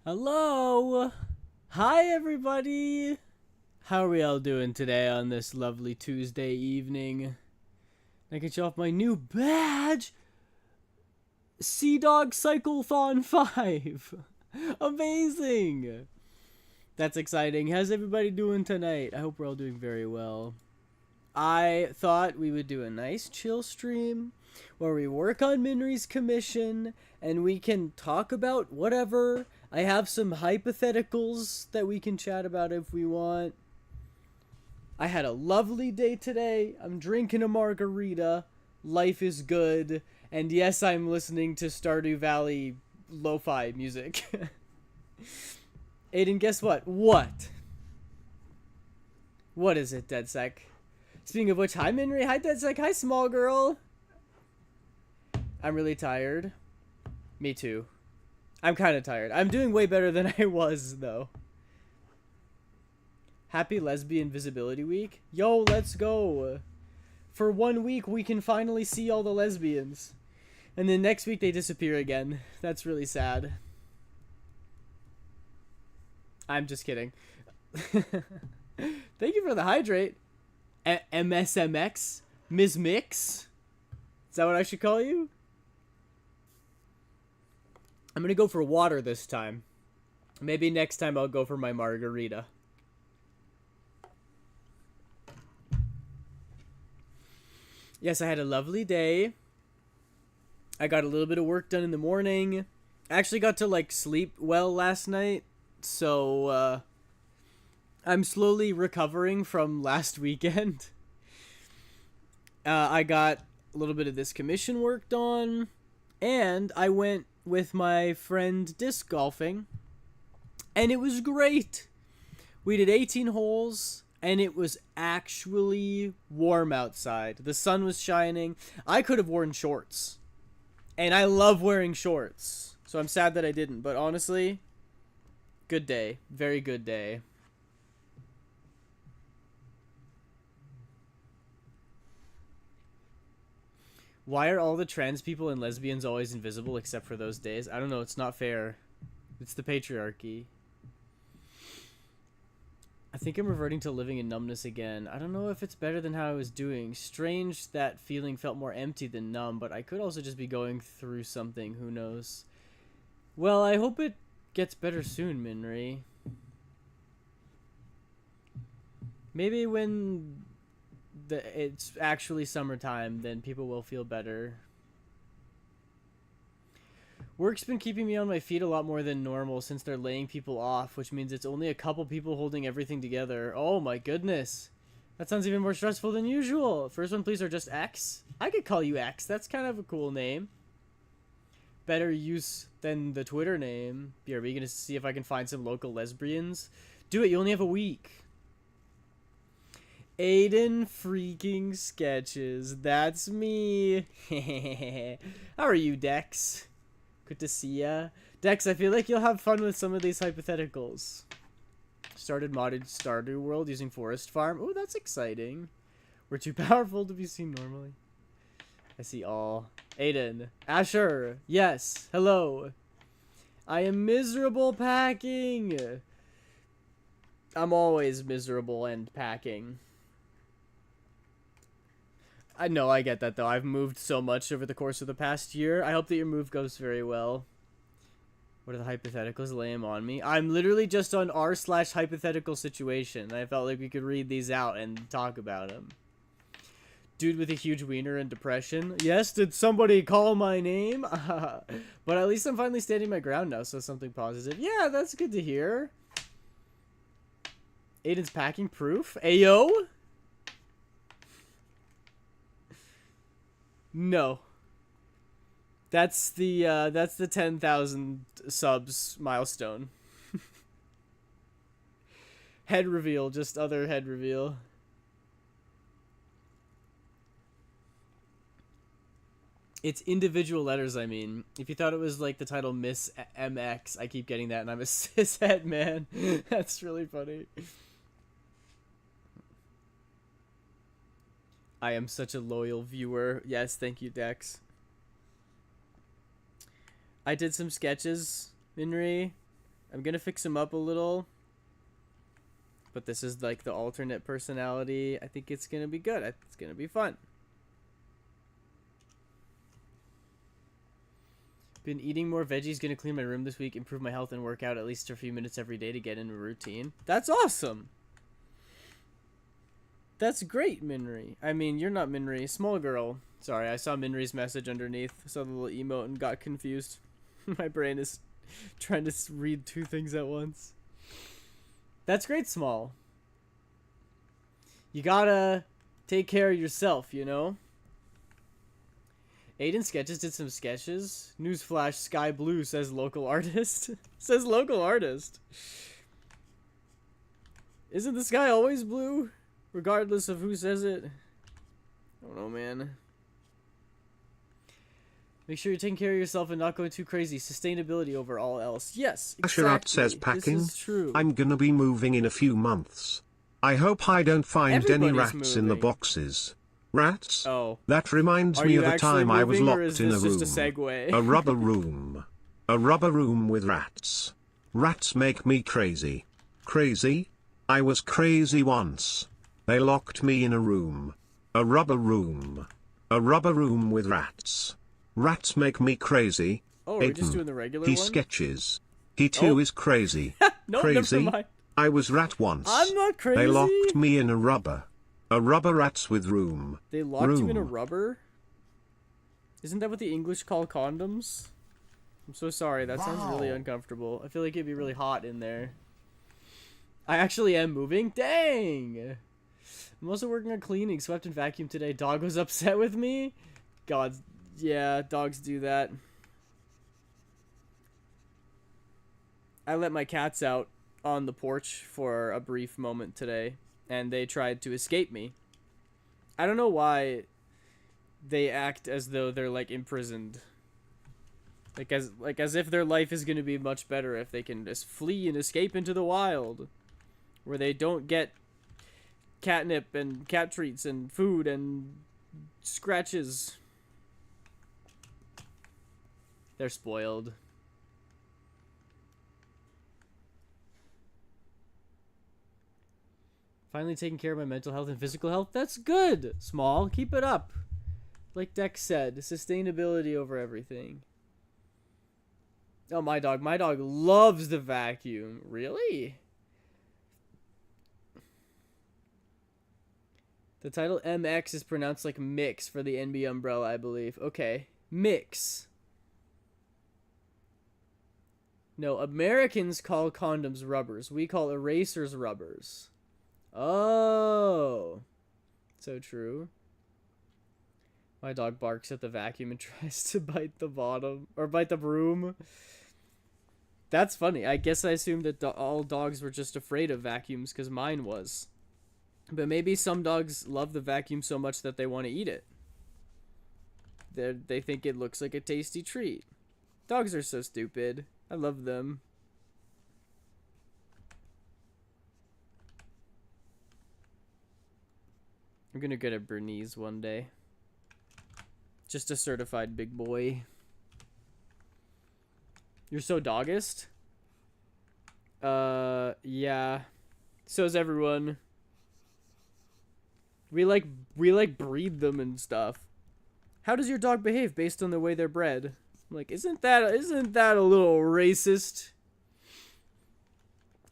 Hello! Hi, everybody! How are we all doing today on this lovely Tuesday evening? I can show off my new badge! Sea Dog Cyclethon 5! Amazing! That's exciting. How's everybody doing tonight? I hope we're all doing very well. I thought we would do a nice chill stream where we work on Minri's commission and we can talk about whatever. I have some hypotheticals that we can chat about if we want. I had a lovely day today. I'm drinking a margarita. Life is good. And yes, I'm listening to Stardew Valley lo-fi music. Aiden, guess what? What? What is it, DeadSec? Speaking of which, hi Minri, hi DeadSec, hi small girl. I'm really tired. Me too. I'm kind of tired. I'm doing way better than I was, though. Happy Lesbian Visibility Week. Yo, let's go. For 1 week, we can finally see all the lesbians. And then next week, they disappear again. That's really sad. I'm just kidding. Thank you for the hydrate. MSMX? Ms. Mix? Is that what I should call you? I'm gonna go for water this time. Maybe next time I'll go for my margarita. Yes, I had a lovely day. I got a little bit of work done in the morning. I actually got to, sleep well last night. So, I'm slowly recovering from last weekend. I got a little bit of this commission worked on. And I went with my friend disc golfing. And it was great. We did 18 holes. And it was actually warm outside. The sun was shining. I could have worn shorts. And I love wearing shorts. So I'm sad that I didn't. But honestly, good day. Very good day. Why are all the trans people and lesbians always invisible except for those days? I don't know. It's not fair. It's the patriarchy. I think I'm reverting to living in numbness again. I don't know if it's better than how I was doing. Strange that feeling felt more empty than numb, but I could also just be going through something. Who knows? Well, I hope it gets better soon, Minri. Maybe when it's actually summertime, then people will feel better. Work's been keeping me on my feet a lot more than normal since they're laying people off, which means it's only a couple people holding everything together. Oh my goodness. That sounds even more stressful than usual. First one, please, or just X? I could call you X. That's kind of a cool name. Better use than the Twitter name. Are we going to see if I can find some local lesbians? Do it. You only have a week. Aiden freaking Sketches. That's me. How are you, Dex? Good to see ya. Dex, I feel like you'll have fun with some of these hypotheticals. Started modded Stardew World using Forest Farm. Oh, that's exciting. We're too powerful to be seen normally. I see all. Aiden. Asher. Yes. Hello. I am miserable packing. I'm always miserable and packing. I know, I get that though. I've moved so much over the course of the past year. I hope that your move goes very well. What are the hypotheticals? Lay them on me. I'm literally just on r/hypothetical situation. I felt like we could read these out and talk about them. Dude with a huge wiener and depression. Yes, did somebody call my name? But at least I'm finally standing my ground now, so something positive. Yeah, that's good to hear. Aiden's packing proof. Ayo? No. That's the 10,000 subs milestone. Head reveal, just other head reveal. It's individual letters, I mean. If you thought it was like the title Miss MX, I keep getting that and I'm a cishet man. That's really funny. I am such a loyal viewer. Yes, thank you, Dex. I did some sketches, Minri. I'm gonna fix him up a little. But this is like the alternate personality. I think it's gonna be good. It's gonna be fun. Been eating more veggies, gonna clean my room this week, improve my health, and work out at least a few minutes every day to get into a routine. That's awesome! That's great, Minri. I mean, you're not Minri. Small girl. Sorry, I saw Minri's message underneath. I saw the little emote and got confused. My brain is trying to read two things at once. That's great, Small. You gotta take care of yourself, you know? Aiden Sketches did some sketches. Newsflash, sky blue, says local artist. Says local artist. Isn't the sky always blue? Regardless of who says it? I don't know, man. Make sure you're taking care of yourself and not going too crazy. Sustainability over all else. Yes, exactly. Asherat says packing. This is true. I'm gonna be moving in a few months. I hope I don't find Everybody's any rats moving. in the boxes. Rats? Oh. That reminds Are me you of a actually time I was moving, or locked is in a this room. just a segue? A rubber room. A rubber room with rats. Rats make me crazy. Crazy? I was crazy once. They locked me in a room. A rubber room. A rubber room with rats. Rats make me crazy. Oh, we're just doing the regular He one? sketches. He too is crazy. No, Crazy? never mind. I was rat once. I'm not crazy. They locked me in a rubber. A rubber rats with room. They locked you in a rubber? Isn't that what the English call condoms? I'm so sorry. That sounds really uncomfortable. I feel like it'd be really hot in there. I actually am moving? Dang! I'm also working on cleaning. Swept and vacuumed today. Dog was upset with me? God, yeah, dogs do that. I let my cats out on the porch for a brief moment today, and they tried to escape me. I don't know why they act as though they're like imprisoned. Like as if their life is going to be much better if they can just flee and escape into the wild, where they don't get catnip and cat treats and food and scratches. They're spoiled. Finally taking care of my mental health and physical health. That's good, Small. Keep it up. Like Dex said, sustainability over everything. Oh, my dog. My dog loves the vacuum. Really? The title MX is pronounced like mix for the NB umbrella, I believe. Okay. Mix. No, Americans call condoms rubbers. We call erasers rubbers. Oh. So true. My dog barks at the vacuum and tries to bite the bottom. Or bite the broom. That's funny. I guess I assumed that all dogs were just afraid of vacuums because mine was. But maybe some dogs love the vacuum so much that they want to eat it. They think it looks like a tasty treat. Dogs are so stupid. I love them. I'm gonna go to Bernese one day. Just a certified big boy. You're so doggist? Yeah. So's everyone. We breed them and stuff. How does your dog behave based on the way they're bred? I'm like, isn't that a little racist?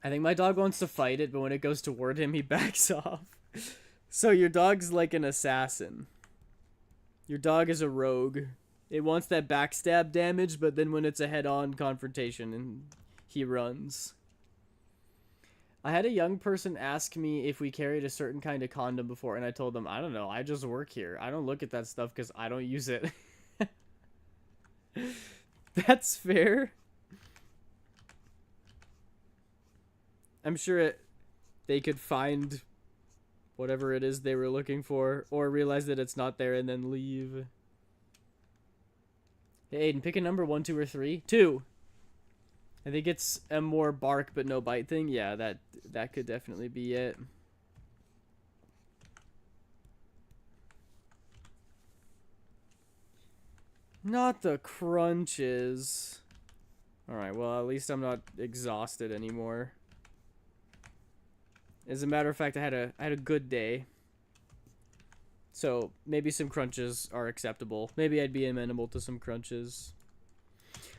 I think my dog wants to fight it, but when it goes toward him, he backs off. So your dog's like an assassin. Your dog is a rogue. It wants that backstab damage, but then when it's a head-on confrontation, and he runs. I had a young person ask me if we carried a certain kind of condom before, and I told them, I don't know, I just work here. I don't look at that stuff because I don't use it. That's fair. I'm sure they could find whatever it is they were looking for, or realize that it's not there and then leave. Hey, Aiden, pick a number, 1, 2, or 3. 2. I think it's a more bark but no bite thing. Yeah, that could definitely be it. Not the crunches. Alright, well, at least I'm not exhausted anymore. As a matter of fact, I had a good day. So, maybe some crunches are acceptable. Maybe I'd be amenable to some crunches.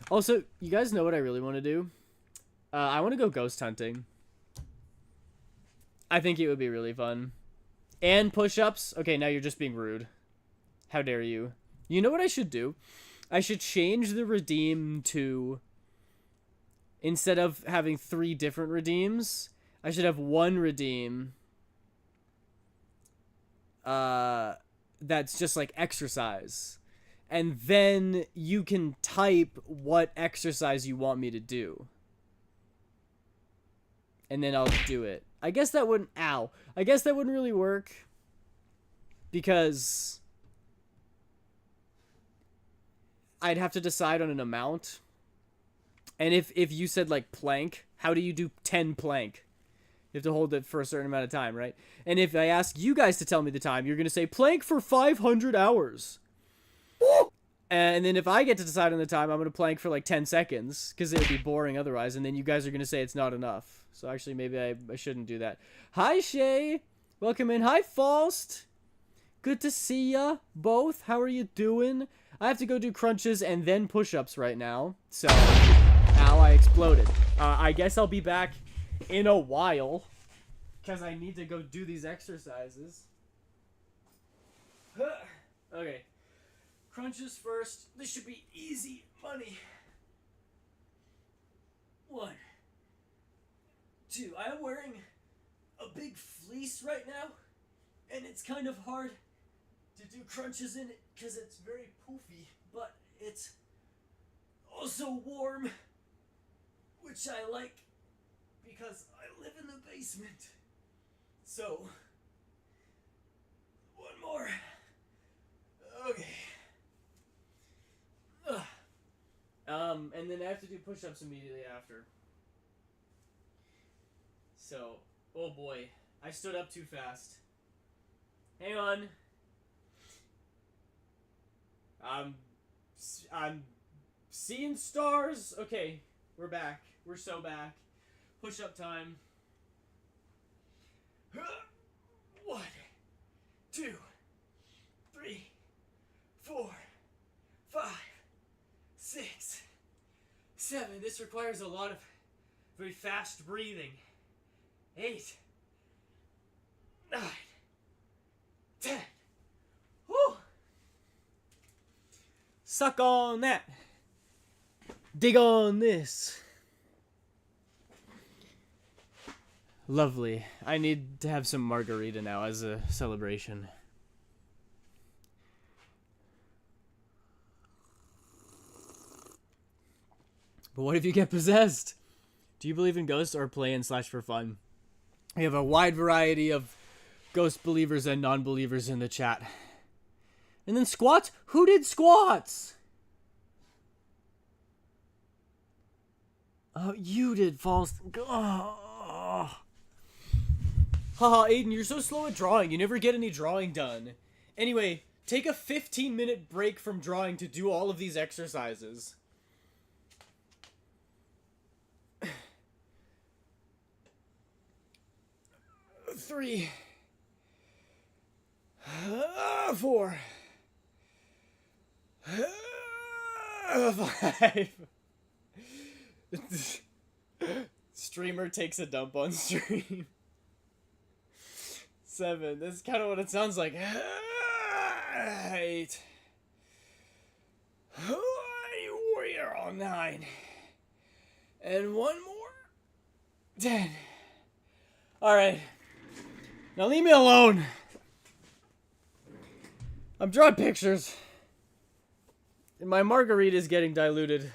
Also, you guys know what I really want to do? I want to go ghost hunting. I think it would be really fun. And push-ups? Okay, now you're just being rude. How dare you? You know what I should do? I should change the redeem to... Instead of having 3 different redeems, I should have one redeem that's just like exercise. And then you can type what exercise you want me to do. And then I'll do it. I guess that wouldn't... Ow. I guess that wouldn't really work. Because... I'd have to decide on an amount. And if you said, like, plank, how do you do 10 plank? You have to hold it for a certain amount of time, right? And if I ask you guys to tell me the time, you're going to say plank for 500 hours. And then if I get to decide on the time, I'm going to plank for, like, 10 seconds. Because it would be boring otherwise. And then you guys are going to say it's not enough. So actually, maybe I shouldn't do that. Hi, Shay. Welcome in. Hi, Faust. Good to see ya, both. How are you doing? I have to go do crunches and then push-ups right now. So, ow, I exploded. I guess I'll be back in a while. Because I need to go do these exercises. Okay. Crunches first. This should be easy money. 1, 2. I am wearing a big fleece right now. And it's kind of hard to do crunches in it because it's very poofy, but it's also warm, which I like because I live in the basement. So, 1 more. Okay. And then I have to do push-ups immediately after. So, oh boy, I stood up too fast. Hang on. I'm seeing stars. Okay, we're back. We're so back. Push-up time. 1, 2, 3, 4, 5, 6, 7. This requires a lot of very fast breathing. 8, 9, 10. Whew. Suck on that. Dig on this. Lovely. I need to have some margarita now as a celebration. But what if you get possessed? Do you believe in ghosts or play in / for fun? We have a wide variety of ghost believers and non-believers in the chat. And then squats? Who did squats? Oh, you did, False. Oh. Haha, Aiden, you're so slow at drawing. You never get any drawing done. Anyway, take a 15-minute break from drawing to do all of these exercises. 3, 4, 5. Streamer takes a dump on stream. 7. This is kind of what it sounds like. 8. Warrior on 9. And 1 more. 10. Alright. Now leave me alone. I'm drawing pictures. And my margarita is getting diluted.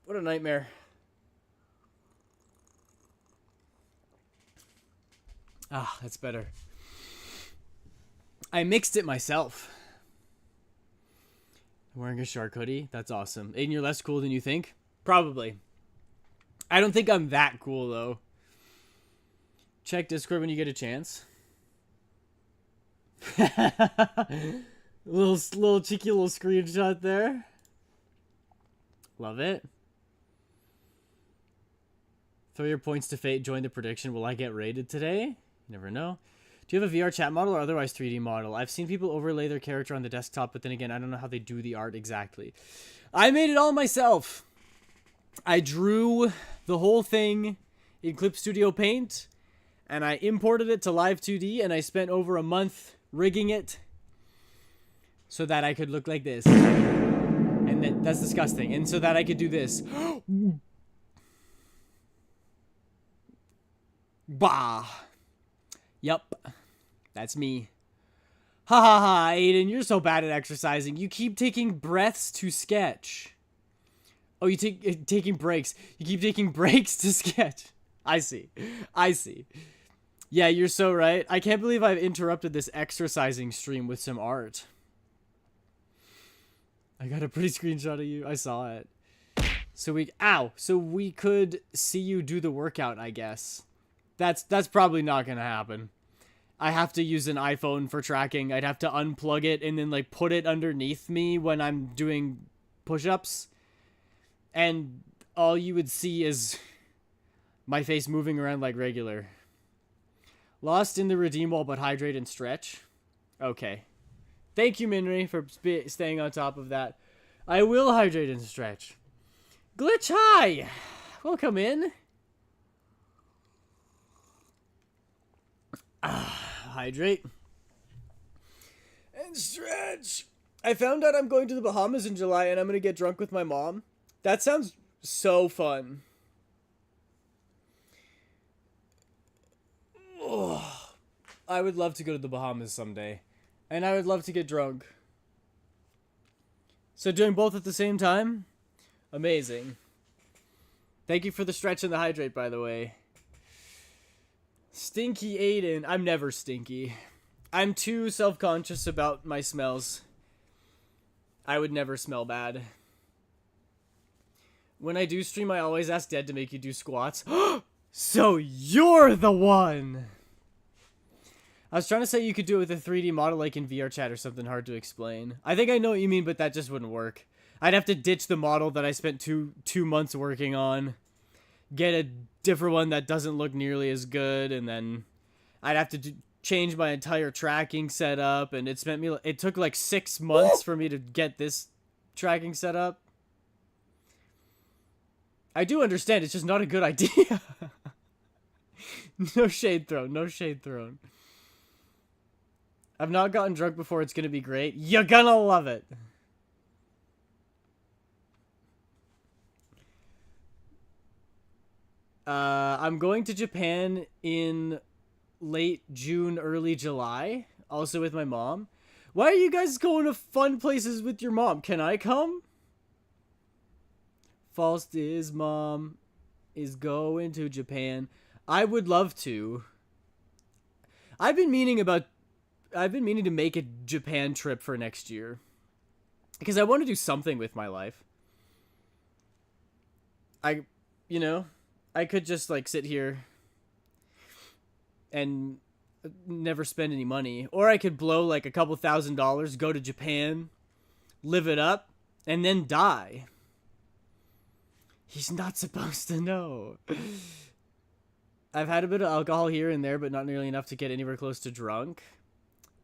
What a nightmare. Ah, that's better. I mixed it myself. I'm wearing a shark hoodie. That's awesome. Aiden, you're less cool than you think? Probably. I don't think I'm that cool, though. Check Discord when you get a chance. little cheeky little screenshot there. Love it. Throw your points to fate. Join the prediction. Will I get raided today? You never know. Do you have a VR chat model or otherwise 3D model? I've seen people overlay their character on the desktop, but then again, I don't know how they do the art exactly. I made it all myself. I drew the whole thing in Clip Studio Paint, and I imported it to Live 2D, and I spent over a month rigging it so that I could look like this. And that's disgusting. And so that I could do this. Bah. Yup. That's me. Ha ha ha, Aiden, you're so bad at exercising. You keep taking breaths to sketch. Oh, you taking breaks. You keep taking breaks to sketch. I see. I see. Yeah, you're so right. I can't believe I've interrupted this exercising stream with some art. I got a pretty screenshot of you. I saw it. So we could see you do the workout, I guess. That's probably not gonna happen. I have to use an iPhone for tracking. I'd have to unplug it and then like put it underneath me when I'm doing push-ups. And all you would see is my face moving around like regular. Lost in the redeem wall, but hydrate and stretch. Okay. Thank you, Minri, for staying on top of that. I will hydrate and stretch. Glitch, hi! Welcome in. Hydrate. And stretch. I found out I'm going to the Bahamas in July and I'm going to get drunk with my mom. That sounds so fun. Oh, I would love to go to the Bahamas someday. And I would love to get drunk. So doing both at the same time? Amazing. Thank you for the stretch and the hydrate, by the way. Stinky Aiden. I'm never stinky. I'm too self-conscious about my smells. I would never smell bad. When I do stream, I always ask Dead to make you do squats. So you're the one! I was trying to say you could do it with a 3D model like in VR chat or something hard to explain. I think I know what you mean, but that just wouldn't work. I'd have to ditch the model that I spent two months working on. Get a different one that doesn't look nearly as good, and then I'd have to change my entire tracking setup, and it took like 6 months for me to get this tracking set up. I do understand, it's just not a good idea. No shade thrown, no shade thrown. I've not gotten drunk before, it's gonna be great. You're gonna love it. I'm going to Japan in late June, early July. Also with my mom. Why are you guys going to fun places with your mom? Can I come? Falsta's mom is going to Japan. I would love to. I've been meaning to make a Japan trip for next year. Because I want to do something with my life. I could just like sit here and never spend any money. Or I could blow like a couple $1,000, go to Japan, live it up, and then die. He's not supposed to know. I've had a bit of alcohol here and there, but not nearly enough to get anywhere close to drunk.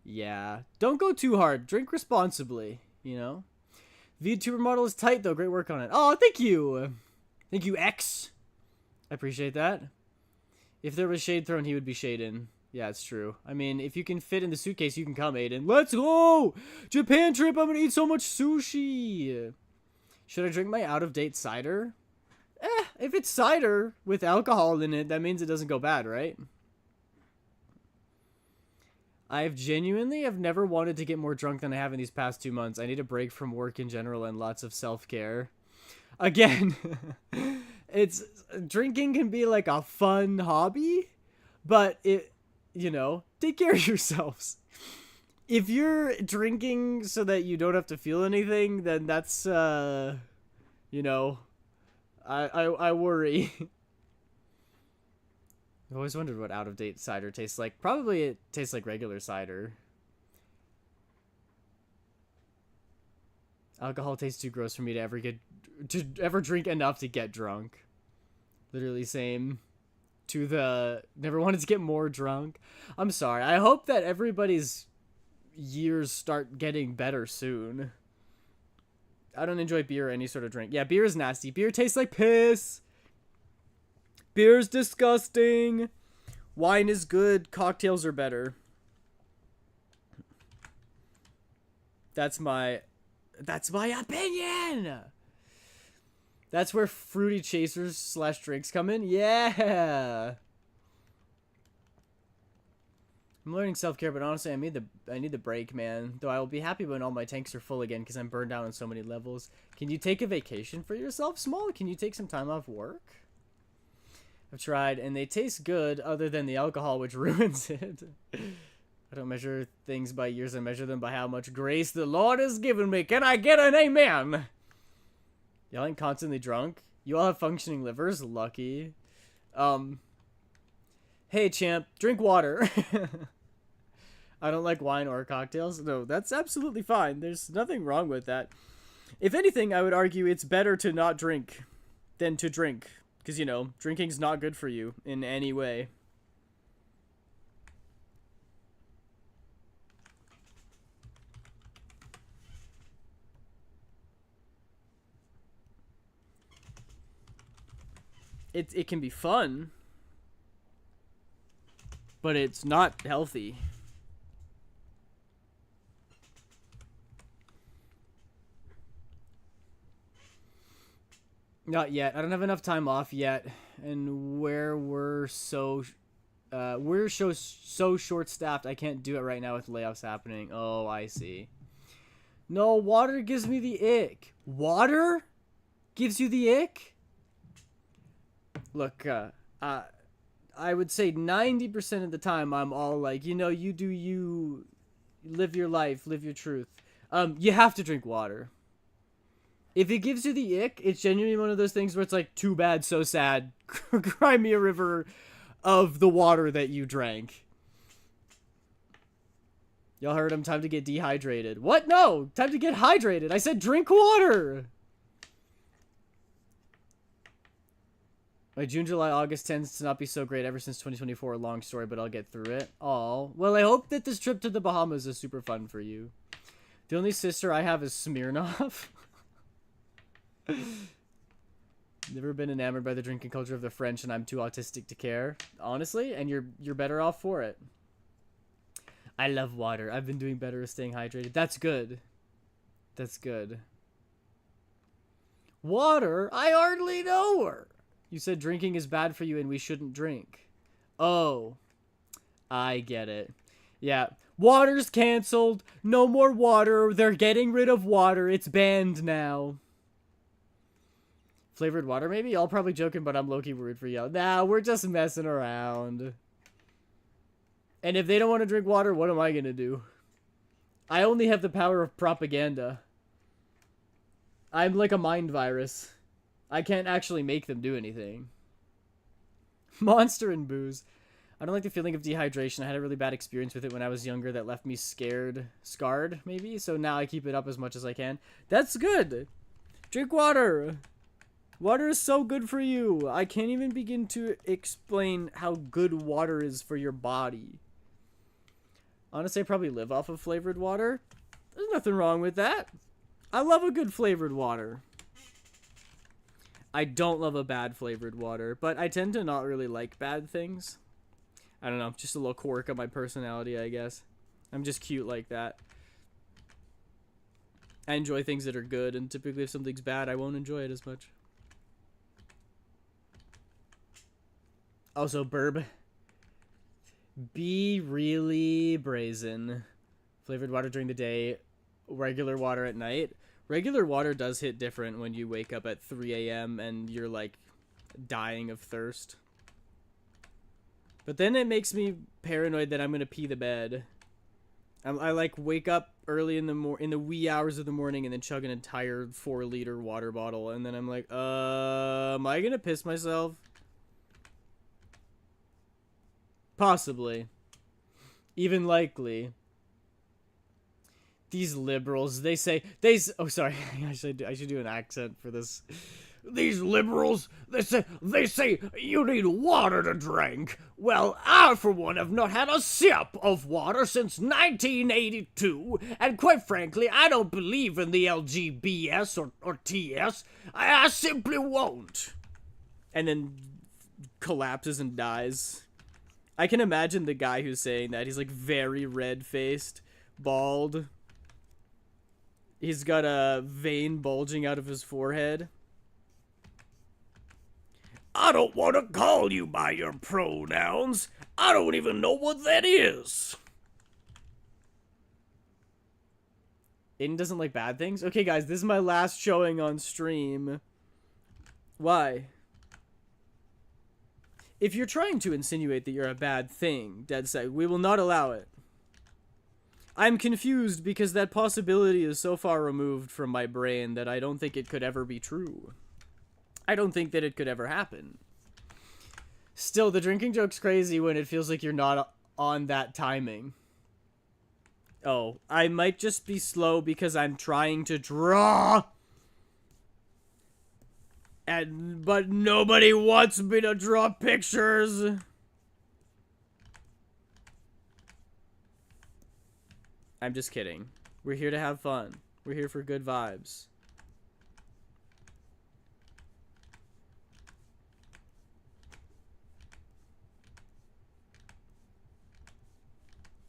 Yeah. Don't go too hard. Drink responsibly, you know? VTuber model is tight, though. Great work on it. Oh, thank you. Thank you, X. I appreciate that. If there was shade thrown, he would be shading. Yeah, it's true. I mean, if you can fit in the suitcase, you can come, Aiden. Let's go! Japan trip, I'm gonna eat so much sushi. Should I drink my out-of-date cider? If it's cider with alcohol in it, that means it doesn't go bad, right? I've never wanted to get more drunk than I have in these past 2 months. I need a break from work in general and lots of self-care. Again, drinking can be like a fun hobby, but take care of yourselves. If you're drinking so that you don't have to feel anything, then that's, I worry. I've always wondered what out-of-date cider tastes like. Probably it tastes like regular cider. Alcohol tastes too gross for me to ever drink enough to get drunk. Literally same. To the never wanted to get more drunk. I'm sorry. I hope that everybody's years start getting better soon. I don't enjoy beer or any sort of drink. Yeah, beer is nasty. Beer tastes like piss. Beer's disgusting. Wine is good. Cocktails are better. That's my opinion. That's where fruity chasers / drinks come in. Yeah. I'm learning self-care, but honestly, I need the break, man. Though I will be happy when all my tanks are full again because I'm burned out on so many levels. Can you take a vacation for yourself, Small? Can you take some time off work? I've tried, and they taste good other than the alcohol, which ruins it. I don't measure things by years. I measure them by how much grace the Lord has given me. Can I get an amen? Y'all ain't constantly drunk. You all have functioning livers. Lucky. Hey, champ. Drink water. I don't like wine or cocktails. No, that's absolutely fine. There's nothing wrong with that. If anything, I would argue it's better to not drink than to drink. Because, you know, drinking's not good for you in any way. It can be fun, but it's not healthy. Not yet. I don't have enough time off yet, and we're so short-staffed. I can't do it right now with layoffs happening. Oh, I see. No, water gives me the ick. Water gives you the ick? Look, I would say 90% of the time I'm all like, you know, you do you, live your life, live your truth. You have to drink water. If it gives you the ick, it's genuinely one of those things where it's like, too bad, so sad. Cry me a river of the water that you drank. Y'all heard him, time to get dehydrated. What? No, time to get hydrated. I said drink water. My June, July, August tends to not be so great ever since 2024. Long story, but I'll get through it. Oh, well, I hope that this trip to the Bahamas is super fun for you. The only sister I have is Smirnoff. Never been enamored by the drinking culture of the French, and I'm too autistic to care. Honestly, and you're better off for it. I love water. I've been doing better at staying hydrated. That's good. That's good. Water? I hardly know her. You said drinking is bad for you and we shouldn't drink. Oh, I get it. Yeah, water's canceled. No more water. They're getting rid of water. It's banned now. Flavored water, maybe? Y'all probably joking, but I'm low-key worried for y'all. Nah, we're just messing around. And if they don't want to drink water, what am I gonna do? I only have the power of propaganda. I'm like a mind virus. I can't actually make them do anything. Monster and booze. I don't like the feeling of dehydration. I had a really bad experience with it when I was younger that left me scarred, maybe. So now I keep it up as much as I can. That's good. Drink water. Water is so good for you. I can't even begin to explain how good water is for your body. Honestly, I probably live off of flavored water. There's nothing wrong with that. I love a good flavored water. I don't love a bad flavored water, but I tend to not really like bad things. I don't know, just a little quirk of my personality, I guess. I'm just cute like that. I enjoy things that are good, and typically if something's bad, I won't enjoy it as much. Also, burb. Be really brazen. Flavored water during the day, regular water at night. Regular water does hit different when you wake up at 3 a.m. and you're, like, dying of thirst. But then it makes me paranoid that I'm gonna pee the bed. I like, wake up early in the wee hours of the morning and then chug an entire 4-liter water bottle. And then I'm like, am I gonna piss myself? Possibly. Even likely. These liberals, oh sorry, I should do an accent for this. These liberals, they say you need water to drink. Well, I for one have not had a sip of water since 1982, and quite frankly, I don't believe in the LGBS or TS. I simply won't. And then collapses and dies. I can imagine the guy who's saying that. He's like very red-faced, bald. He's got a vein bulging out of his forehead. I don't want to call you by your pronouns. I don't even know what that is. Aiden doesn't like bad things? Okay, guys, this is my last showing on stream. Why? If you're trying to insinuate that you're a bad thing, DeadSec, we will not allow it. I'm confused because that possibility is so far removed from my brain that I don't think it could ever be true. I don't think that it could ever happen. Still, the drinking joke's crazy when it feels like you're not on that timing. Oh, I might just be slow because I'm trying to draw. But nobody wants me to draw pictures. I'm just kidding. We're here to have fun. We're here for good vibes.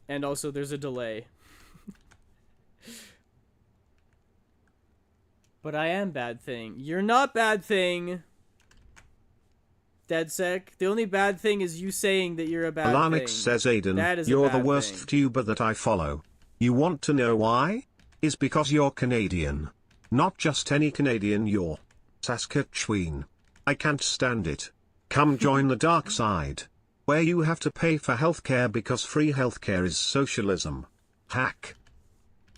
And also, there's a delay. But I am bad thing. You're not bad thing. DeadSec. The only bad thing is you saying that you're a bad Alanix thing. says, Aiden, you're the worst VTuber that I follow. You want to know why? Is because you're Canadian. Not just any Canadian, you're Saskatchewan. I can't stand it. Come join the dark side. Where you have to pay for healthcare because free healthcare is socialism. Hack.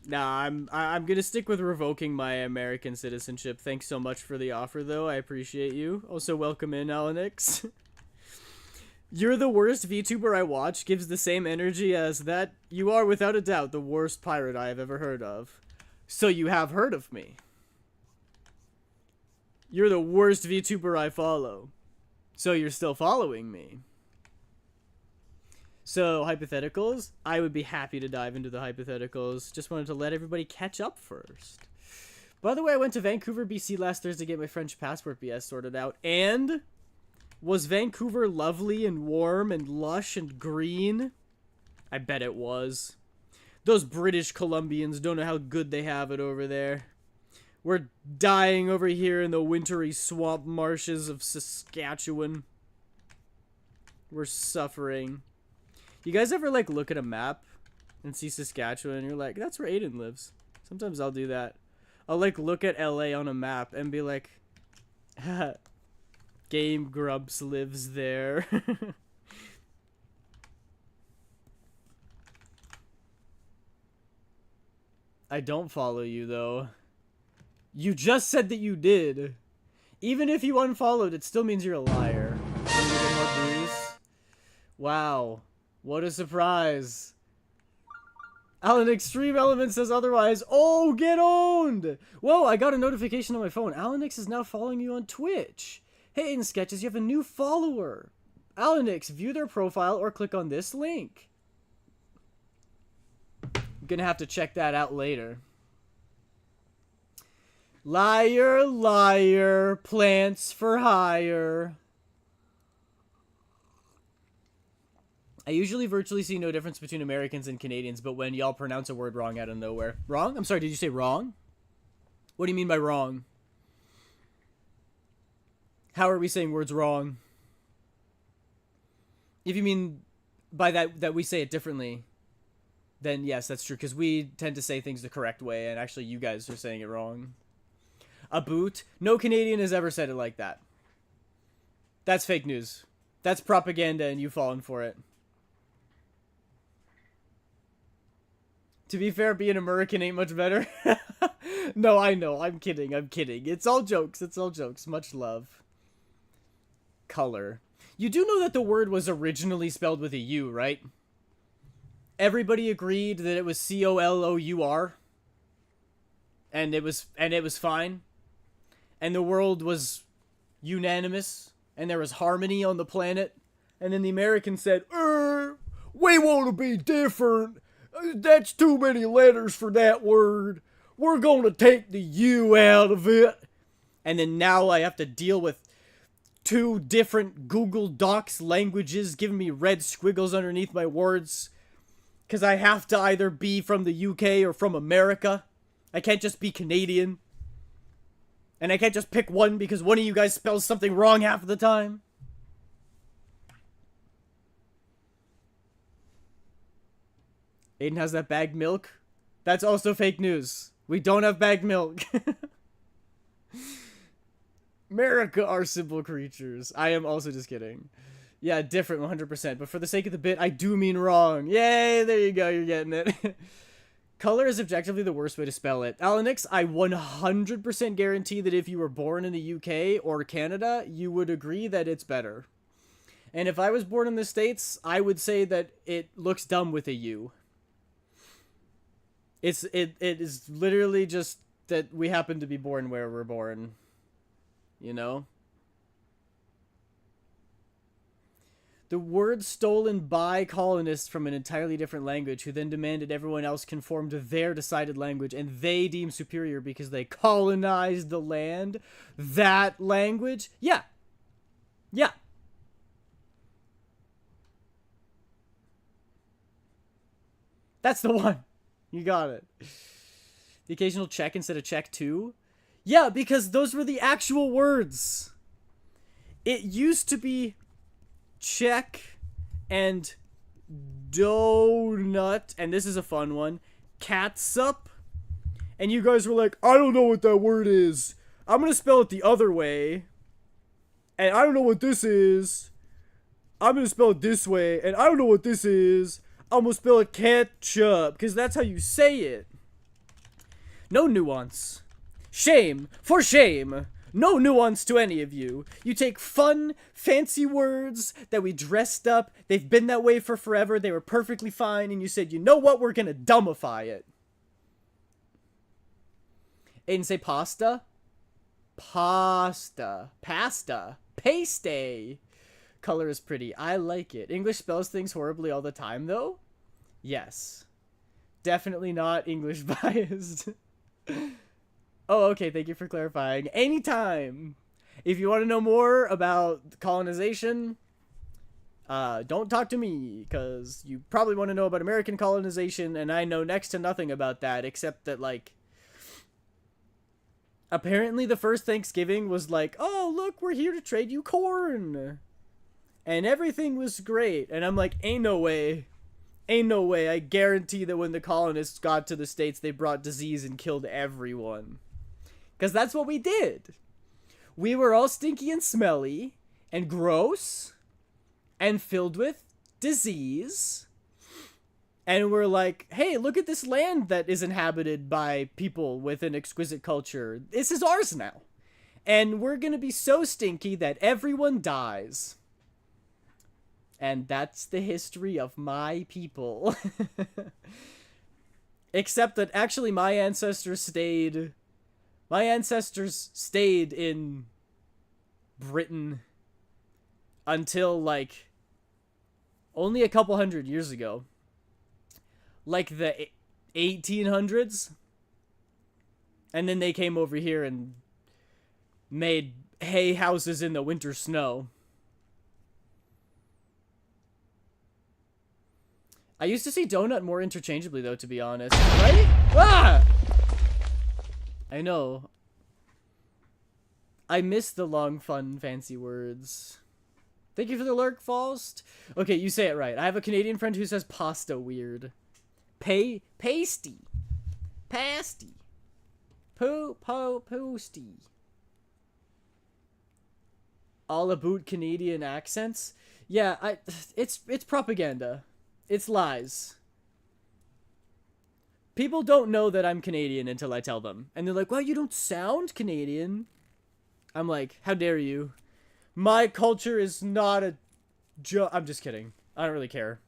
Nah, I'm gonna stick with revoking my American citizenship. Thanks so much for the offer, though. I appreciate you. Also, welcome in, Alanix. You're the worst VTuber I watch gives the same energy as that. You are, without a doubt, the worst pirate I have ever heard of. So you have heard of me. You're the worst VTuber I follow. So you're still following me. So, hypotheticals, I would be happy to dive into the hypotheticals. Just wanted to let everybody catch up first. By the way, I went to Vancouver, BC last Thursday to get my French passport BS sorted out. And was Vancouver lovely and warm and lush and green? I bet it was. Those British Columbians don't know how good they have it over there. We're dying over here in the wintry swamp marshes of Saskatchewan. We're suffering. You guys ever, like, look at a map and see Saskatchewan and you're like, that's where Aiden lives? Sometimes I'll do that. I'll, like, look at LA on a map and be like, Game Grumps lives there. I don't follow you, though. You just said that you did. Even if you unfollowed, it still means you're a liar. Wow. What a surprise. Alan Extreme Element says otherwise. Oh, get owned! Whoa, I got a notification on my phone. Alanix is now following you on Twitch. Hey, Aiden Sketches, you have a new follower. Alanix, view their profile or click on this link. I'm gonna have to check that out later. Liar, liar, plants for hire. I usually virtually see no difference between Americans and Canadians, but when y'all pronounce a word wrong out of nowhere. Wrong? I'm sorry, did you say wrong? What do you mean by wrong? How are we saying words wrong? If you mean by that we say it differently, then yes, that's true, because we tend to say things the correct way, and actually you guys are saying it wrong. A boot? No Canadian has ever said it like that. That's fake news. That's propaganda, and you've fallen for it. To be fair, being American ain't much better. No, I know. I'm kidding. I'm kidding. It's all jokes. It's all jokes. Much love. Color. You do know that the word was originally spelled with a U, right? Everybody agreed that it was C-O-L-O-U-R. and it was fine, and the world was unanimous, and there was harmony on the planet, and then the Americans said, we want to be different. That's too many letters for that word. We're going to take the U out of it. And then now I have to deal with 2 different Google Docs languages giving me red squiggles underneath my words. Because I have to either be from the UK or from America. I can't just be Canadian. And I can't just pick one because one of you guys spells something wrong half of the time. Aiden has that bagged milk. That's also fake news. We don't have bagged milk. America are simple creatures. I am also just kidding. Yeah, different 100%. But for the sake of the bit, I do mean wrong. Yay, there you go. You're getting it. Color is objectively the worst way to spell it. Alanix, I 100% guarantee that if you were born in the UK or Canada, you would agree that it's better. And if I was born in the States, I would say that it looks dumb with a U. It is literally just that we happen to be born where we're born. You know? The word stolen by colonists from an entirely different language who then demanded everyone else conform to their decided language and they deem superior because they colonized the land. That language? Yeah. Yeah. That's the one. You got it. The occasional check instead of check two? Yeah, because those were the actual words. It used to be check and donut, and this is a fun one, catsup. And you guys were like, I don't know what that word is. I'm gonna spell it the other way. And I don't know what this is. I'm gonna spell it this way, and I don't know what this is. I'm gonna spell it ketchup, because that's how you say it. No nuance. Shame. For shame. No nuance to any of you. You take fun, fancy words that we dressed up. They've been that way for forever. They were perfectly fine. And you said, you know what? We're gonna dumbify it. Aiden, say pasta. Pasta. Pasta. Paste. Color is pretty. I like it. English spells things horribly all the time, though? Yes. Definitely not English biased. Oh, okay. Thank you for clarifying. Anytime. If you want to know more about colonization, don't talk to me, because you probably want to know about American colonization, and I know next to nothing about that, except that, like, apparently the first Thanksgiving was like, oh, look, we're here to trade you corn. And everything was great. And I'm like, ain't no way. Ain't no way. I guarantee that when the colonists got to the States, they brought disease and killed everyone. Because that's what we did. We were all stinky and smelly and gross and filled with disease. And we're like, hey, look at this land that is inhabited by people with an exquisite culture. This is ours now. And we're going to be so stinky that everyone dies. And that's the history of my people. Except that actually my ancestors stayed in Britain until, like, only a couple hundred years ago. Like the 1800s. And then they came over here and made hay houses in the winter snow. I used to see donut more interchangeably, though, to be honest. Right? Ah! I know. I miss the long, fun, fancy words. Thank you for the lurk, Faust. Okay, you say it right. I have a Canadian friend who says pasta weird. Pasty. Pasty. Posty. All about Canadian accents? Yeah, it's propaganda. It's lies. People don't know that I'm Canadian until I tell them. And they're like, well, you don't sound Canadian. I'm like, how dare you? My culture is not a joke. I'm just kidding. I don't really care.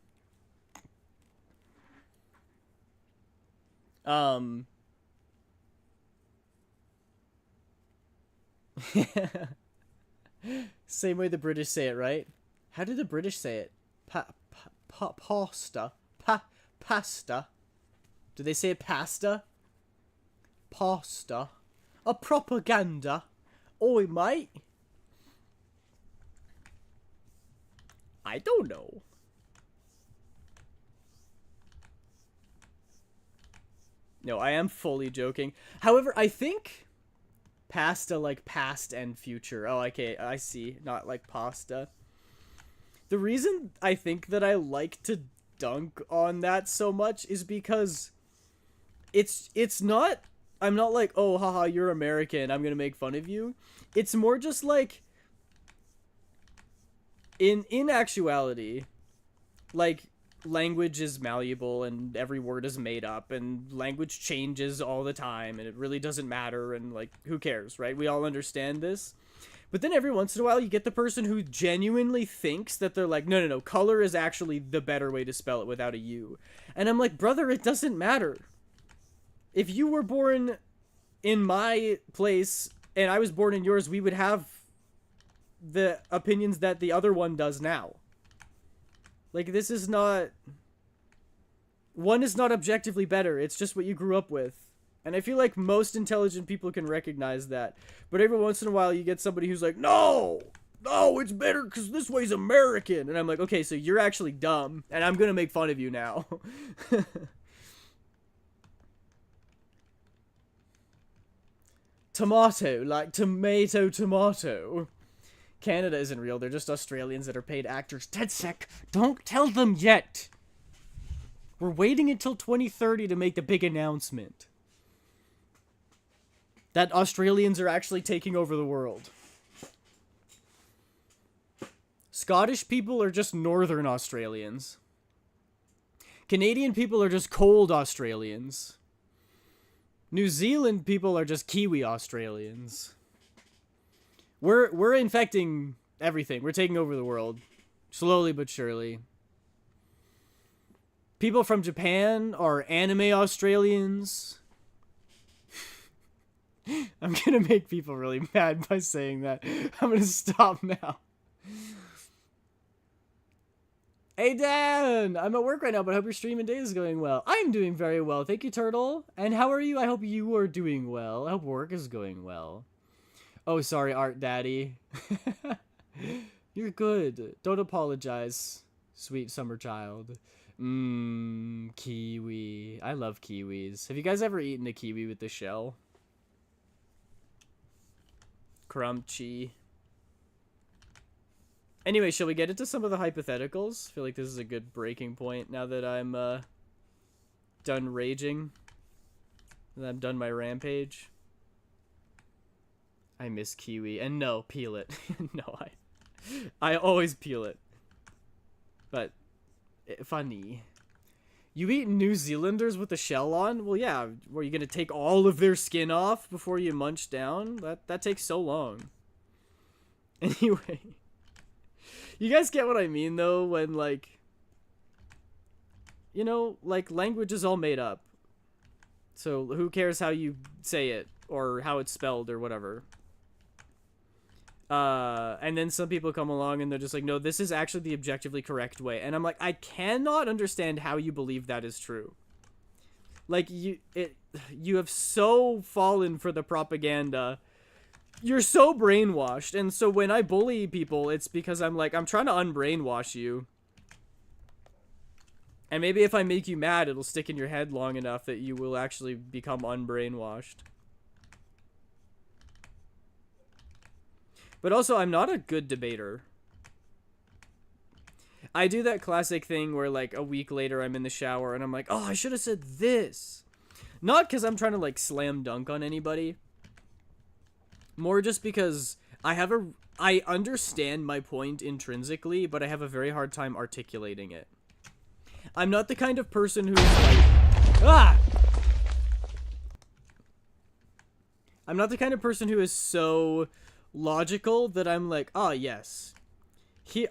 Same way the British say it, right? How do the British say it? Pasta. Pasta. Do they say pasta? Pasta. A propaganda. Oi, mate. I don't know. No, I am fully joking. However, I think pasta like past and future. Oh, okay, I see. Not like pasta. The reason I think that I like to dunk on that so much is because it's not, I'm not like, oh, haha, you're American, I'm gonna make fun of you. It's more just like, in actuality, like, language is malleable and every word is made up and language changes all the time and it really doesn't matter and, like, who cares, right? We all understand this. But then every once in a while you get the person who genuinely thinks that they're like, no, color is actually the better way to spell it without a U. And I'm like, brother, it doesn't matter. If you were born in my place and I was born in yours, we would have the opinions that the other one does now. Like, this is not... One is not objectively better. It's just what you grew up with. And I feel like most intelligent people can recognize that. But every once in a while, you get somebody who's like, no, it's better because this way's American. And I'm like, okay, so you're actually dumb. And I'm going to make fun of you now. Tomato, like tomato. Canada isn't real. They're just Australians that are paid actors. Dead sec. Don't tell them yet. We're waiting until 2030 to make the big announcement that Australians are actually taking over the world. Scottish people are just Northern Australians. Canadian people are just cold Australians. New Zealand people are just Kiwi Australians. We're infecting everything. We're taking over the world. Slowly but surely. People from Japan are anime Australians. I'm gonna make people really mad by saying that. I'm gonna stop now. Hey Dan! I'm at work right now, but I hope your stream and day is going well. I'm doing very well. Thank you, Turtle. And how are you? I hope you are doing well. I hope work is going well. Oh, sorry, Art Daddy. You're good. Don't apologize, sweet summer child. Kiwi. I love kiwis. Have you guys ever eaten a kiwi with the shell? Crunchy. Anyway, shall we get into some of the hypotheticals? I feel like this is a good breaking point now that I'm done raging. And I'm done my rampage. I miss kiwi. And no, peel it. No, I always peel it. But funny. You eat New Zealanders with the shell on? Well, yeah. Were you gonna take all of their skin off before you munch down? That takes so long. Anyway. You guys get what I mean, though, when, like... You know, like, language is all made up. So, who cares how you say it? Or how it's spelled, or whatever. And then some people come along and they're just like, no, this is actually the objectively correct way. And I'm like, I cannot understand how you believe that is true. Like, you have so fallen for the propaganda. You're so brainwashed. And so when I bully people, it's because I'm like, I'm trying to unbrainwash you. And maybe if I make you mad, it'll stick in your head long enough that you will actually become unbrainwashed. But also, I'm not a good debater. I do that classic thing where, like, a week later I'm in the shower and I'm like, oh, I should have said this. Not because I'm trying to, like, slam dunk on anybody. More just because I understand my point intrinsically, but I have a very hard time articulating it. I'm not the kind of person who's like, I'm not the kind of person who is so logical that I'm like, yes.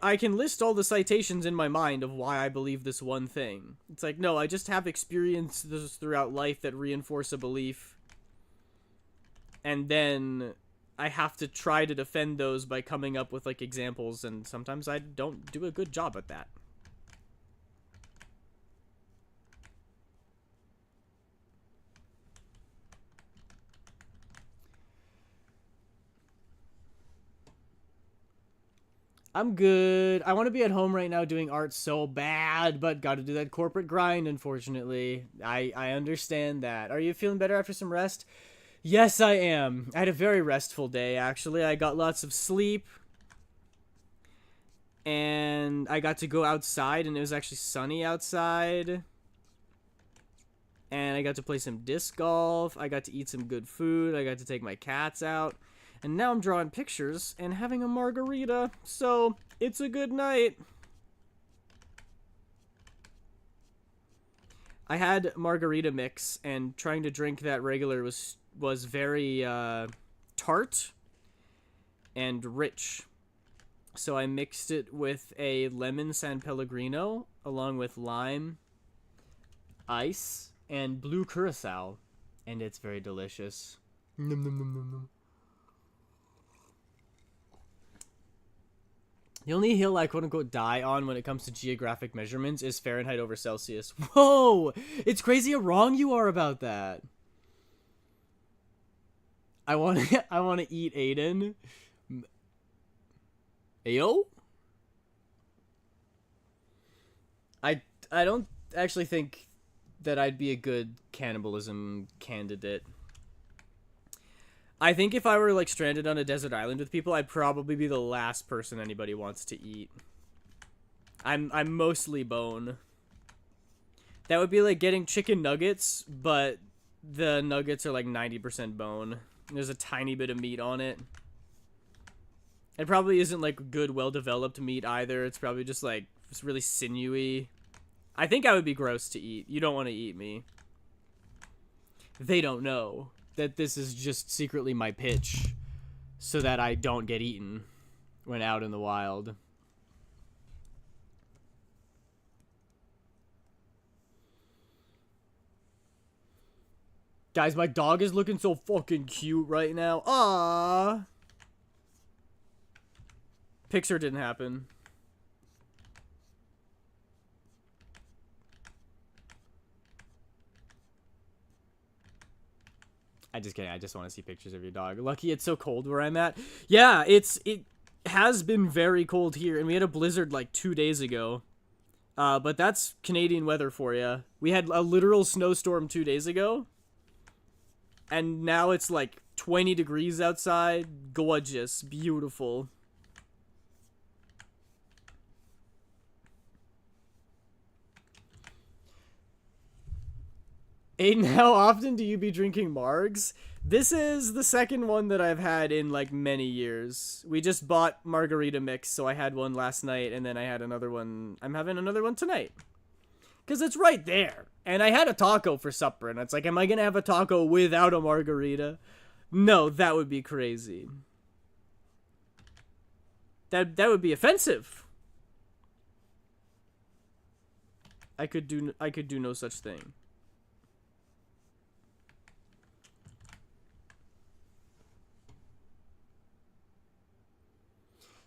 I can list all the citations in my mind of why I believe this one thing. It's like, no, I just have experiences throughout life that reinforce a belief. And then I have to try to defend those by coming up with like examples, and sometimes I don't do a good job at that. I'm good. I want to be at home right now doing art so bad, but got to do that corporate grind, unfortunately. I understand that. Are you feeling better after some rest? Yes, I am. I had a very restful day, actually. I got lots of sleep, and I got to go outside, and it was actually sunny outside. And I got to play some disc golf. I got to eat some good food. I got to take my cats out. And now I'm drawing pictures and having a margarita. So, it's a good night. I had margarita mix, and trying to drink that regular was very tart and rich. So I mixed it with a lemon San Pellegrino along with lime, ice, and blue curacao, and it's very delicious. Nom, nom, nom, nom, nom. The only hill I quote-unquote die on when it comes to geographic measurements is Fahrenheit over Celsius. Whoa! It's crazy how wrong you are about that. I want to eat Aiden. Ayo? I don't actually think that I'd be a good cannibalism candidate. I think if I were like stranded on a desert island with people, I'd probably be the last person anybody wants to eat. I'm mostly bone. That would be like getting chicken nuggets, but the nuggets are like 90% bone. There's a tiny bit of meat on it. It probably isn't like good, well-developed meat either. It's probably just like just really sinewy. I think I would be gross to eat. You don't want to eat me. They don't know that this is just secretly my pitch so that I don't get eaten when out in the wild. Guys, my dog is looking so fucking cute right now. Ah. Picture didn't happen. I just kidding. I just want to see pictures of your dog. Lucky it's so cold where I'm at. Yeah, it has been very cold here, and we had a blizzard like 2 days ago. But that's Canadian weather for you. We had a literal snowstorm 2 days ago, and now it's like 20 degrees outside. Gorgeous, beautiful. Aiden, how often do you be drinking margs? This is the second one that I've had in like many years. We just bought margarita mix, so I had one last night, and then I had another one. I'm having another one tonight. Because it's right there. And I had a taco for supper, and it's like, am I going to have a taco without a margarita? No, that would be crazy. That would be offensive. I could do no such thing.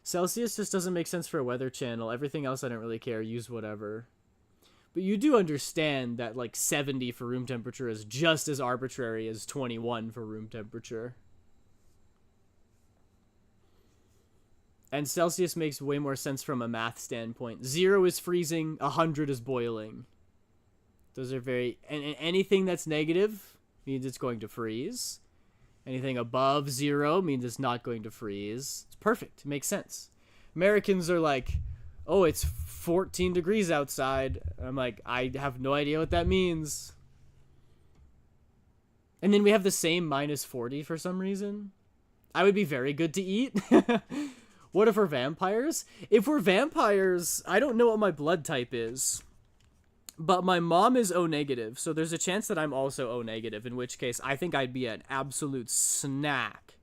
Celsius just doesn't make sense for a weather channel. Everything else I don't really care. Use whatever. But you do understand that like 70 for room temperature is just as arbitrary as 21 for room temperature. And Celsius makes way more sense from a math standpoint. 0 is freezing, 100 is boiling. Those are very... And anything that's negative means it's going to freeze. Anything above 0 means it's not going to freeze. It's perfect. It makes sense. Americans are like, oh, it's 14 degrees outside. I'm like, I have no idea what that means. And then we have the same minus 40 for some reason. I would be very good to eat. What if we're vampires? If we're vampires, I don't know what my blood type is. But my mom is O negative, so there's a chance that I'm also O negative, in which case I think I'd be an absolute snack.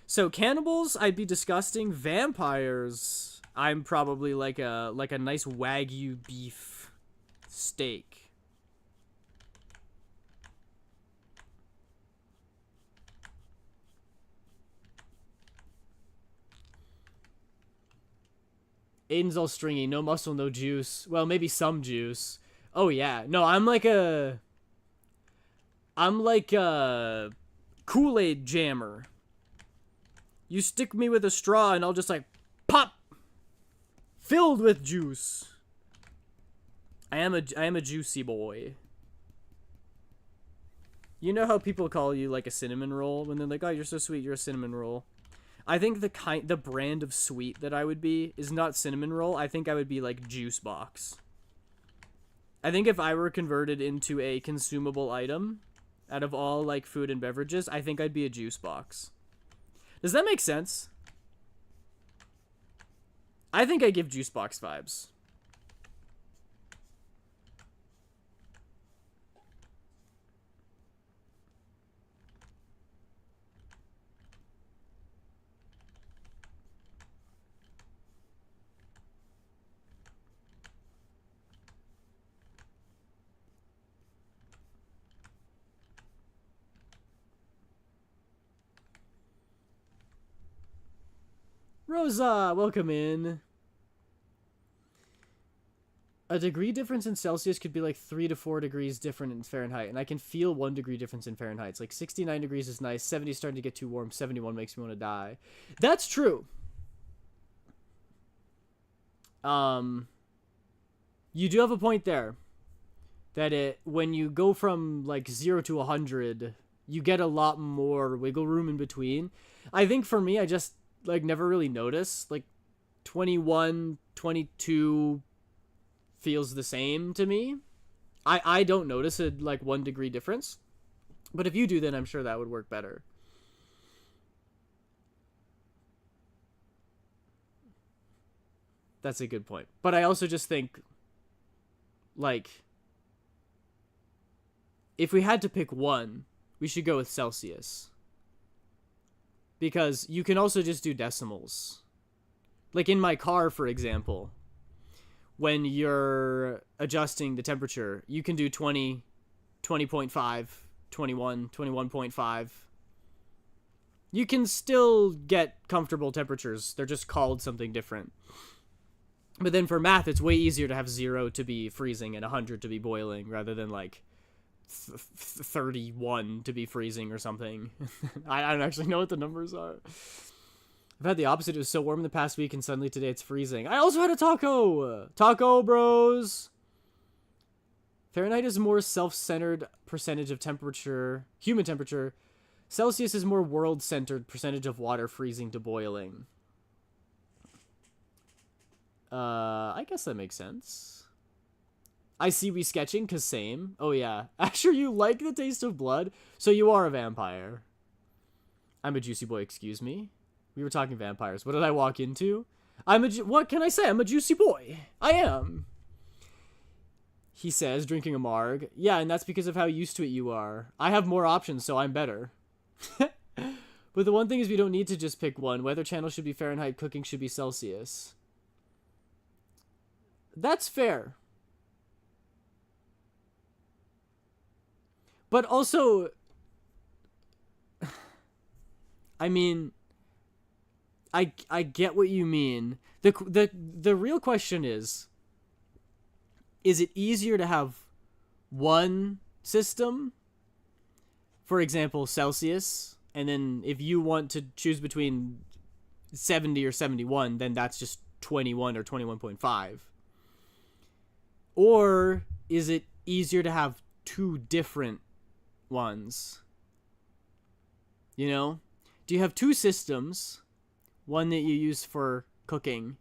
So cannibals, I'd be disgusting. Vampires, I'm probably like a nice Wagyu beef steak. Aiden's all stringy. No muscle, no juice. Well, maybe some juice. Oh, yeah. No, I'm like a Kool-Aid jammer. You stick me with a straw and I'll just like pop, filled with juice. I am a juicy boy. You know how people call you like a cinnamon roll when they're like, "Oh, you're so sweet, you're a cinnamon roll." I think the brand of sweet that I would be is not cinnamon roll. I think I would be like juice box. I think if I were converted into a consumable item out of all like food and beverages, I think I'd be a juice box. Does that make sense? I think I give juice box vibes. Rosa, welcome in. A degree difference in Celsius could be like 3 to 4 degrees different in Fahrenheit, and I can feel 1 degree difference in Fahrenheit. It's like 69 degrees is nice, 70 is starting to get too warm, 71 makes me want to die. That's true. You do have a point there. That when you go from like 0 to 100, you get a lot more wiggle room in between. I think for me, I just like never really notice. Like 21, 22 feels the same to me. I don't notice a like 1 degree difference. But if you do, then I'm sure that would work better. That's a good point. But I also just think, like, if we had to pick one, we should go with Celsius. Because you can also just do decimals. Like in my car, for example, when you're adjusting the temperature, you can do 20, 20.5, 21, 21.5. You can still get comfortable temperatures. They're just called something different. But then for math, it's way easier to have 0 to be freezing and 100 to be boiling, rather than like 31 to be freezing or something. I don't actually know what the numbers are. I've had the opposite. It was so warm in the past week, and suddenly today it's freezing. I also had a taco! Taco bros! Fahrenheit is more self-centered percentage of temperature, human temperature. Celsius is more world-centered percentage of water freezing to boiling. I guess that makes sense. I see we sketching, cause same. Oh yeah. Asher, you like the taste of blood? So you are a vampire. I'm a juicy boy, excuse me. We were talking vampires. What did I walk into? What can I say? I'm a juicy boy. I am. He says, drinking a marg. Yeah, and that's because of how used to it you are. I have more options, so I'm better. But the one thing is we don't need to just pick one. Weather channel should be Fahrenheit, cooking should be Celsius. That's fair. But also, I mean, I get what you mean. The real question is it easier to have one system, for example, Celsius, and then if you want to choose between 70 or 71, then that's just 21 or 21.5? Or is it easier to have two different ones? You know? Do you have two systems, one that you use for cooking,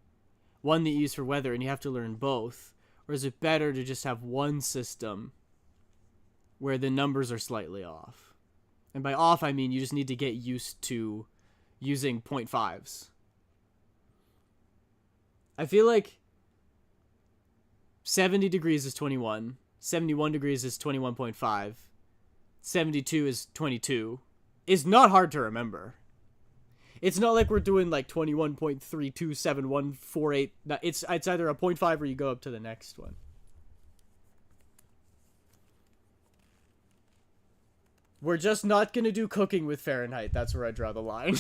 one that you use for weather, and you have to learn both? Or is it better to just have one system where the numbers are slightly off? And by off, I mean you just need to get used to using 0.5s. I feel like 70 degrees is 21, 71 degrees is 21.5, 72 is 22. It's not hard to remember. It's not like we're doing like 21.327148. It's either a 0.5 or you go up to the next one. We're just not going to do cooking with Fahrenheit. That's where I draw the line.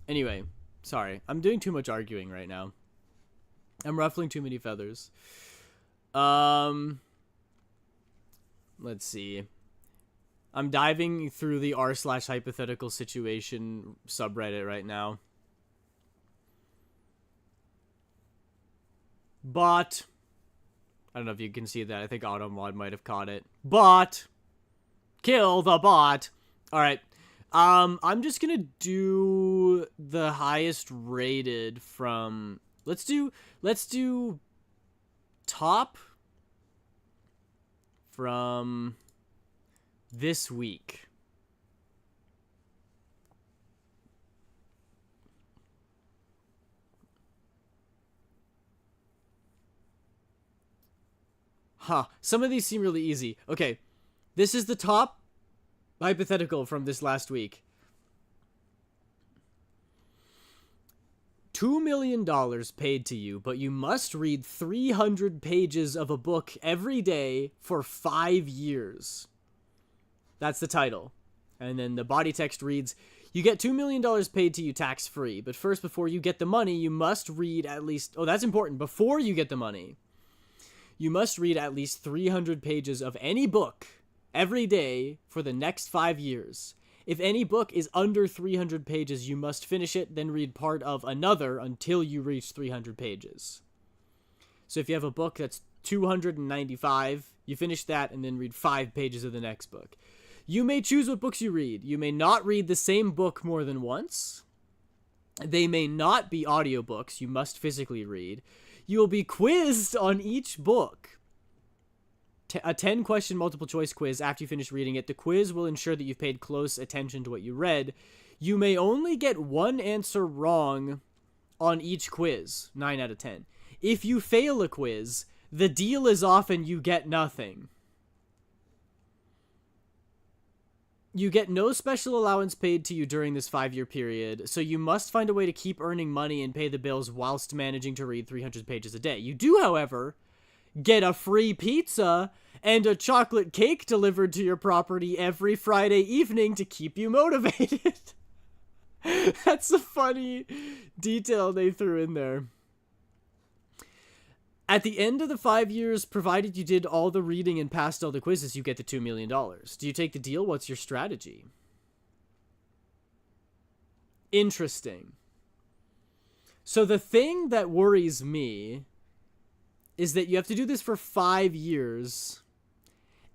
Anyway, sorry. I'm doing too much arguing right now. I'm ruffling too many feathers. Let's see. I'm diving through the r/hypothetical situation subreddit right now. But I don't know if you can see that. I think AutoMod might have caught it. But kill the bot. All right. I'm just gonna do the highest rated from. Let's do top from this week. Some of these seem really easy. Okay, this is the top hypothetical from this last week. $2 million paid to you, but you must read 300 pages of a book every day for 5 years. That's the title. And then the body text reads, you get $2 million paid to you tax-free, but first, before you get the money, you must read at least... Oh, that's important. Before you get the money, you must read at least 300 pages of any book every day for the next 5 years. If any book is under 300 pages, you must finish it, then read part of another until you reach 300 pages. So if you have a book that's 295, you finish that and then read 5 pages of the next book. You may choose what books you read. You may not read the same book more than once. They may not be audiobooks. You must physically read. You will be quizzed on each book. A 10-question multiple-choice quiz after you finish reading it. The quiz will ensure that you've paid close attention to what you read. You may only get one answer wrong on each quiz, 9 out of 10. If you fail a quiz, the deal is off and you get nothing. You get no special allowance paid to you during this 5-year period, so you must find a way to keep earning money and pay the bills whilst managing to read 300 pages a day. You do, however, get a free pizza and a chocolate cake delivered to your property every Friday evening to keep you motivated. That's a funny detail they threw in there. At the end of the 5 years, provided you did all the reading and passed all the quizzes, you get the $2 million. Do you take the deal? What's your strategy? Interesting. So the thing that worries me is that you have to do this for 5 years,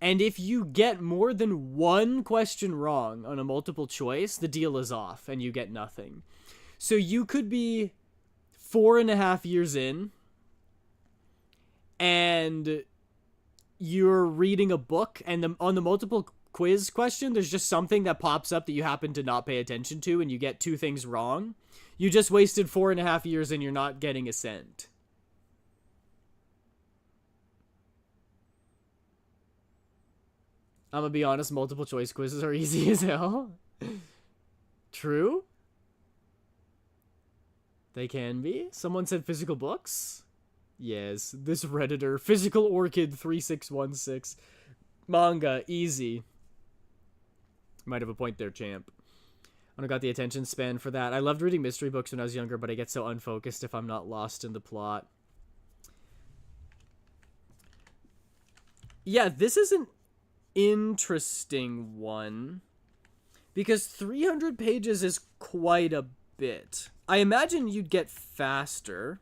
and if you get more than one question wrong on a multiple choice, the deal is off, and you get nothing. So you could be 4.5 years in, and you're reading a book, and on the multiple quiz question, there's just something that pops up that you happen to not pay attention to, and you get 2 things wrong. You just wasted 4.5 years, and you're not getting a cent. I'm gonna be honest, multiple choice quizzes are easy as hell. True? They can be. Someone said physical books? Yes, this Redditor. Physical Orchid 3616. Manga, easy. Might have a point there, champ. I don't got the attention span for that. I loved reading mystery books when I was younger, but I get so unfocused if I'm not lost in the plot. Yeah, this is an interesting one, because 300 pages is quite a bit. I imagine you'd get faster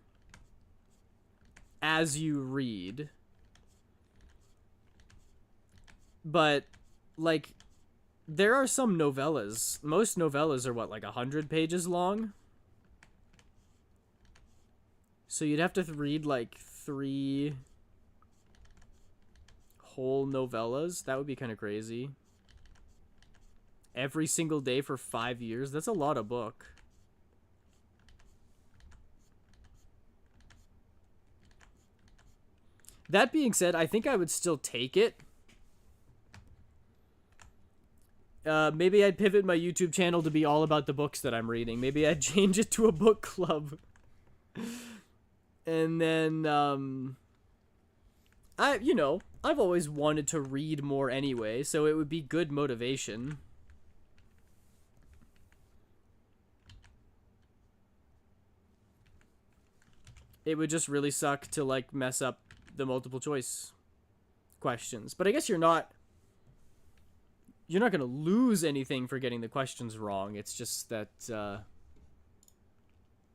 as you read, but like there are some novellas. Most novellas are what, like 100 pages long? So you'd have to read like 3 whole novellas. That would be kind of crazy. Every single day for 5 years. That's a lot of book. That being said, I think I would still take it. Maybe I'd pivot my YouTube channel to be all about the books that I'm reading. Maybe I'd change it to a book club. And then, I've always wanted to read more anyway, so it would be good motivation. It would just really suck to, like, mess up the multiple choice questions. But I guess you're not going to lose anything for getting the questions wrong. It's just that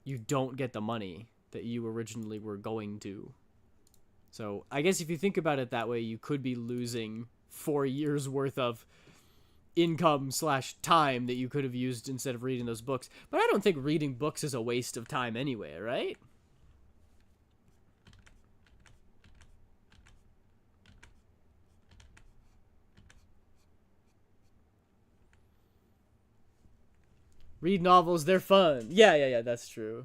you don't get the money that you originally were going to. So I guess if you think about it that way, you could be losing 4 years worth of income/time that you could have used instead of reading those books. But I don't think reading books is a waste of time anyway, right? Read novels, they're fun. Yeah, that's true.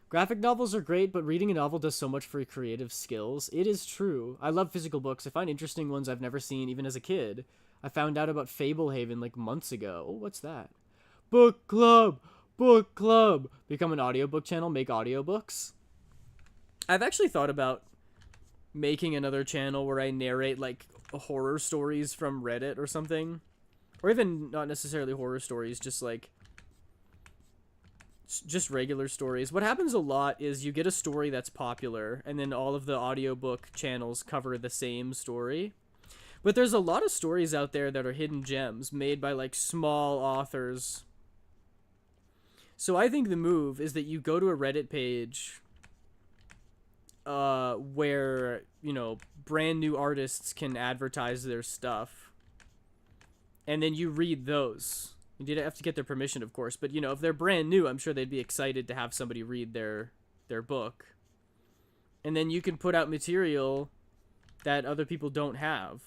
Graphic novels are great, but reading a novel does so much for creative skills. It is true. I love physical books. I find interesting ones I've never seen, even as a kid. I found out about Fablehaven like months ago. Oh, what's that? Book club! Book club! Become an audiobook channel, make audiobooks. I've actually thought about making another channel where I narrate, like, horror stories from Reddit or something. Or even not necessarily horror stories, just, like, just regular stories. What happens a lot is you get a story that's popular, and then all of the audiobook channels cover the same story. But there's a lot of stories out there that are hidden gems made by, like, small authors. So I think the move is that you go to a Reddit page where, you know, brand new artists can advertise their stuff. And then you read those. You have to get their permission, of course, but, you know, if they're brand new, I'm sure they'd be excited to have somebody read their book. And then you can put out material that other people don't have.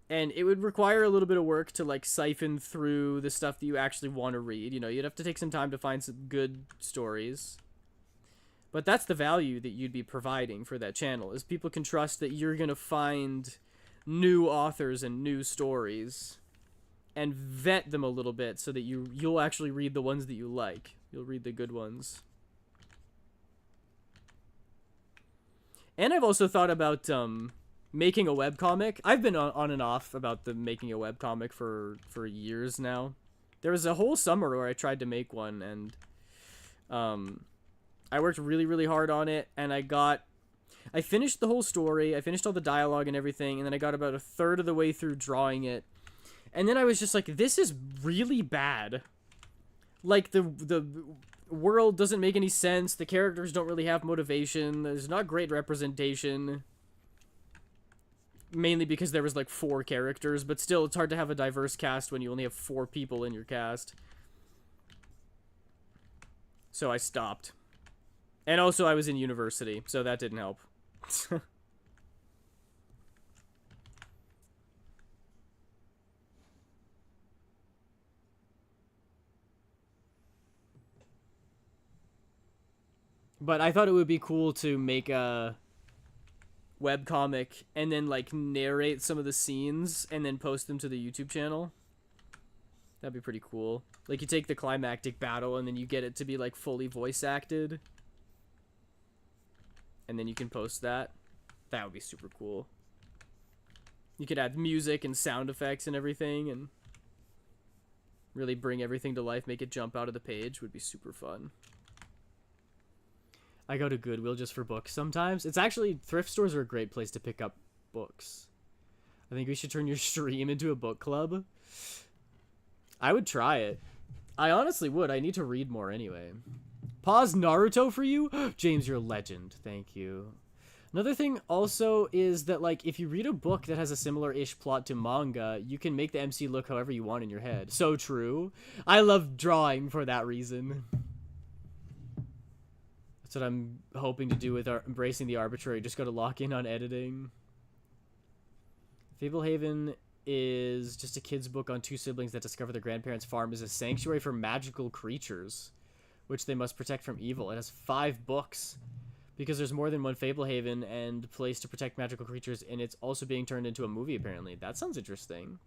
And it would require a little bit of work to, like, siphon through the stuff that you actually want to read. You know, you'd have to take some time to find some good stories. But that's the value that you'd be providing for that channel, is people can trust that you're going to find new authors and new stories and vet them a little bit so that you'll actually read the ones that you like. You'll read the good ones. And I've also thought about making a webcomic. I've been on and off about making a webcomic for years now. There was a whole summer where I tried to make one, and I worked really, really hard on it, and I finished the whole story, I finished all the dialogue and everything, and then I got about a third of the way through drawing it. And then I was just like, this is really bad. Like, the world doesn't make any sense, the characters don't really have motivation, there's not great representation. Mainly because there was, like, 4 characters, but still, it's hard to have a diverse cast when you only have 4 people in your cast. So I stopped. And also, I was in university, so that didn't help. But I thought it would be cool to make a webcomic and then, like, narrate some of the scenes and then post them to the YouTube channel. That'd be pretty cool. Like, you take the climactic battle and then you get it to be, like, fully voice acted. And then you can post that. That would be super cool. You could add music and sound effects and everything and really bring everything to life, make it jump out of the page. Would be super fun. I go to Goodwill just for books sometimes. It's actually, thrift stores are a great place to pick up books. I think we should turn your stream into a book club. I would try it. I honestly would. I need to read more anyway. Pause Naruto for you? James, you're a legend. Thank you. Another thing also is that, like, if you read a book that has a similar-ish plot to manga, you can make the MC look however you want in your head. So true. I love drawing for that reason. That's what I'm hoping to do with embracing the arbitrary. Just go to lock in on editing. Fablehaven is just a kid's book on 2 siblings that discover their grandparents' farm is a sanctuary for magical creatures, which they must protect from evil. It has 5 books because there's more than one Fablehaven and place to protect magical creatures, and it's also being turned into a movie, apparently. That sounds interesting.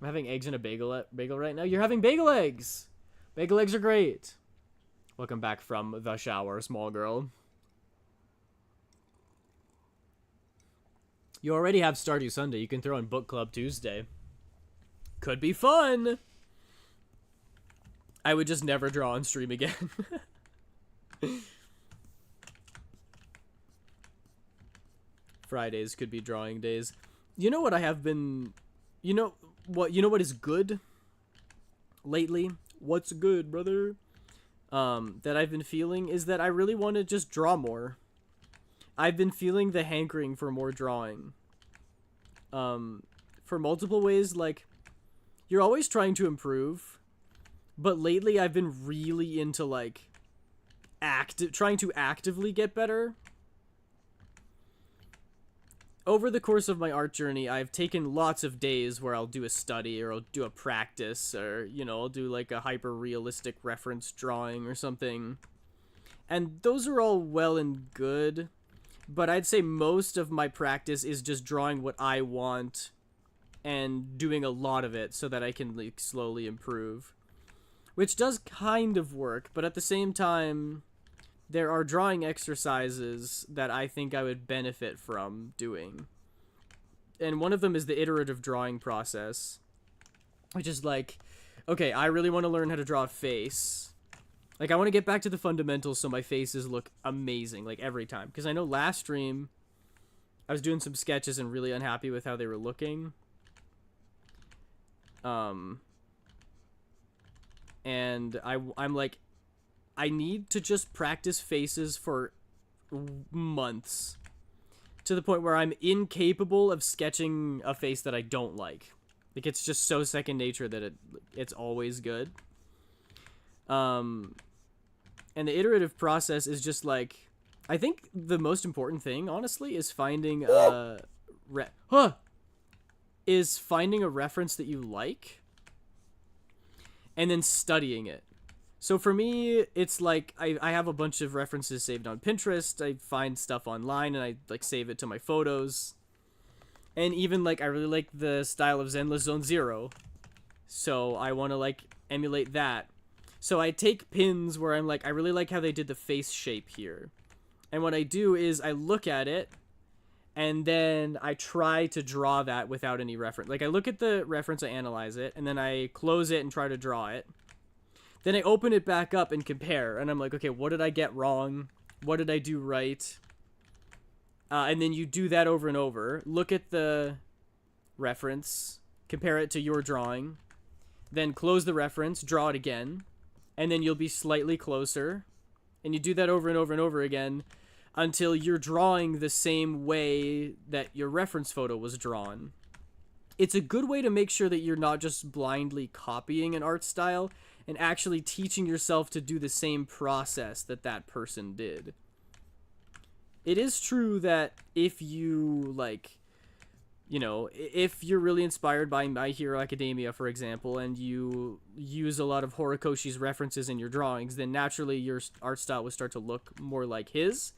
I'm having eggs in a bagel right now. You're having bagel eggs! Bagel eggs are great. Welcome back from the shower, small girl. You already have Stardew Sunday. You can throw in Book Club Tuesday. Could be fun! I would just never draw on stream again. Fridays could be drawing days. You know what I have been... You know what is good lately? What's good, brother? That I've been feeling is that I really want to just draw more. I've been feeling the hankering for more drawing. For multiple ways, like, you're always trying to improve, but lately I've been really into, like, trying to actively get better. Over the course of my art journey, I've taken lots of days where I'll do a study, or I'll do a practice, or, I'll do, like, a hyper-realistic reference drawing or something. And those are all well and good, but I'd say most of my practice is just drawing what I want and doing a lot of it so that I can, like, slowly improve. Which does kind of work, but at the same time, there are drawing exercises that I think I would benefit from doing. And one of them is the iterative drawing process, which is like, okay, I really want to learn how to draw a face. Like, I want to get back to the fundamentals so my faces look amazing, like, every time. Because I know last stream, I was doing some sketches and really unhappy with how they were looking. And I'm like, I need to just practice faces for months to the point where I'm incapable of sketching a face that I don't like. Like, it's just so second nature that it's always good. And the iterative process is just like, I think the most important thing, honestly, is finding a reference that you like and then studying it. So for me, it's like, I have a bunch of references saved on Pinterest. I find stuff online and I, like, save it to my photos. And even, like, I really like the style of Zenless Zone Zero, so I want to, like, emulate that. So I take pins where I'm like, I really like how they did the face shape here. And what I do is I look at it, and then I try to draw that without any reference. Like, I look at the reference, I analyze it, and then I close it and try to draw it. Then I open it back up and compare, and I'm like, okay, what did I get wrong? What did I do right? And then you do that over and over. Look at the reference, compare it to your drawing, then close the reference, draw it again, and then you'll be slightly closer. And you do that over and over and over again until you're drawing the same way that your reference photo was drawn. It's a good way to make sure that you're not just blindly copying an art style and actually teaching yourself to do the same process that that person did. It is true that if you, like, if you're really inspired by My Hero Academia, for example, and you use a lot of Horikoshi's references in your drawings, then naturally your art style will start to look more like his.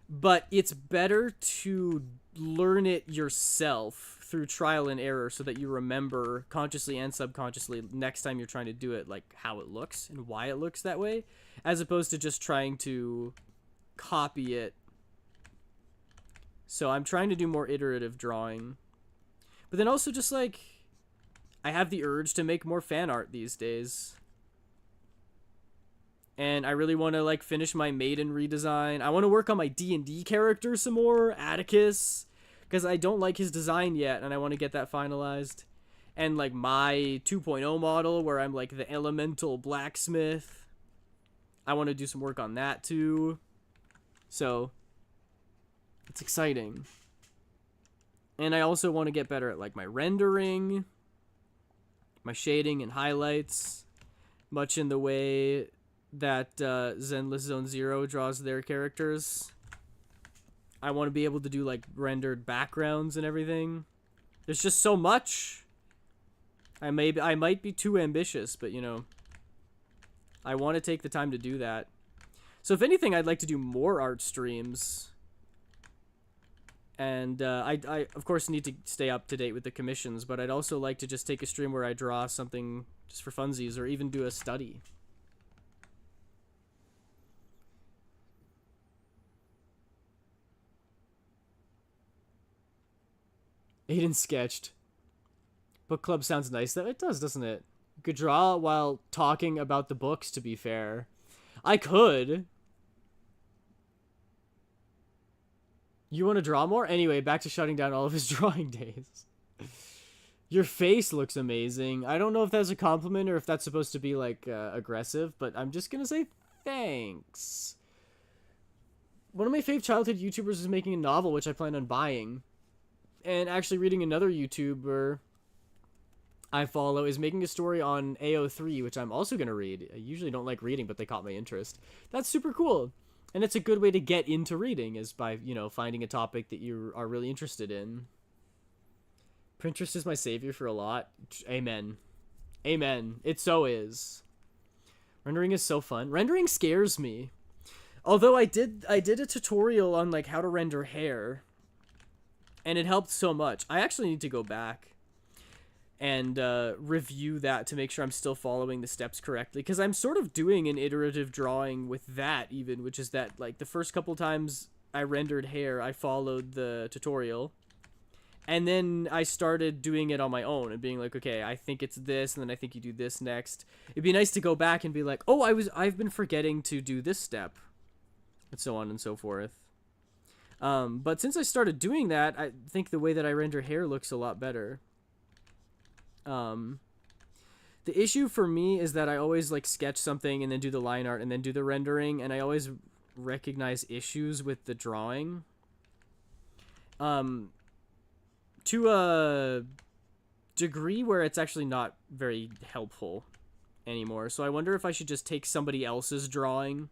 But it's better to learn it yourself through trial and error so that you remember consciously and subconsciously next time you're trying to do it, like, how it looks and why it looks that way, as opposed to just trying to copy it. So I'm trying to do more iterative drawing. But then also just, like, I have the urge to make more fan art these days. And I really want to, like, finish my Maiden redesign. I want to work on my D&D character some more, Atticus, because I don't like his design yet, and I want to get that finalized. And, like, my 2.0 model, where I'm, like, the elemental blacksmith. I want to do some work on that, too. So, it's exciting. And I also want to get better at, like, my rendering, my shading and highlights, much in the way that Zenless Zone Zero draws their characters. I want to be able to do, like, rendered backgrounds and everything. There's just so much. I might be too ambitious, but, I want to take the time to do that. So if anything, I'd like to do more art streams. And I of course need to stay up to date with the commissions, but I'd also like to just take a stream where I draw something just for funsies, or even do a study. Aiden sketched. Book club sounds nice. It does, doesn't it? You could draw while talking about the books, to be fair. I could. You want to draw more? Anyway, back to shutting down all of his drawing days. Your face looks amazing. I don't know if that's a compliment or if that's supposed to be, like, aggressive, but I'm just gonna say thanks. One of my fave childhood YouTubers is making a novel, which I plan on buying. And actually reading another YouTuber I follow is making a story on AO3, which I'm also gonna read. I usually don't like reading, but they caught my interest. That's super cool. And it's a good way to get into reading, is by, you know, finding a topic that you are really interested in. Pinterest is my savior for a lot. Amen. Amen. It so is. Rendering is so fun. Rendering scares me. Although I did a tutorial on, like, how to render hair, and it helped so much. I actually need to go back and review that to make sure I'm still following the steps correctly, because I'm sort of doing an iterative drawing with that even, which is that, like, the first couple times I rendered hair, I followed the tutorial, and then I started doing it on my own and being like, okay, I think it's this, and then I think you do this next. It'd be nice to go back and be like, oh, I've been forgetting to do this step, and so on and so forth. But since I started doing that, I think the way that I render hair looks a lot better. The issue for me is that I always, like, sketch something and then do the line art and then do the rendering, and I always recognize issues with the drawing. To a degree where it's actually not very helpful anymore. So I wonder if I should just take somebody else's drawing,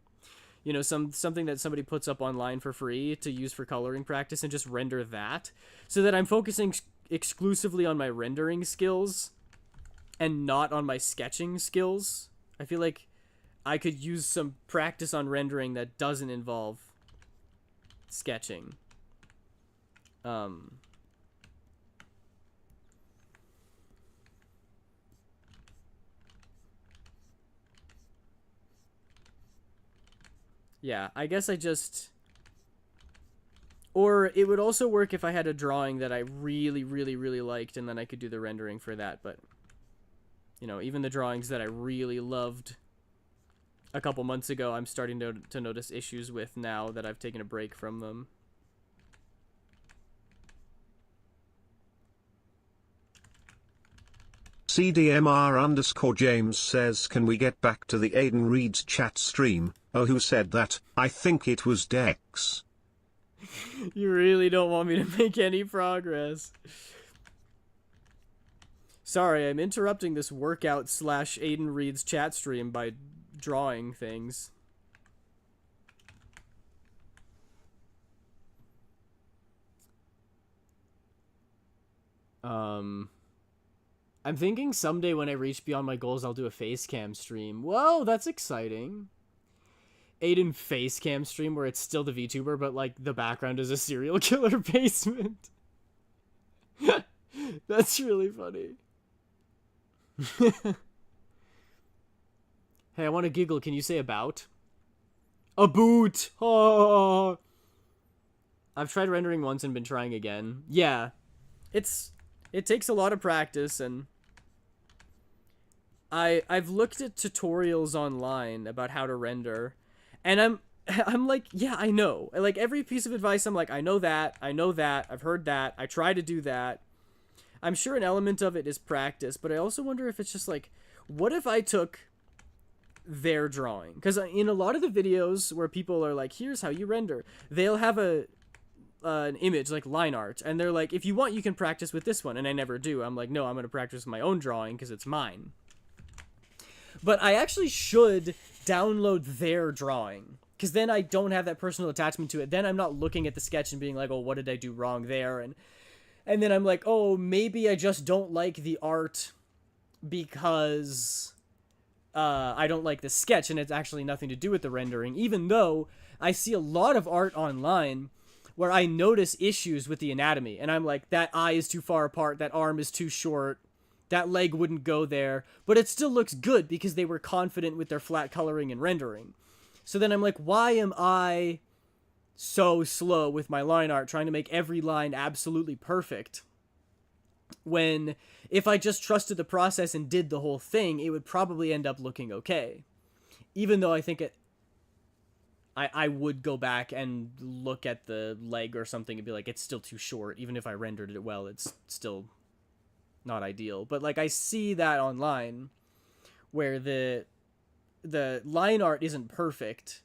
you know, something that somebody puts up online for free to use for coloring practice, and just render that, so that I'm focusing exclusively on my rendering skills and not on my sketching skills. I feel like I could use some practice on rendering that doesn't involve sketching. Yeah, I guess I just... Or it would also work if I had a drawing that I really, really, really liked, and then I could do the rendering for that. But, you know, even the drawings that I really loved a couple months ago, I'm starting to notice issues with now that I've taken a break from them. CDMR_James says, can we get back to the Aiden Reed's chat stream? Oh, who said that? I think it was Dex. You really don't want me to make any progress. Sorry, I'm interrupting this workout / Aiden Reed's chat stream by drawing things. I'm thinking someday when I reach beyond my goals, I'll do a face cam stream. Whoa, that's exciting. Aiden face cam stream where it's still the VTuber, but, like, the background is a serial killer basement. That's really funny. Hey, I want to giggle. Can you say about? A boot! Oh! I've tried rendering once and been trying again. Yeah. It takes a lot of practice, and I've looked at tutorials online about how to render, and I'm like, yeah, I know. Like, every piece of advice, I'm like, I know that, I've heard that, I try to do that. I'm sure an element of it is practice, but I also wonder if it's just like, what if I took their drawing? Because in a lot of the videos where people are like, here's how you render, they'll have an image, like line art, and they're like, if you want, you can practice with this one, and I never do. I'm like, no, I'm going to practice with my own drawing because it's mine. But I actually should download their drawing, because then I don't have that personal attachment to it. Then I'm not looking at the sketch and being like, oh, what did I do wrong there? And then I'm like, oh, maybe I just don't like the art because I don't like the sketch, and it's actually nothing to do with the rendering, even though I see a lot of art online where I notice issues with the anatomy, and I'm like, that eye is too far apart, that arm is too short, that leg wouldn't go there, but it still looks good because they were confident with their flat coloring and rendering. So then I'm like, why am I so slow with my line art, trying to make every line absolutely perfect, when if I just trusted the process and did the whole thing, it would probably end up looking okay. Even though I think I would go back and look at the leg or something and be like, it's still too short. Even if I rendered it well, it's still not ideal. But like I see that online where the line art isn't perfect,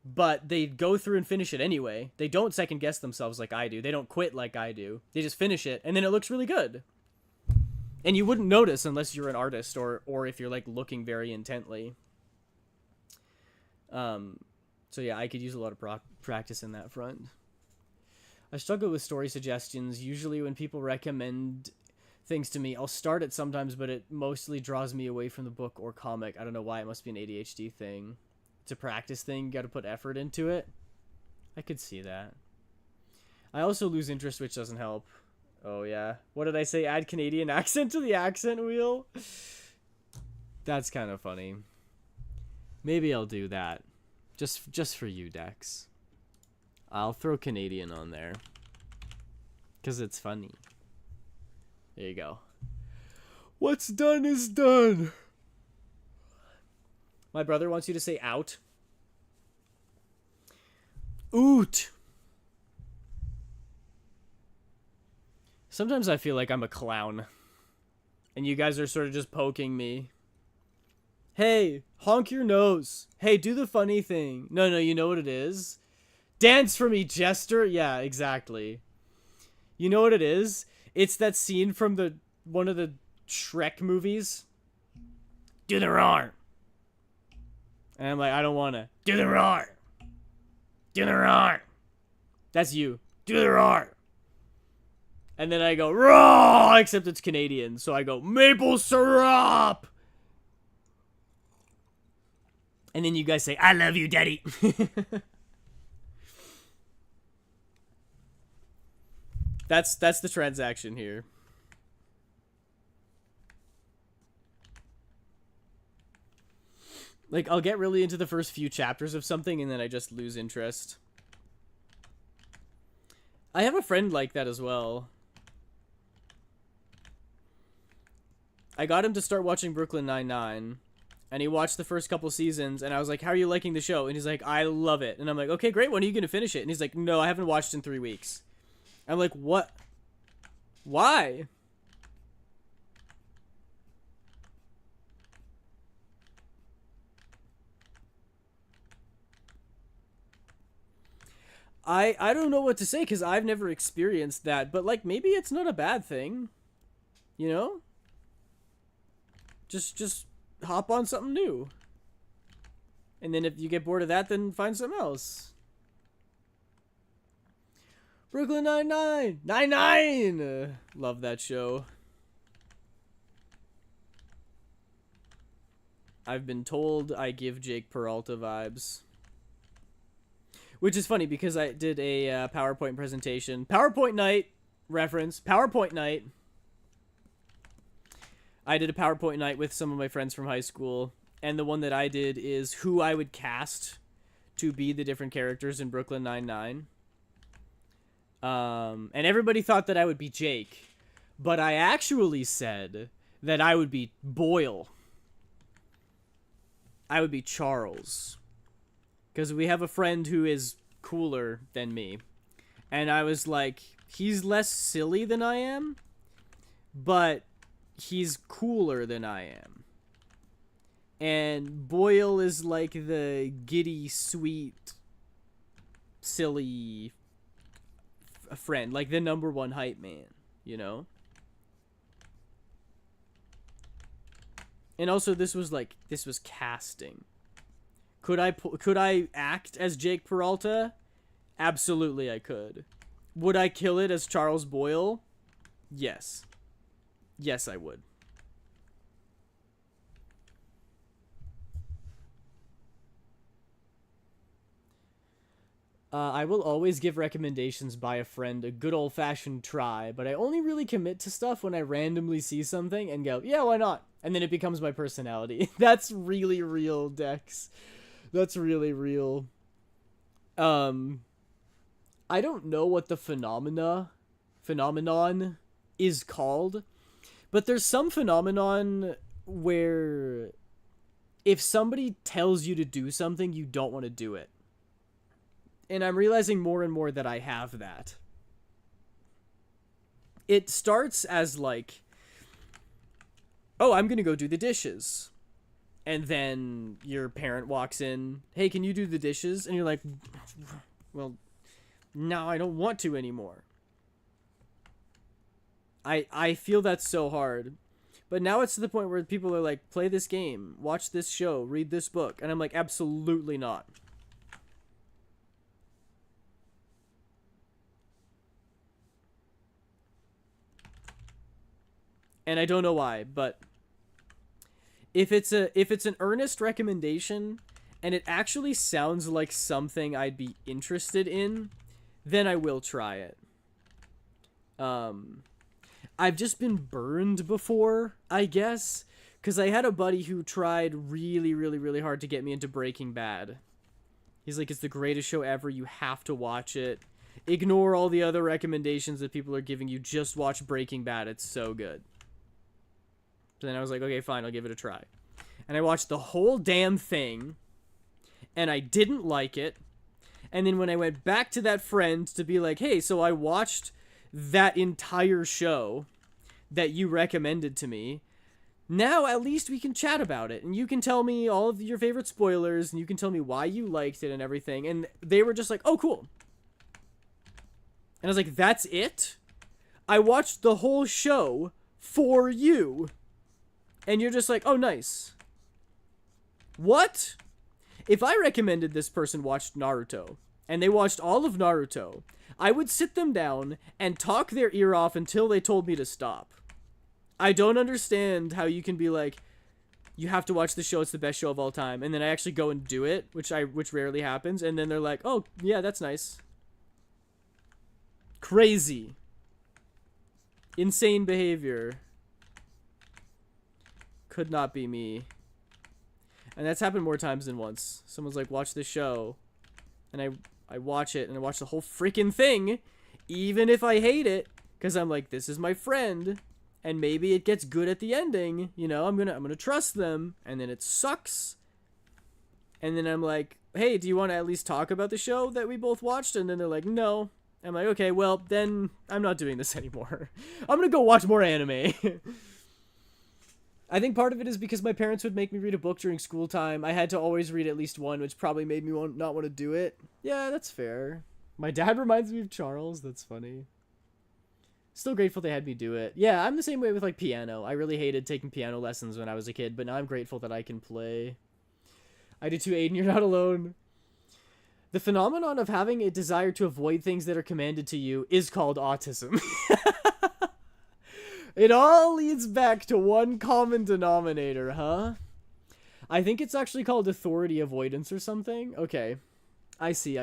but they go through and finish it anyway. They don't second guess themselves like I do. They don't quit like I do. They just finish it, and then it looks really good. And you wouldn't notice unless you're an artist or if you're like looking very intently. So yeah, I could use a lot of practice in that front. I struggle with story suggestions. Usually when people recommend things to me, I'll start it sometimes, but it mostly draws me away from the book or comic. I don't know why. It must be an ADHD thing. It's a practice thing. You got to put effort into it. I could see that. I also lose interest, which doesn't help. Oh yeah. What did I say? Add Canadian accent to the accent wheel? That's kind of funny. Maybe I'll do that. Just for you, Dex. I'll throw Canadian on there. Because it's funny. There you go. What's done is done. My brother wants you to say out. Oot. Sometimes I feel like I'm a clown. And you guys are sort of just poking me. Hey, honk your nose. Hey, do the funny thing. No, you know what it is? Dance for me, Jester. Yeah, exactly. You know what it is? It's that scene from one of the Shrek movies. Do the roar. And I'm like, I don't want to. Do the roar. Do the roar. That's you. Do the roar. And then I go, roar, except it's Canadian. So I go, maple syrup. And then you guys say, I love you, daddy. That's the transaction here. Like, I'll get really into the first few chapters of something, and then I just lose interest. I have a friend like that as well. I got him to start watching Brooklyn Nine-Nine. And he watched the first couple seasons, and I was like, how are you liking the show? And he's like, I love it. And I'm like, okay, great, when are you going to finish it? And he's like, no, I haven't watched in 3 weeks. I'm like, what? Why? I don't know what to say, because I've never experienced that, but, like, maybe it's not a bad thing. You know? Just hop on something new. And then if you get bored of that, then find something else. Brooklyn Nine-Nine! Nine-Nine! Love that show. I've been told I give Jake Peralta vibes. Which is funny because I did a PowerPoint presentation. PowerPoint night reference. PowerPoint night. I did a PowerPoint night with some of my friends from high school. And the one that I did is who I would cast to be the different characters in Brooklyn Nine-Nine. And everybody thought that I would be Jake. But I actually said that I would be Boyle. I would be Charles. Because we have a friend who is cooler than me. And I was like, he's less silly than I am. But he's cooler than I am. And Boyle is like the giddy, sweet, silly friend. Like the #1 hype man, you know? And also this was casting. Could I act as Jake Peralta? Absolutely I could. Would I kill it as Charles Boyle? Yes. Yes, I would. I will always give recommendations by a friend a good old-fashioned try, but I only really commit to stuff when I randomly see something and go, yeah, why not? And then it becomes my personality. That's really real, Dex. That's really real. I don't know what the phenomenon is called, but there's some phenomenon where if somebody tells you to do something, you don't want to do it. And I'm realizing more and more that I have that. It starts as like, oh, I'm going to go do the dishes. And then your parent walks in, hey, can you do the dishes? And you're like, well, no, I don't want to anymore. I feel that's so hard. But now it's to the point where people are like, play this game, watch this show, read this book. And I'm like, absolutely not. And I don't know why, but if it's an earnest recommendation and it actually sounds like something I'd be interested in, then I will try it. I've just been burned before, I guess, because I had a buddy who tried really, really, really hard to get me into Breaking Bad. He's like, it's the greatest show ever, you have to watch it. Ignore all the other recommendations that people are giving you, just watch Breaking Bad, it's so good. So then I was like, okay, fine, I'll give it a try. And I watched the whole damn thing, and I didn't like it. And then when I went back to that friend to be like, hey, so I watched that entire show that you recommended to me, now at least we can chat about it. And you can tell me all of your favorite spoilers, and you can tell me why you liked it and everything. And they were just like, oh, cool. And I was like, that's it? I watched the whole show for you. And you're just like, oh, nice. What? If I recommended this person watched Naruto, and they watched all of Naruto, I would sit them down and talk their ear off until they told me to stop. I don't understand how you can be like, you have to watch the show, it's the best show of all time, and then I actually go and do it, which rarely happens, and then they're like, oh, yeah, that's nice. Crazy. Insane behavior. Could not be me. And that's happened more times than once. Someone's like, watch this show. And I watch it, and I watch the whole freaking thing, even if I hate it, because I'm like, this is my friend, and maybe it gets good at the ending, you know, I'm gonna trust them, and then it sucks. And then I'm like, hey, do you want to at least talk about the show that we both watched? And then they're like, no. I'm like, okay, well, then I'm not doing this anymore. I'm gonna go watch more anime. I think part of it is because my parents would make me read a book during school time. I had to always read at least one, which probably made me not want to do it. Yeah, that's fair. My dad reminds me of Charles. That's funny. Still grateful they had me do it. Yeah, I'm the same way with, like, piano. I really hated taking piano lessons when I was a kid, but now I'm grateful that I can play. I do too, Aiden. You're not alone. The phenomenon of having a desire to avoid things that are commanded to you is called autism. It all leads back to one common denominator, huh? I think it's actually called authority avoidance or something. Okay. I see.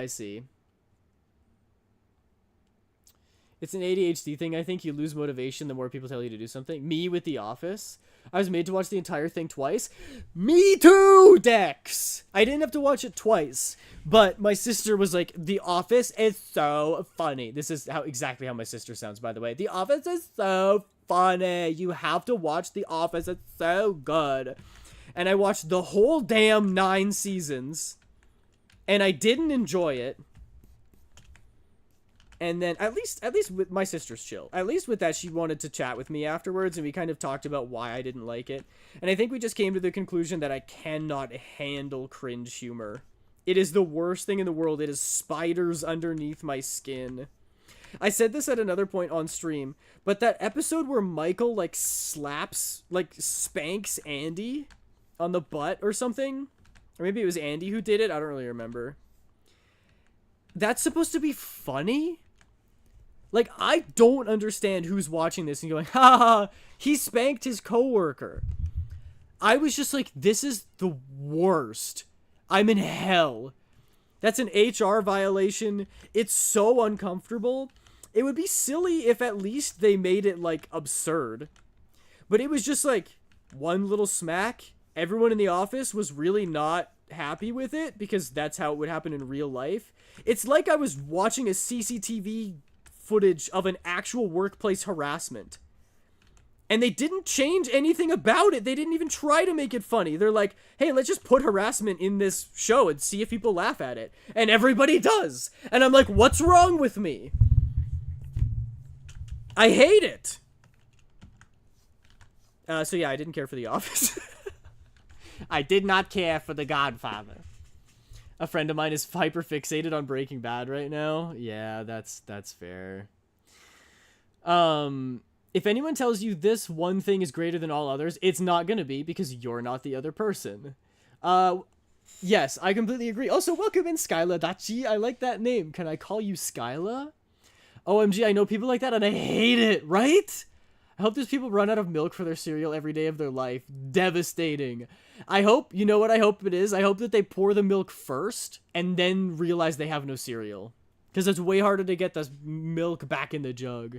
It's an ADHD thing. I think you lose motivation the more people tell you to do something. Me with The Office. I was made to watch the entire thing twice. Me too, Dex! I didn't have to watch it twice, but my sister was like, The Office is so funny. This is exactly how my sister sounds, by the way. The Office is so funny. You have to watch The Office. It's so good. And I watched the whole damn 9 seasons, and I didn't enjoy it. And then, at least with my sister's chill. At least with that, she wanted to chat with me afterwards, and we kind of talked about why I didn't like it. And I think we just came to the conclusion that I cannot handle cringe humor. It is the worst thing in the world. It is spiders underneath my skin. I said this at another point on stream, but that episode where Michael, like, spanks Andy on the butt or something, or maybe it was Andy who did it, I don't really remember. That's supposed to be funny? Like, I don't understand who's watching this and going, ha ha, he spanked his coworker. I was just like, this is the worst. I'm in hell. That's an HR violation. It's so uncomfortable. It would be silly if at least they made it, like, absurd. But it was just like, one little smack. Everyone in the office was really not happy with it because that's how it would happen in real life. It's like I was watching a CCTV footage of an actual workplace harassment. And they didn't change anything about it. They didn't even try to make it funny. They're like, hey, let's just put harassment in this show and see if people laugh at it. And everybody does. And I'm like, what's wrong with me? I hate it. So yeah, I didn't care for The Office. I did not care for The Godfather. A friend of mine is hyper fixated on Breaking Bad right now. Yeah, that's fair. If anyone tells you this one thing is greater than all others, it's not gonna be, because you're not the other person. Yes, I completely agree. Also, welcome in, Skyla Dachi. I like that name. Can I call you Skyla? OMG, I know people like that and I hate it, right? I hope those people run out of milk for their cereal every day of their life. Devastating. I hope, you know what I hope it is? I hope that they pour the milk first and then realize they have no cereal. Because it's way harder to get the milk back in the jug.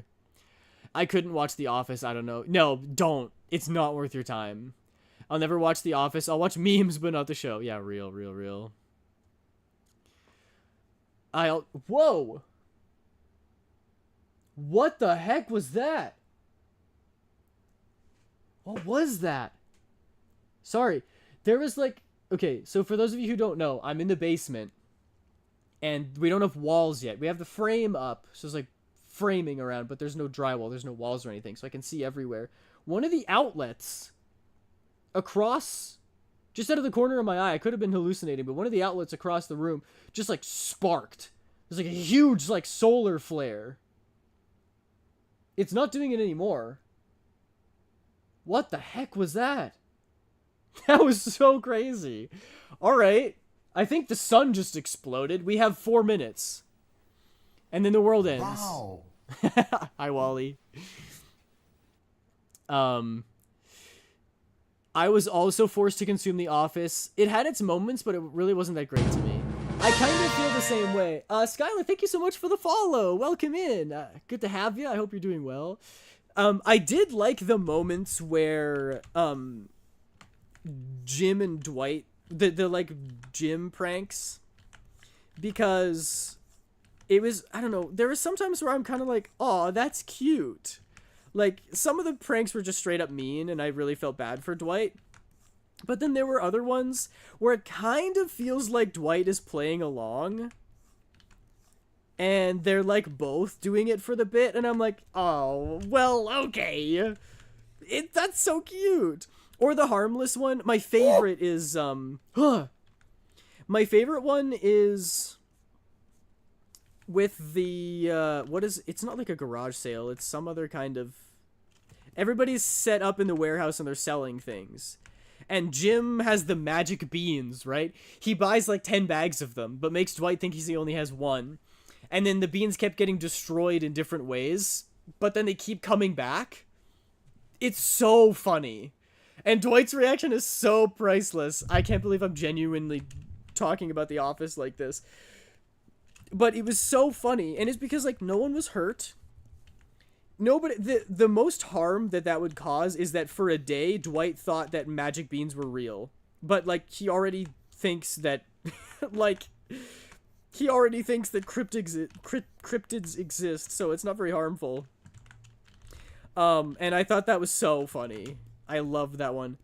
I couldn't watch The Office, I don't know. No, don't. It's not worth your time. I'll never watch The Office. I'll watch memes, but not the show. Yeah, real. Whoa! What the heck was that? What was that? Sorry. There was like... Okay, so for those of you who don't know, I'm in the basement. And we don't have walls yet. We have the frame up. So it's like framing around, but there's no drywall. There's no walls or anything. So I can see everywhere. One of the outlets across... Just out of the corner of my eye, I could have been hallucinating, but one of the outlets across the room just like sparked. There's like a huge like solar flare. It's not doing it anymore. What the heck was that? That was so crazy. Alright. I think the sun just exploded. We have 4 minutes. And then the world ends. Wow. Hi, Wally. I was also forced to consume The Office. It had its moments, but it really wasn't that great to me. I kind of feel the same way. Skylar, thank you so much for the follow. Welcome in. Good to have you. I hope you're doing well. I did like the moments where Jim and Dwight, the like Jim pranks, because it was, I don't know, there were some times where I'm kind of like, oh, that's cute. Like, some of the pranks were just straight up mean, and I really felt bad for Dwight. But then there were other ones where it kind of feels like Dwight is playing along. And they're, like, both doing it for the bit, and I'm like, oh, well, okay. That's so cute. Or the harmless one. My favorite is, my favorite one is with the, it's not like a garage sale, it's some other kind of, everybody's set up in the warehouse and they're selling things. And Jim has the magic beans, right? He buys like 10 bags of them, but makes Dwight think he only has one. And then the beans kept getting destroyed in different ways, but then they keep coming back. It's so funny. And Dwight's reaction is so priceless. I can't believe I'm genuinely talking about The Office like this. But it was so funny, and it's because, like, no one was hurt. Nobody, the most harm that would cause is that for a day, Dwight thought that magic beans were real. But, like, he already thinks that, like, he already thinks that cryptids exist, so it's not very harmful. And I thought that was so funny. I loved that one.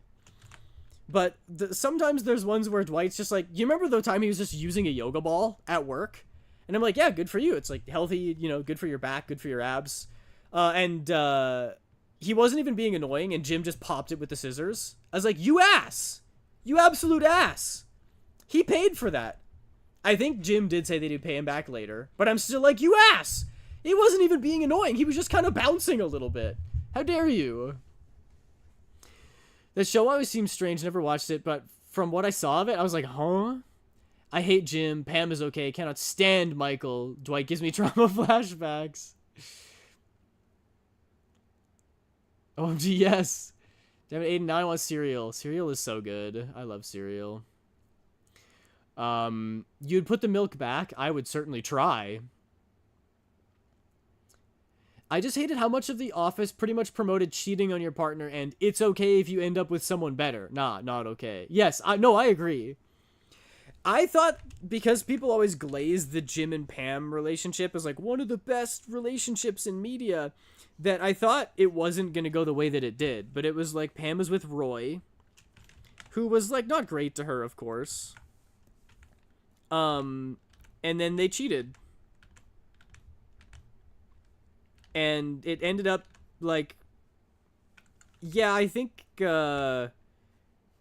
But sometimes there's ones where Dwight's just like, you remember the time he was just using a yoga ball at work? And I'm like, yeah, good for you. It's like healthy, you know, good for your back, good for your abs. And he wasn't even being annoying, and Jim just popped it with the scissors. I was like, you ass! You absolute ass! He paid for that. I think Jim did say that he'd pay him back later, but I'm still like, you ass! He wasn't even being annoying. He was just kind of bouncing a little bit. How dare you? The show always seemed strange. Never watched it, but from what I saw of it, I was like, huh? I hate Jim. Pam is okay. Cannot stand Michael. Dwight gives me trauma flashbacks. OMG, yes. Damn it, Aiden, now I want cereal. Cereal is so good. I love cereal. You'd put the milk back? I would certainly try. I just hated how much of The Office pretty much promoted cheating on your partner and it's okay if you end up with someone better. Nah, not okay. Yes, I agree. I thought, because people always glaze the Jim and Pam relationship as like one of the best relationships in media, that I thought it wasn't going to go the way that it did. But it was like Pam was with Roy, who was like not great to her, of course. And then they cheated. And it ended up like, yeah, I think the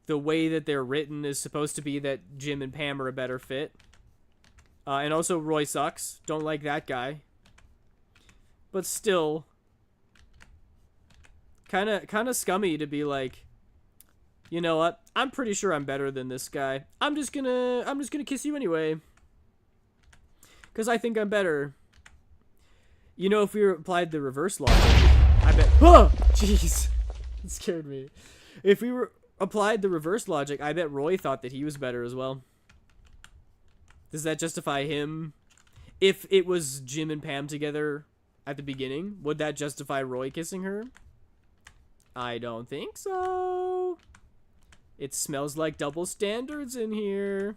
way that they're written is supposed to be that Jim and Pam are a better fit. And also Roy sucks. Don't like that guy. But still, kind of scummy to be like, you know what? I'm pretty sure I'm better than this guy. I'm just gonna kiss you anyway. 'Cause I think I'm better. You know, if we applied the reverse logic, I bet. Oh, jeez, it scared me. If we applied the reverse logic, I bet Roy thought that he was better as well. Does that justify him? If it was Jim and Pam together at the beginning, would that justify Roy kissing her? I don't think so. It smells like double standards in here.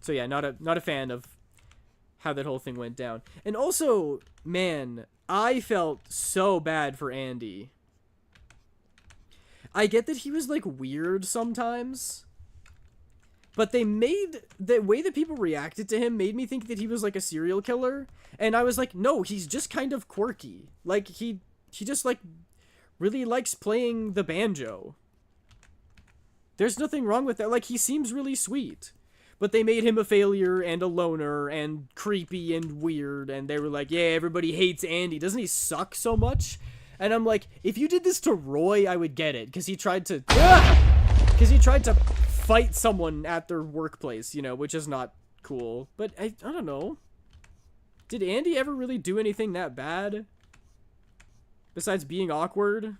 So yeah, not a fan of how that whole thing went down. And also, man, I felt so bad for Andy. I get that he was like weird sometimes, but the way that people reacted to him made me think that he was like a serial killer. And I was like, no, he's just kind of quirky. Like he just like really likes playing the banjo. There's nothing wrong with that. Like, he seems really sweet. But they made him a failure and a loner and creepy and weird. And they were like, yeah, everybody hates Andy. Doesn't he suck so much? And I'm like, if you did this to Roy, I would get it. Because he tried to... Because he tried to fight someone at their workplace, you know, which is not cool. But I don't know. Did Andy ever really do anything that bad? Besides being awkward?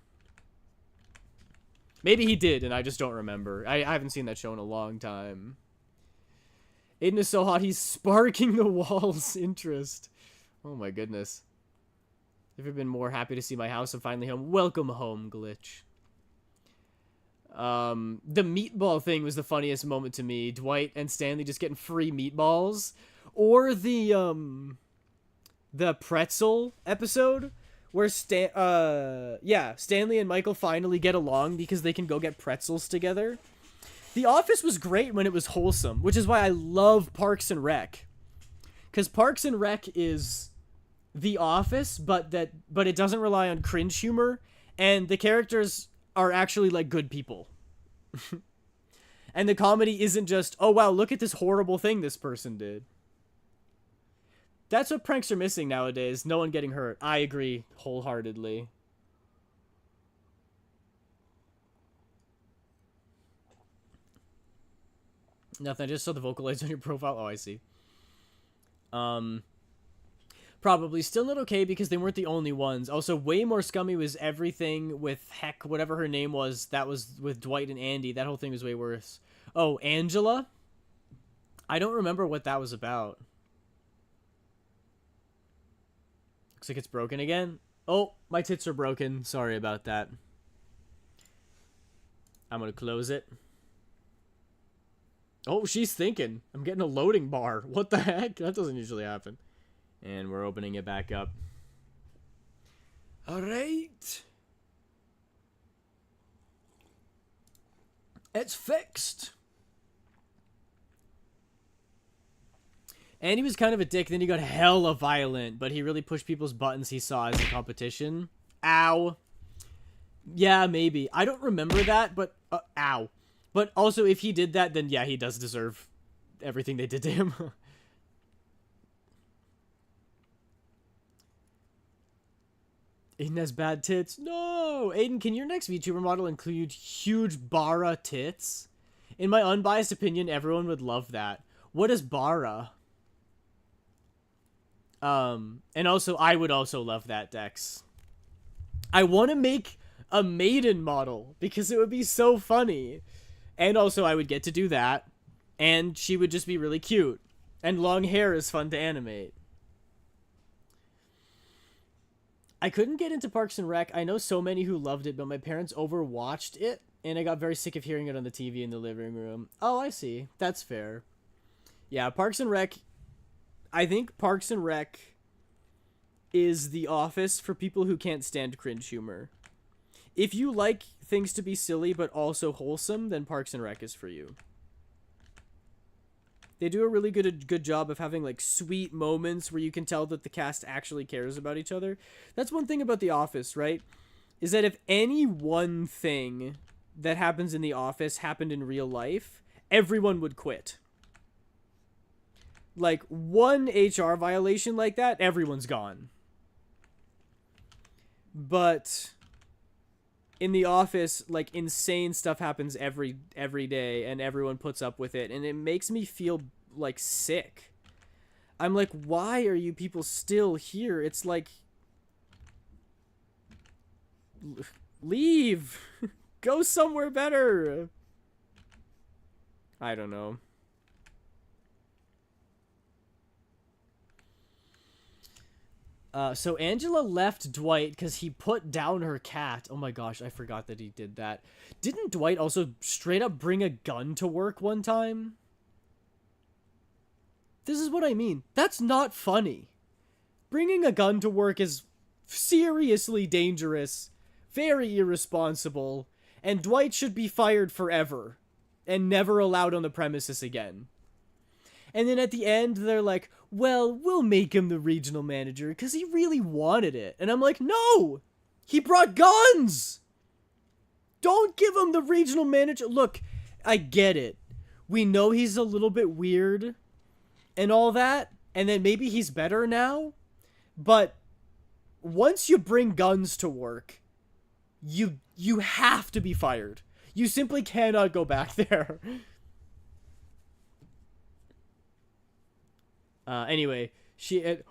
Maybe he did, and I just don't remember. I haven't seen that show in a long time. Aiden is so hot, he's sparking the wall's interest. Oh my goodness. Never been more happy to see my house and finally home. Welcome home, Glitch. The meatball thing was the funniest moment to me. Dwight and Stanley just getting free meatballs. Or the pretzel episode where Stanley and Michael finally get along because they can go get pretzels together. The Office was great when it was wholesome, which is why I love Parks and Rec. Because Parks and Rec is The Office, but it doesn't rely on cringe humor, and the characters are actually like good people. And the comedy isn't just, oh wow, look at this horrible thing this person did. That's what pranks are missing nowadays. No one getting hurt. I agree wholeheartedly. Nothing. I just saw the Vocalize on your profile. Oh, I see. Probably still not okay because they weren't the only ones. Also, way more scummy was everything with Heck, whatever her name was. That was with Dwight and Andy. That whole thing was way worse. Oh, Angela? I don't remember what that was about. Looks like it's broken again. Oh, my tits are broken. Sorry about that. I'm gonna close it. Oh, she's thinking. I'm getting a loading bar. What the heck? That doesn't usually happen. And we're opening it back up. Alright. It's fixed. And he was kind of a dick, then he got hella violent, but he really pushed people's buttons he saw as a competition. Ow. Yeah, maybe. I don't remember that, but... ow. But also, if he did that, then yeah, he does deserve everything they did to him. Aiden has bad tits. No! Aiden, can your next VTuber model include huge bara tits? In my unbiased opinion, everyone would love that. What is bara? And also, I would also love that, Dex. I want to make a maiden model, because it would be so funny. And also, I would get to do that. And she would just be really cute. And long hair is fun to animate. I couldn't get into Parks and Rec. I know so many who loved it, but my parents overwatched it, and I got very sick of hearing it on the TV in the living room. Oh, I see. That's fair. Yeah, Parks and Rec. I think Parks and Rec is The Office for people who can't stand cringe humor. If you like things to be silly but also wholesome, then Parks and Rec is for you. They do a really good job of having like sweet moments where you can tell that the cast actually cares about each other. That's one thing about The Office, right? Is that if any one thing that happens in The Office happened in real life, everyone would quit. Like one HR violation like that, everyone's gone. But in The Office, like, insane stuff happens every day, and everyone puts up with it, and it makes me feel like sick. I'm like, why are you people still here? It's like, leave. Go somewhere better. I don't know. So Angela left Dwight because he put down her cat. Oh my gosh, I forgot that he did that. Didn't Dwight also straight up bring a gun to work one time? This is what I mean. That's not funny. Bringing a gun to work is seriously dangerous, very irresponsible, and Dwight should be fired forever and never allowed on the premises again. And then at the end, they're like, well, we'll make him the regional manager because he really wanted it. And I'm like, no! He brought guns! Don't give him the regional manager. Look, I get it. We know he's a little bit weird and all that, and then maybe he's better now. But once you bring guns to work, you have to be fired. You simply cannot go back there. Anyway, she ended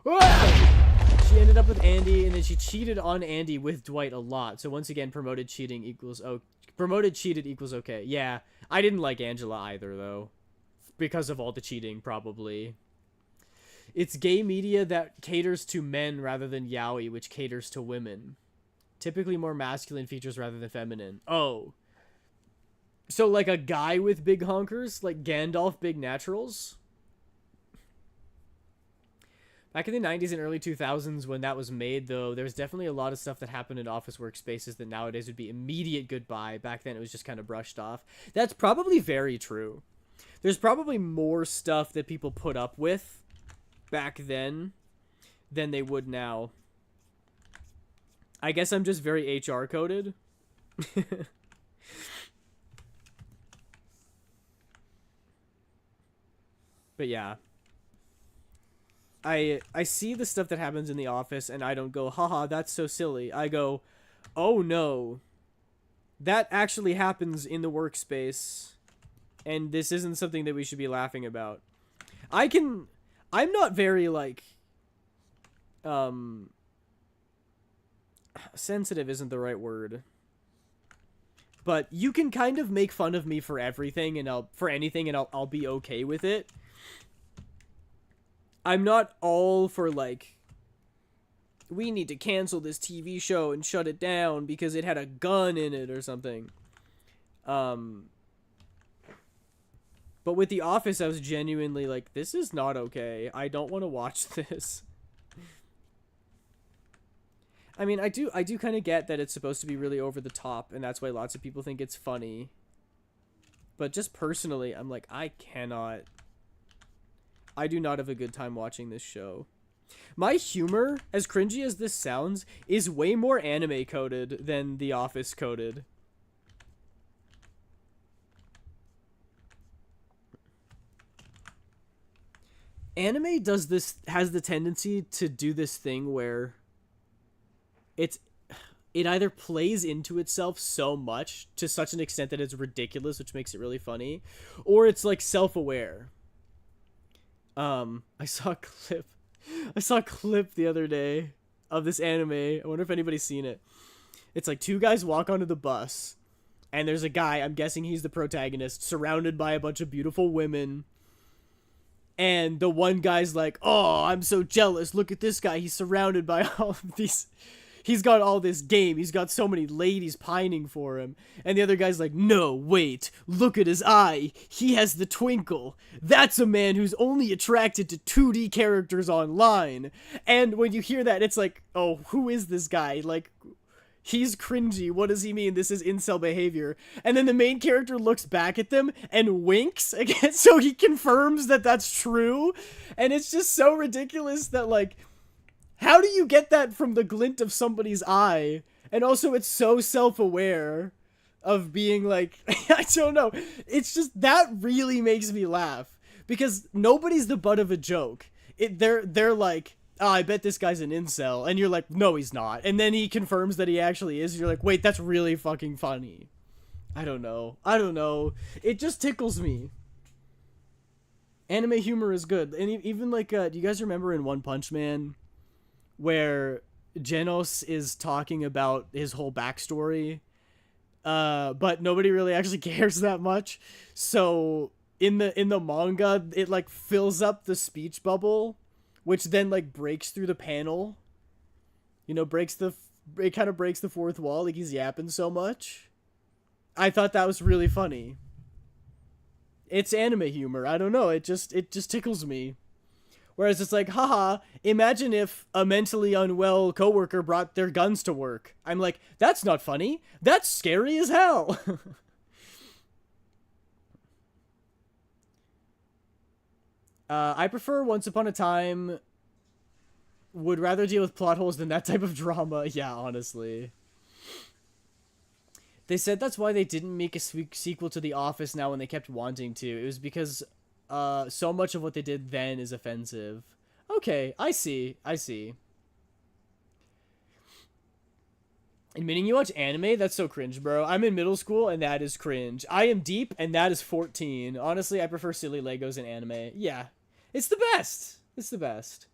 up with Andy, and then she cheated on Andy with Dwight a lot. So once again, promoted cheated equals okay. Yeah, I didn't like Angela either, though, because of all the cheating, probably. It's gay media that caters to men rather than yaoi, which caters to women. Typically more masculine features rather than feminine. Oh. So like a guy with big honkers, like Gandalf Big Naturals? Back in the 90s and early 2000s when that was made, though, there's definitely a lot of stuff that happened in office workspaces that nowadays would be immediate goodbye. Back then, it was just kind of brushed off. That's probably very true. There's probably more stuff that people put up with back then than they would now. I guess I'm just very HR coded. But yeah. I see the stuff that happens in the office and I don't go, haha, that's so silly. I go, oh no, that actually happens in the workspace and this isn't something that we should be laughing about. I'm not very, like, sensitive isn't the right word. But you can kind of make fun of me for everything and I'll be okay with it. I'm not all for, like, we need to cancel this TV show and shut it down because it had a gun in it or something. But with The Office, I was genuinely like, this is not okay. I don't want to watch this. I mean, I do kind of get that it's supposed to be really over the top, and that's why lots of people think it's funny. But just personally, I'm like, I do not have a good time watching this show. My humor, as cringy as this sounds, is way more anime coded than The Office coded. Anime has the tendency to do this thing where it either plays into itself so much to such an extent that it's ridiculous, which makes it really funny, or it's like self-aware. I saw a clip the other day of this anime. I wonder if anybody's seen it. It's like two guys walk onto the bus, and there's a guy, I'm guessing he's the protagonist, surrounded by a bunch of beautiful women. And the one guy's like, oh, I'm so jealous. Look at this guy. He's surrounded by all of these he's got all this game. He's got so many ladies pining for him. And the other guy's like, no, wait, look at his eye. He has the twinkle. That's a man who's only attracted to 2D characters online. And when you hear that, it's like, oh, who is this guy? Like, he's cringy. What does he mean? This is incel behavior. And then the main character looks back at them and winks again, so he confirms that that's true. And it's just so ridiculous that, like, how do you get that from the glint of somebody's eye? And also, it's so self-aware of being like, I don't know. It's just, that really makes me laugh. Because nobody's the butt of a joke. They're like, oh, I bet this guy's an incel. And you're like, no, he's not. And then he confirms that he actually is. And you're like, wait, that's really fucking funny. I don't know. It just tickles me. Anime humor is good. And even like, do you guys remember in One Punch Man where Genos is talking about his whole backstory? But nobody really actually cares that much. So in the manga, it like fills up the speech bubble, which then like breaks through the panel. You know, it kind of breaks the fourth wall, like he's yapping so much. I thought that was really funny. It's anime humor. I don't know. It just tickles me. Whereas it's like, haha, imagine if a mentally unwell coworker brought their guns to work. I'm like, that's not funny. That's scary as hell. I prefer Once Upon a Time. Would rather deal with plot holes than that type of drama. Yeah, honestly. They said that's why they didn't make a sequel to The Office now when they kept wanting to. It was because so much of what they did then is offensive. Okay, I see. Admitting you watch anime? That's so cringe, bro. I'm in middle school, and that is cringe. I am deep, and that is 14. Honestly, I prefer silly Legos and anime. Yeah. It's the best. It's the best.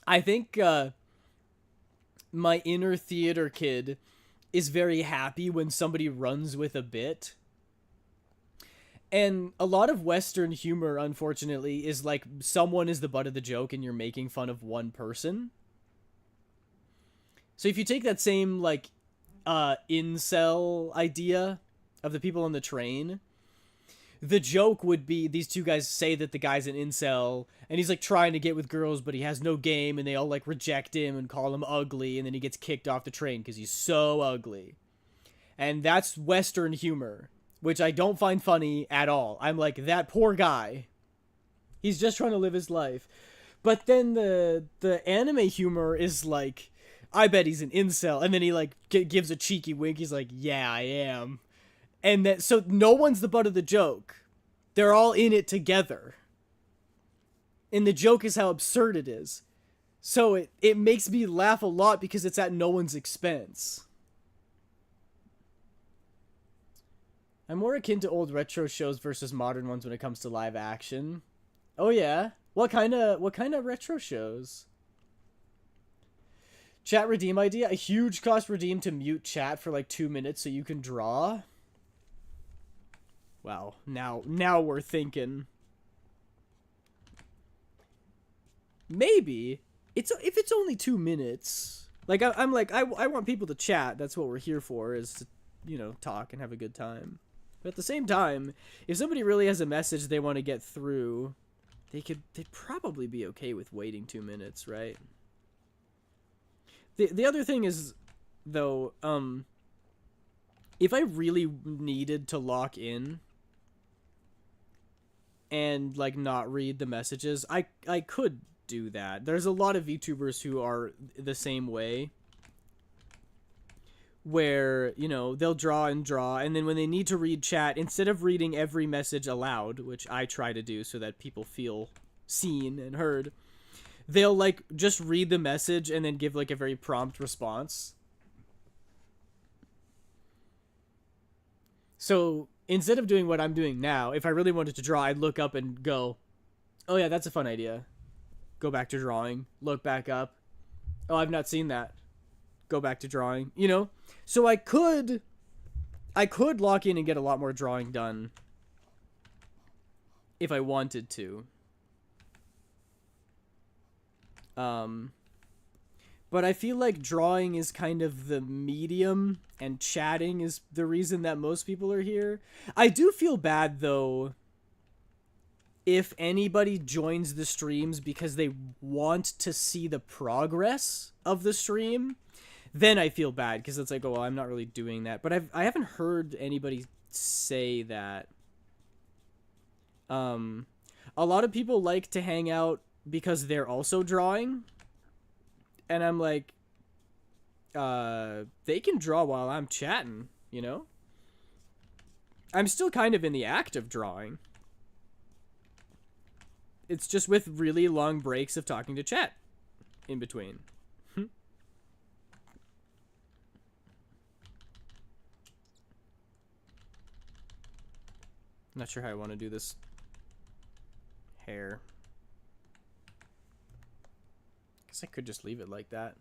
I think my inner theater kid is very happy when somebody runs with a bit. And a lot of Western humor, unfortunately, is like someone is the butt of the joke and you're making fun of one person. So if you take that same, like, incel idea of the people on the train, the joke would be these two guys say that the guy's an incel and he's like trying to get with girls, but he has no game and they all like reject him and call him ugly. And then he gets kicked off the train because he's so ugly. And that's Western humor, which I don't find funny at all. I'm like, that poor guy. He's just trying to live his life. But then the anime humor is like, I bet he's an incel. And then he like gives a cheeky wink. He's like, yeah, I am. And that, so no one's the butt of the joke. They're all in it together. And the joke is how absurd it is. So it makes me laugh a lot because it's at no one's expense. I'm more akin to old retro shows versus modern ones when it comes to live action. Oh yeah? What kind of retro shows? Chat redeem idea? A huge cost redeem to mute chat for like 2 minutes so you can draw? Wow, now we're thinking. Maybe if it's only 2 minutes. Like I'm like I want people to chat. That's what we're here for, is to, you know, talk and have a good time. But at the same time, if somebody really has a message they want to get through, they'd probably be okay with waiting 2 minutes, right? The other thing is, though, if I really needed to lock in and like not read the messages, I could do that. There's a lot of VTubers who are the same way, where, you know, they'll draw and then when they need to read chat, instead of reading every message aloud, which I try to do so that people feel seen and heard, they'll like just read the message and then give like a very prompt response. So instead of doing what I'm doing now, if I really wanted to draw, I'd look up and go, oh yeah, that's a fun idea. Go back to drawing, look back up. Oh, I've not seen that. Go back to drawing, you know? So I could lock in and get a lot more drawing done if I wanted to. Um, but I feel like drawing is kind of the medium, and chatting is the reason that most people are here. I do feel bad, though, if anybody joins the streams because they want to see the progress of the stream. Then I feel bad because it's like, oh, well, I'm not really doing that. But I haven't heard anybody say that. A lot of people like to hang out because they're also drawing, and I'm like, they can draw while I'm chatting, you know? I'm still kind of in the act of drawing. It's just with really long breaks of talking to chat in between. Not sure how I want to do this hair. Guess I could just leave it like that.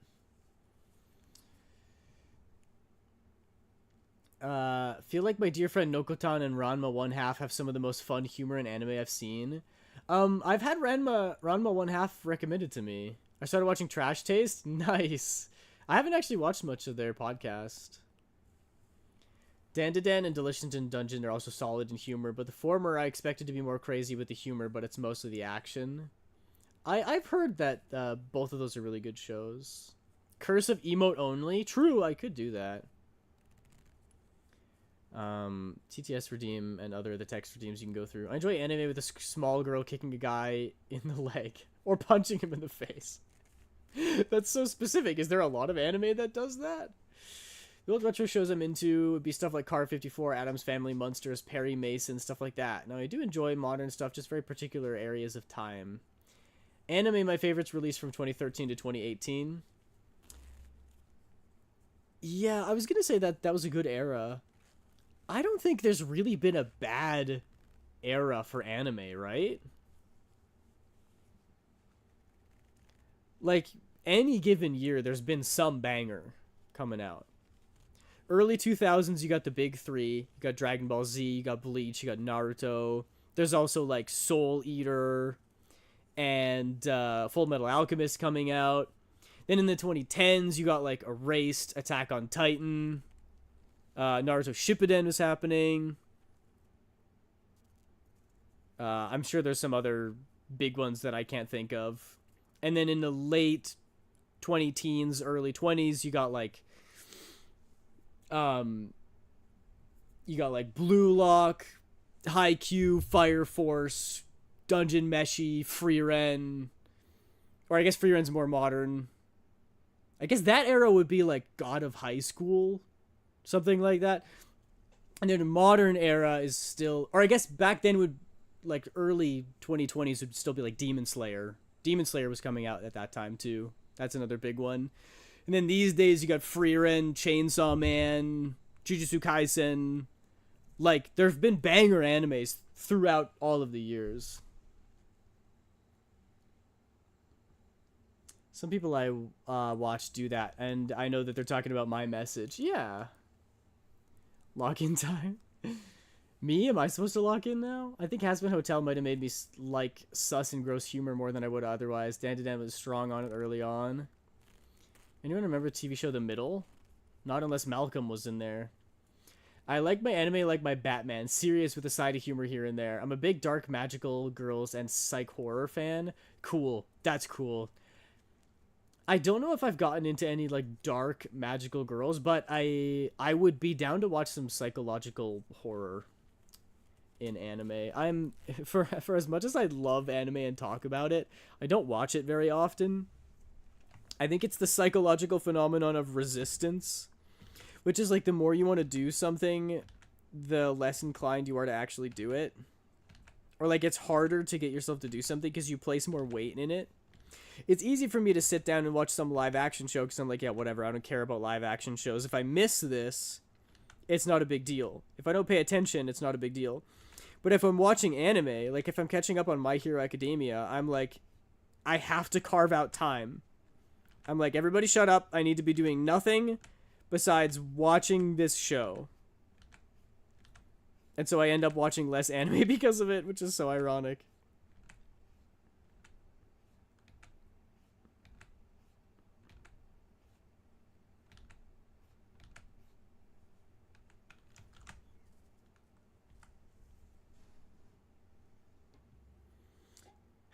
Feel like my dear friend Nokotan and Ranma One Half have some of the most fun humor in anime I've seen. I've had Ranma One Half recommended to me. I started watching Trash Taste. Nice. I haven't actually watched much of their podcast. Dandadan and Delicious in Dungeon are also solid in humor, but the former I expected to be more crazy with the humor, but it's mostly the action. I've heard that both of those are really good shows. Curse of Emote Only? True, I could do that. TTS Redeem and other the text redeems you can go through. I enjoy anime with a small girl kicking a guy in the leg or punching him in the face. That's so specific. Is there a lot of anime that does that? The old retro shows I'm into would be stuff like Car 54, Addams Family, Munsters, Perry Mason, stuff like that. Now, I do enjoy modern stuff, just very particular areas of time. Anime, my favorites released from 2013 to 2018. Yeah, I was going to say that was a good era. I don't think there's really been a bad era for anime, right? Like, any given year, there's been some banger coming out. Early 2000s, you got the big three. You got Dragon Ball Z, you got Bleach, you got Naruto. There's also, like, Soul Eater and Full Metal Alchemist coming out. Then in the 2010s, you got, like, Erased, Attack on Titan. Naruto Shippuden was happening. I'm sure there's some other big ones that I can't think of. And then in the late 20-teens, early 20s, you got like Blue Lock, Haikyuu, Fire Force, Dungeon Meshi, Frieren. Or I guess Frieren's more modern. I guess that era would be like God of High School. Something like that. And then the modern era is still... Or I guess back then would... Like early 2020s would still be like Demon Slayer. Demon Slayer was coming out at that time too. That's another big one. And then these days you got Frieren, Chainsaw Man, Jujutsu Kaisen. Like, there have been banger animes throughout all of the years. Some people I watch do that, and I know that they're talking about my message. Yeah. Login time. Me? Am I supposed to lock in now? I think Hazbin Hotel might have made me like sus and gross humor more than I would otherwise. Dan was strong on it early on. Anyone remember the TV show The Middle? Not unless Malcolm was in there. I like my anime like my Batman, serious with a side of humor here and there. I'm a big dark magical girls and psych horror fan. Cool. That's cool. I don't know if I've gotten into any like dark magical girls, but I would be down to watch some psychological horror in anime. I'm for as much as I love anime and talk about it, I don't watch it very often. I think it's the psychological phenomenon of resistance, which is like the more you want to do something, the less inclined you are to actually do it. Or like it's harder to get yourself to do something because you place more weight in it. It's easy for me to sit down and watch some live action show because I'm like, yeah, whatever, I don't care about live action shows. If I miss this, it's not a big deal. If I don't pay attention, it's not a big deal. But if I'm watching anime, like if I'm catching up on My Hero Academia, I'm like, I have to carve out time. I'm like, everybody shut up. I need to be doing nothing besides watching this show. And so I end up watching less anime because of it, which is so ironic.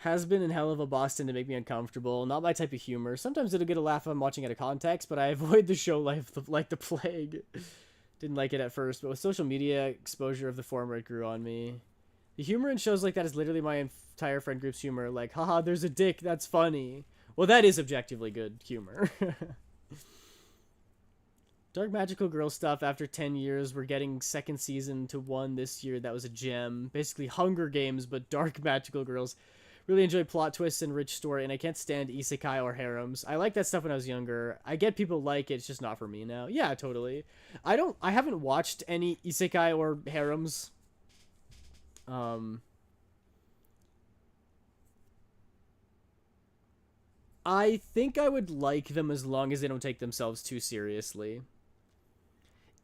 Has been in hell of a Boston to make me uncomfortable. Not my type of humor. Sometimes it'll get a laugh if I'm watching out of context, but I avoid the show like the plague. Didn't like it at first, but with social media exposure of the former, it grew on me. The humor in shows like that is literally my entire friend group's humor. Like, haha, there's a dick, that's funny. Well, that is objectively good humor. Dark Magical Girl stuff after 10 years. We're getting second season to 1 this year. That was a gem. Basically Hunger Games, but Dark Magical Girls. Really enjoy plot twists and rich story, and I can't stand isekai or harems. I liked that stuff when I was younger. I get people like it, it's just not for me now. Yeah, totally. I haven't watched any isekai or harems. I think I would like them as long as they don't take themselves too seriously.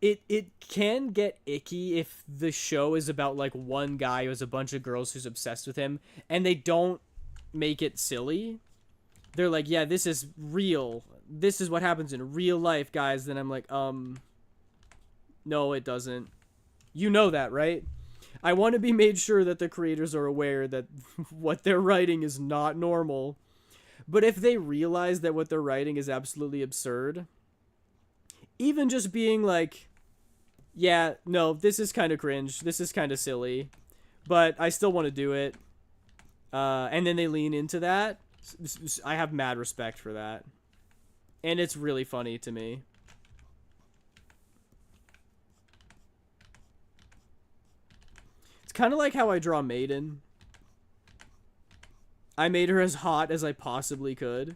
It can get icky if the show is about like one guy who has a bunch of girls who's obsessed with him and they don't make it silly. They're like, yeah, this is real. This is what happens in real life, guys. Then I'm like, no, it doesn't. You know that, right? I want to be made sure that the creators are aware that what they're writing is not normal. But if they realize that what they're writing is absolutely absurd, even just being like, yeah, no, this is kind of cringe, this is kind of silly, but I still want to do it, and then they lean into that, I have mad respect for that. And it's really funny to me. It's kind of like how I draw Maiden. I made her as hot as I possibly could.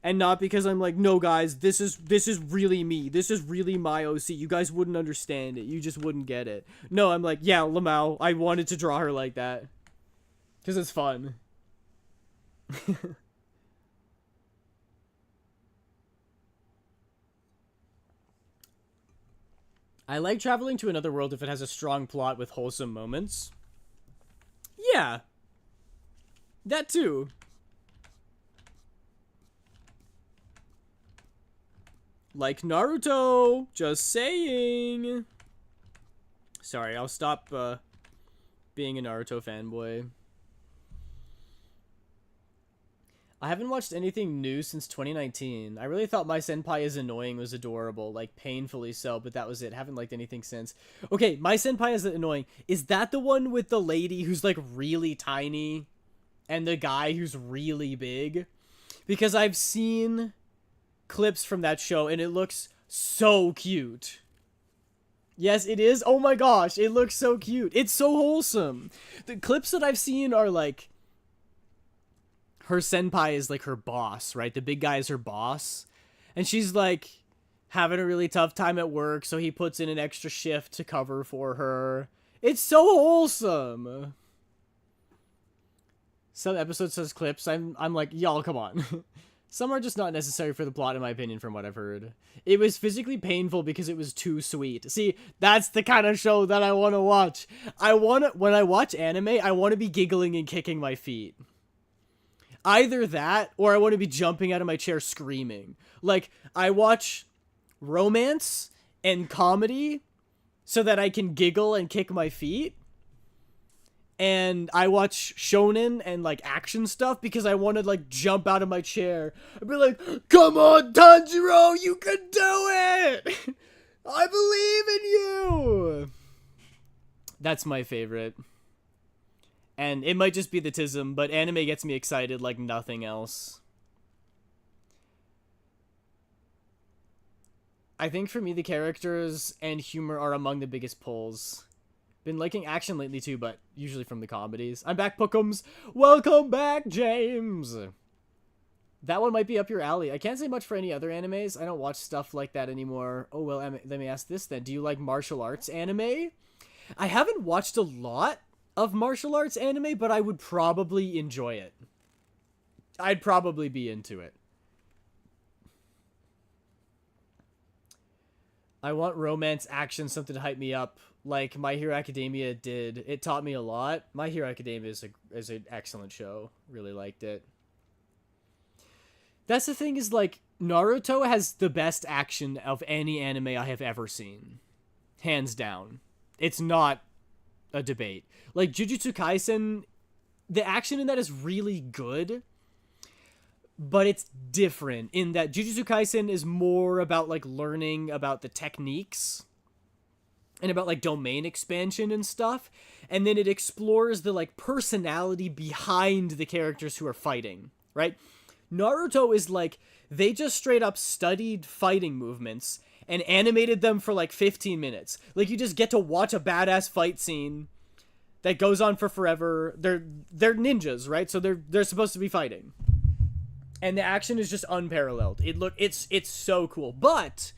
And not because I'm like, no guys, this is really me. This is really my OC. You guys wouldn't understand it. You just wouldn't get it. No, I'm like, yeah, Lamau, I wanted to draw her like that. Because it's fun. I like traveling to another world if it has a strong plot with wholesome moments. Yeah. That too. Like Naruto. Just saying. Sorry, I'll stop being a Naruto fanboy. I haven't watched anything new since 2019. I really thought My Senpai is Annoying was adorable, like painfully so, but that was it. Haven't liked anything since. Okay, My Senpai is Annoying. Is that the one with the lady who's like really tiny and the guy who's really big? Because I've seen clips from that show and it looks so cute. Yes, it is. Oh my gosh, it looks so cute. It's so wholesome. The clips that I've seen are like, her senpai is like her boss, right? The big guy is her boss. And she's like having a really tough time at work, so he puts in an extra shift to cover for her. It's so wholesome. Some episodes says clips. I'm like, y'all, come on. Some are just not necessary for the plot, in my opinion, from what I've heard. It was physically painful because it was too sweet. See, that's the kind of show that I want to watch. When I watch anime, I want to be giggling and kicking my feet. Either that, or I want to be jumping out of my chair screaming. Like, I watch romance and comedy so that I can giggle and kick my feet. And I watch shonen and, like, action stuff because I want to, like, jump out of my chair. I'd be like, come on, Tanjiro, you can do it! I believe in you! That's my favorite. And it might just be the tism, but anime gets me excited like nothing else. I think for me, the characters and humor are among the biggest pulls. Been liking action lately too, but usually from the comedies. I'm back, Pookums. Welcome back, James. That one might be up your alley. I can't say much for any other animes. I don't watch stuff like that anymore. Oh, well, let me ask this then. Do you like martial arts anime? I haven't watched a lot of martial arts anime, but I would probably enjoy it. I'd probably be into it. I want romance, action, something to hype me up, like My Hero Academia did. It taught me a lot. My Hero Academia is an excellent show. Really liked it. That's the thing is, like, Naruto has the best action of any anime I have ever seen. Hands down. It's not a debate. Like, Jujutsu Kaisen the action in that is really good, but it's different in that Jujutsu Kaisen is more about like learning about the techniques and about like domain expansion and stuff, and then it explores the like personality behind the characters who are fighting, right? Naruto is like, they just straight up studied fighting movements and animated them for like 15 minutes. Like, you just get to watch a badass fight scene that goes on for forever. They're ninjas, right? So they're supposed to be fighting. And the action is just unparalleled. It's so cool. But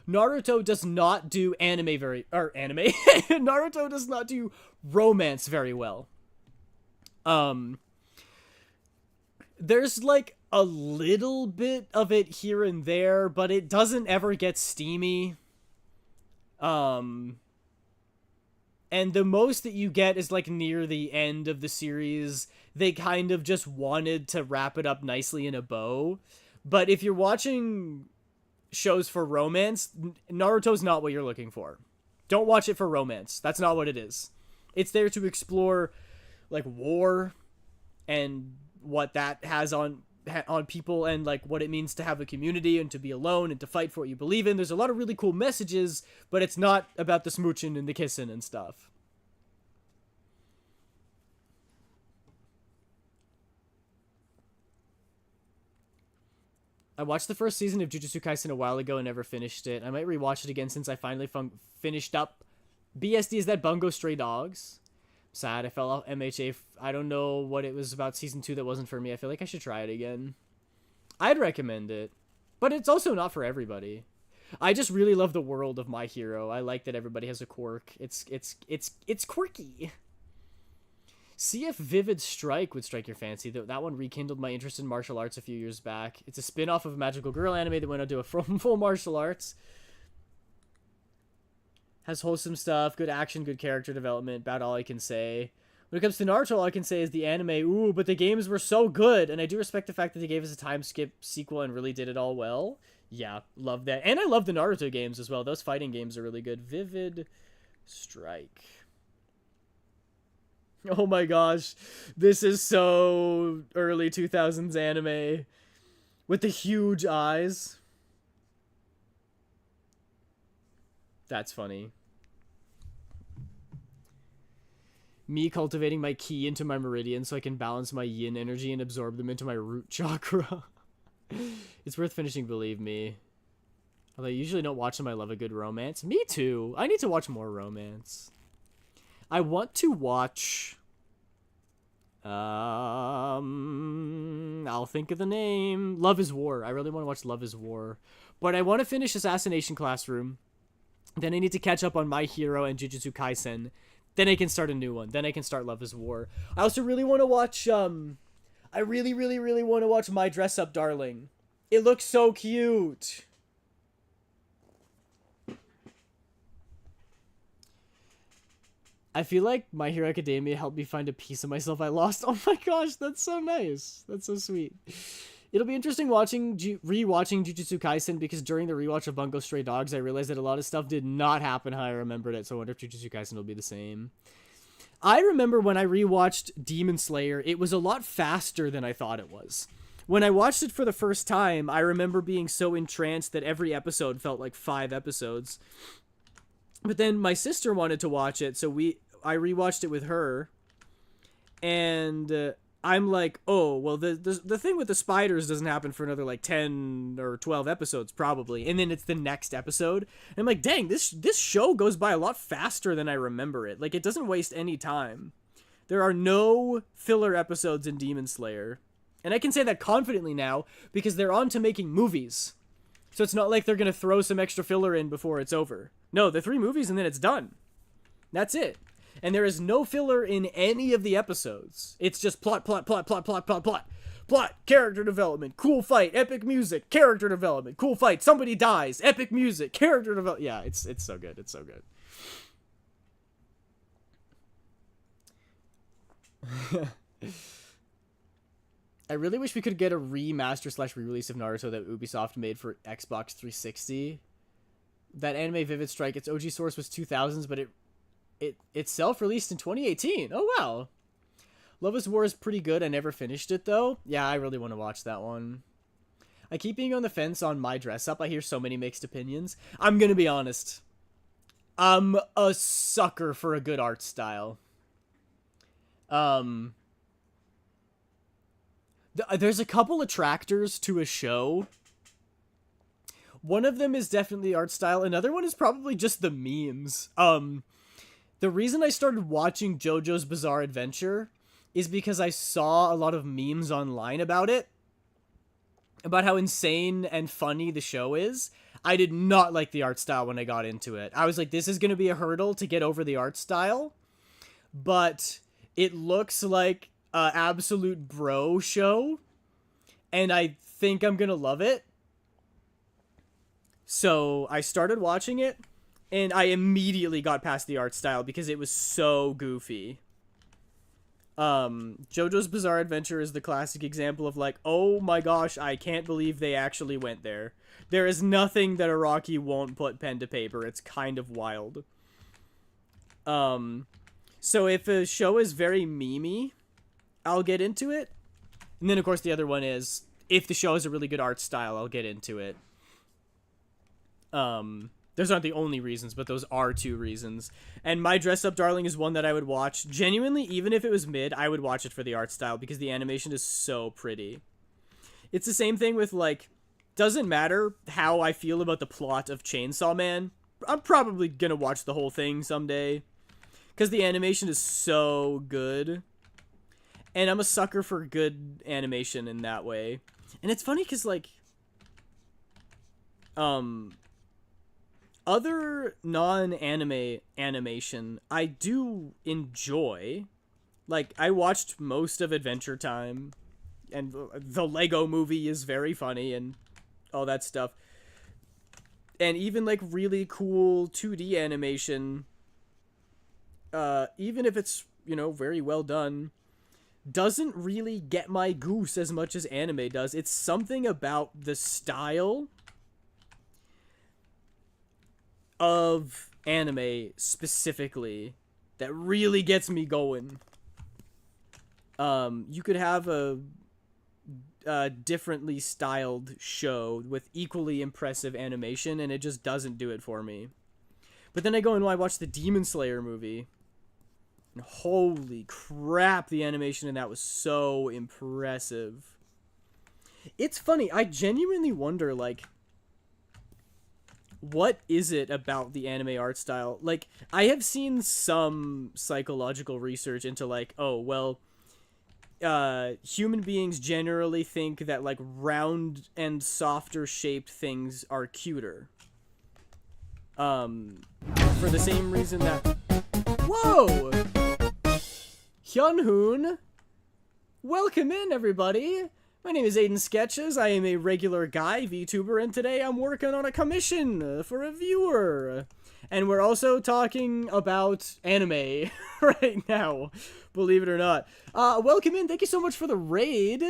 Naruto does not do Naruto does not do romance very well. There's like a little bit of it here and there, but it doesn't ever get steamy. And the most that you get is like near the end of the series. They kind of just wanted to wrap it up nicely in a bow. But if you're watching shows for romance, Naruto's not what you're looking for. Don't watch it for romance. That's not what it is. It's there to explore like war and what that has on people, and like what it means to have a community and to be alone and to fight for what you believe in. There's a lot of really cool messages, but it's not about the smooching and the kissing and stuff. I watched the first season of Jujutsu Kaisen a while ago and never finished it. I might rewatch it again since I finally finished up. BSD, is that Bungo Stray Dogs? Sad, I fell off MHA. I don't know what it was about season 2 that wasn't for me. I feel like I should try it again. I'd recommend it, but it's also not for everybody. I just really love the world of My Hero. I like that everybody has a quirk. It's quirky. See if Vivid Strike would strike your fancy. That one rekindled my interest in martial arts a few years back. It's a spin-off of a magical girl anime that went on to a full martial arts. Has wholesome stuff, good action, good character development, about all I can say. When it comes to Naruto, all I can say is the anime, ooh, but the games were so good, and I do respect the fact that they gave us a time skip sequel and really did it all well. Yeah, love that. And I love the Naruto games as well. Those fighting games are really good. Vivid Strike. Oh my gosh, this is so early 2000s anime with the huge eyes. That's funny. Me cultivating my ki into my meridian so I can balance my yin energy and absorb them into my root chakra. It's worth finishing, believe me. Although I usually don't watch them, I love a good romance. Me too. I need to watch more romance. I want to watch... I'll think of the name. Love is War. I really want to watch Love is War. But I want to finish Assassination Classroom. Then I need to catch up on My Hero and Jujutsu Kaisen. Then I can start a new one. Then I can start Love is War. I also really want to watch, I really want to watch My Dress Up Darling. It looks so cute. I feel like My Hero Academia helped me find a piece of myself I lost. Oh my gosh, that's so nice. That's so sweet. It'll be interesting rewatching Jujutsu Kaisen, because during the rewatch of Bungo Stray Dogs, I realized that a lot of stuff did not happen how I remembered it, so I wonder if Jujutsu Kaisen will be the same. I remember when I rewatched Demon Slayer, it was a lot faster than I thought it was. When I watched it for the first time, I remember being so entranced that every episode felt like 5 episodes. But then my sister wanted to watch it, so I rewatched it with her, and I'm like, oh, well, the thing with the spiders doesn't happen for another like 10 or 12 episodes probably, and then it's the next episode, and I'm like, dang, this show goes by a lot faster than I remember it. Like, it doesn't waste any time. There are no filler episodes in Demon Slayer, and I can say that confidently now because they're on to making movies. So it's not like they're gonna throw some extra filler in before it's over. No, the 3 movies and then it's done. That's it. And there is no filler in any of the episodes. It's just plot. Plot, character development, cool fight, epic music, character development, cool fight, somebody dies, epic music, character development. Yeah, it's so good. It's so good. I really wish we could get a remaster / re-release of Naruto that Ubisoft made for Xbox 360. That anime Vivid Strike, its OG source was 2000s, but it itself released in 2018. Oh, wow. Love is War is pretty good. I never finished it, though. Yeah, I really want to watch that one. I keep being on the fence on My Dress Up. I hear so many mixed opinions. I'm gonna be honest. I'm a sucker for a good art style. There's a couple attractors to a show. One of them is definitely art style. Another one is probably just the memes. The reason I started watching JoJo's Bizarre Adventure is because I saw a lot of memes online about it. About how insane and funny the show is. I did not like the art style when I got into it. I was like, this is going to be a hurdle to get over the art style. But it looks like an absolute bro show. And I think I'm going to love it. So I started watching it. And I immediately got past the art style because it was so goofy. JoJo's Bizarre Adventure is the classic example of like, oh my gosh, I can't believe they actually went there. There is nothing that Araki won't put pen to paper. It's kind of wild. So if a show is very memey, I'll get into it. And then of course the other one is, if the show has a really good art style, I'll get into it. Those aren't the only reasons, but those are two reasons. And My Dress Up Darling is one that I would watch. Genuinely, even if it was mid, I would watch it for the art style because the animation is so pretty. It's the same thing with, like, doesn't matter how I feel about the plot of Chainsaw Man. I'm probably gonna watch the whole thing someday because the animation is so good. And I'm a sucker for good animation in that way. And it's funny because, like, other non-anime animation, I do enjoy. Like, I watched most of Adventure Time, and the Lego Movie is very funny, and all that stuff. And even, like, really cool 2D animation, even if it's, you know, very well done, doesn't really get my goose as much as anime does. It's something about the style of anime specifically that really gets me going. You could have a differently styled show with equally impressive animation and it just doesn't do it for me. But then I go and I watch the Demon Slayer movie. And holy crap, the animation in that was so impressive. It's funny, I genuinely wonder, like, what is it about the anime art style? Like, I have seen some psychological research into, like, oh, well, human beings generally think that, like, round and softer shaped things are cuter. For the same reason that... Whoa! Hyunhoon! Welcome in, everybody! My name is Aiden Sketches. I am a regular guy VTuber, and today I'm working on a commission for a viewer. And we're also talking about anime right now, believe it or not. Welcome in. Thank you so much for the raid.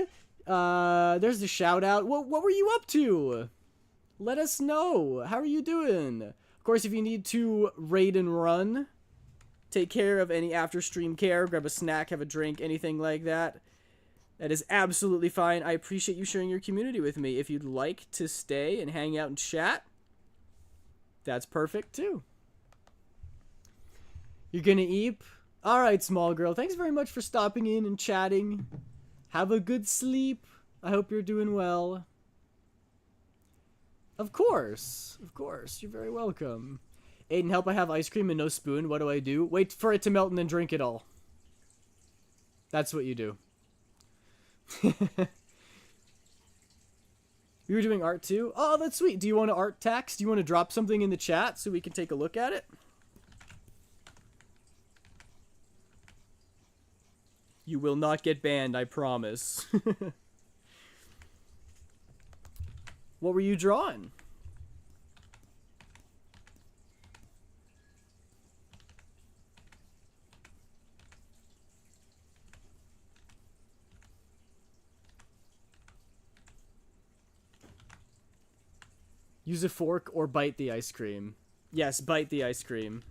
There's the shout out. What were you up to? Let us know. How are you doing? Of course, if you need to raid and run, take care of any after stream care, grab a snack, have a drink, anything like that. That is absolutely fine. I appreciate you sharing your community with me. If you'd like to stay and hang out and chat, that's perfect too. You're gonna eep? Alright, small girl. Thanks very much for stopping in and chatting. Have a good sleep. I hope you're doing well. Of course. Of course. You're very welcome. Aiden, help, I have ice cream and no spoon. What do I do? Wait for it to melt and then drink it all. That's what you do. We were doing art too? Oh, that's sweet. Do you want to art tax? Do you want to drop something in the chat so we can take a look at it? You will not get banned, I promise. What were you drawing? Use a fork or bite the ice cream. Yes, bite the ice cream.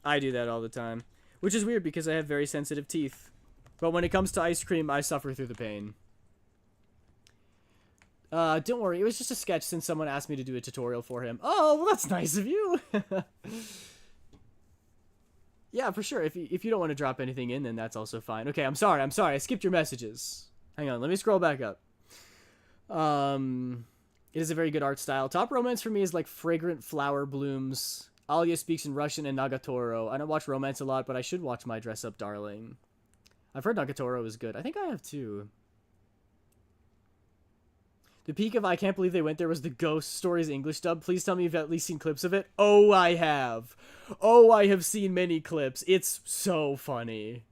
I do that all the time. Which is weird because I have very sensitive teeth. But when it comes to ice cream, I suffer through the pain. Don't worry, it was just a sketch since someone asked me to do a tutorial for him. Oh, well, that's nice of you. Yeah, for sure. If you don't want to drop anything in, then that's also fine. Okay, I'm sorry. I skipped your messages. Hang on, let me scroll back up. It is a very good art style. Top romance for me is like Fragrant Flower Blooms. Alia speaks in Russian and Nagatoro. I don't watch romance a lot, but I should watch My Dress Up Darling. I've heard Nagatoro is good. I think I have too. The peak of I Can't Believe They Went There was the Ghost Stories English dub. Please tell me you've at least seen clips of it. Oh, I have. Oh, I have seen many clips. It's so funny.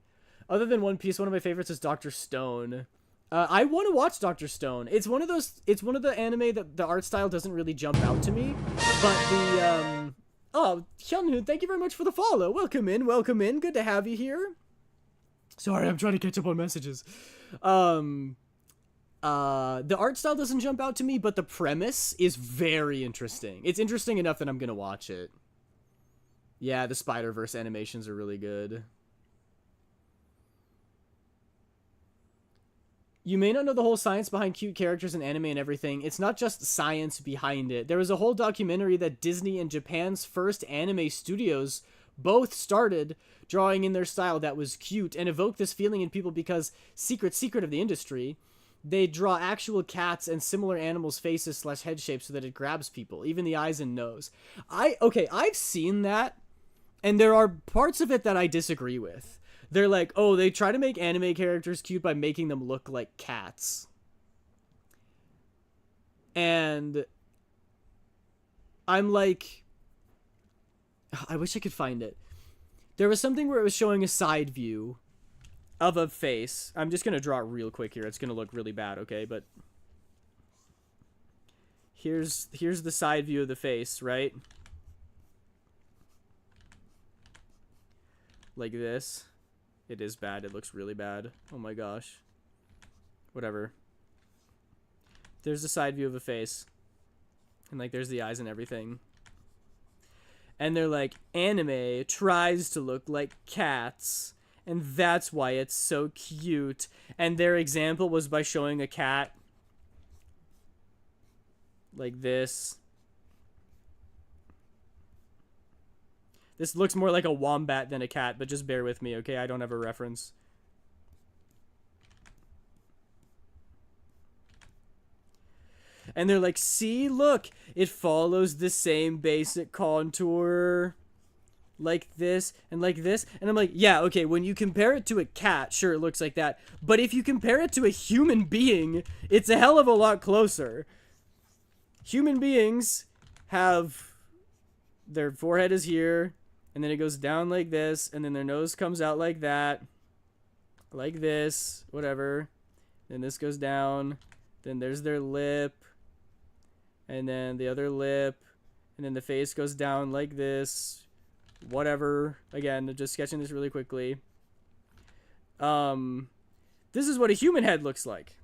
Other than One Piece, one of my favorites is Dr. Stone. I want to watch Dr. Stone. It's one of the anime that the art style doesn't really jump out to me. But the, oh, Hyunhoon, thank you very much for the follow. Welcome in. Good to have you here. Sorry, I'm trying to catch up on messages. The art style doesn't jump out to me, but the premise is very interesting. It's interesting enough that I'm gonna watch it. Yeah, the Spider-Verse animations are really good. You may not know the whole science behind cute characters in anime and everything. It's not just science behind it. There was a whole documentary that Disney and Japan's first anime studios both started drawing in their style that was cute and evoked this feeling in people because secret of the industry, they draw actual cats and similar animals' faces / head shapes so that it grabs people, even the eyes and nose. I've seen that, and there are parts of it that I disagree with. They're like, oh, they try to make anime characters cute by making them look like cats. And I'm like, I wish I could find it. There was something where it was showing a side view of a face. I'm just going to draw it real quick here. It's going to look really bad, okay? But here's the side view of the face, right? Like this. It is bad. It looks really bad. Oh my gosh. Whatever. There's the side view of a face. And like there's the eyes and everything. And they're like, anime tries to look like cats. And that's why it's so cute. And their example was by showing a cat like this. This looks more like a wombat than a cat, but just bear with me, okay? I don't have a reference. And they're like, see, look, it follows the same basic contour. Like this, and like this. And I'm like, yeah, okay, when you compare it to a cat, sure, it looks like that. But if you compare it to a human being, it's a hell of a lot closer. Human beings have... their forehead is here, and then it goes down like this, and then their nose comes out like that. Like this, whatever. Then this goes down. Then there's their lip. And then the other lip. And then the face goes down like this. Whatever. Again, just sketching this really quickly. This is what a human head looks like.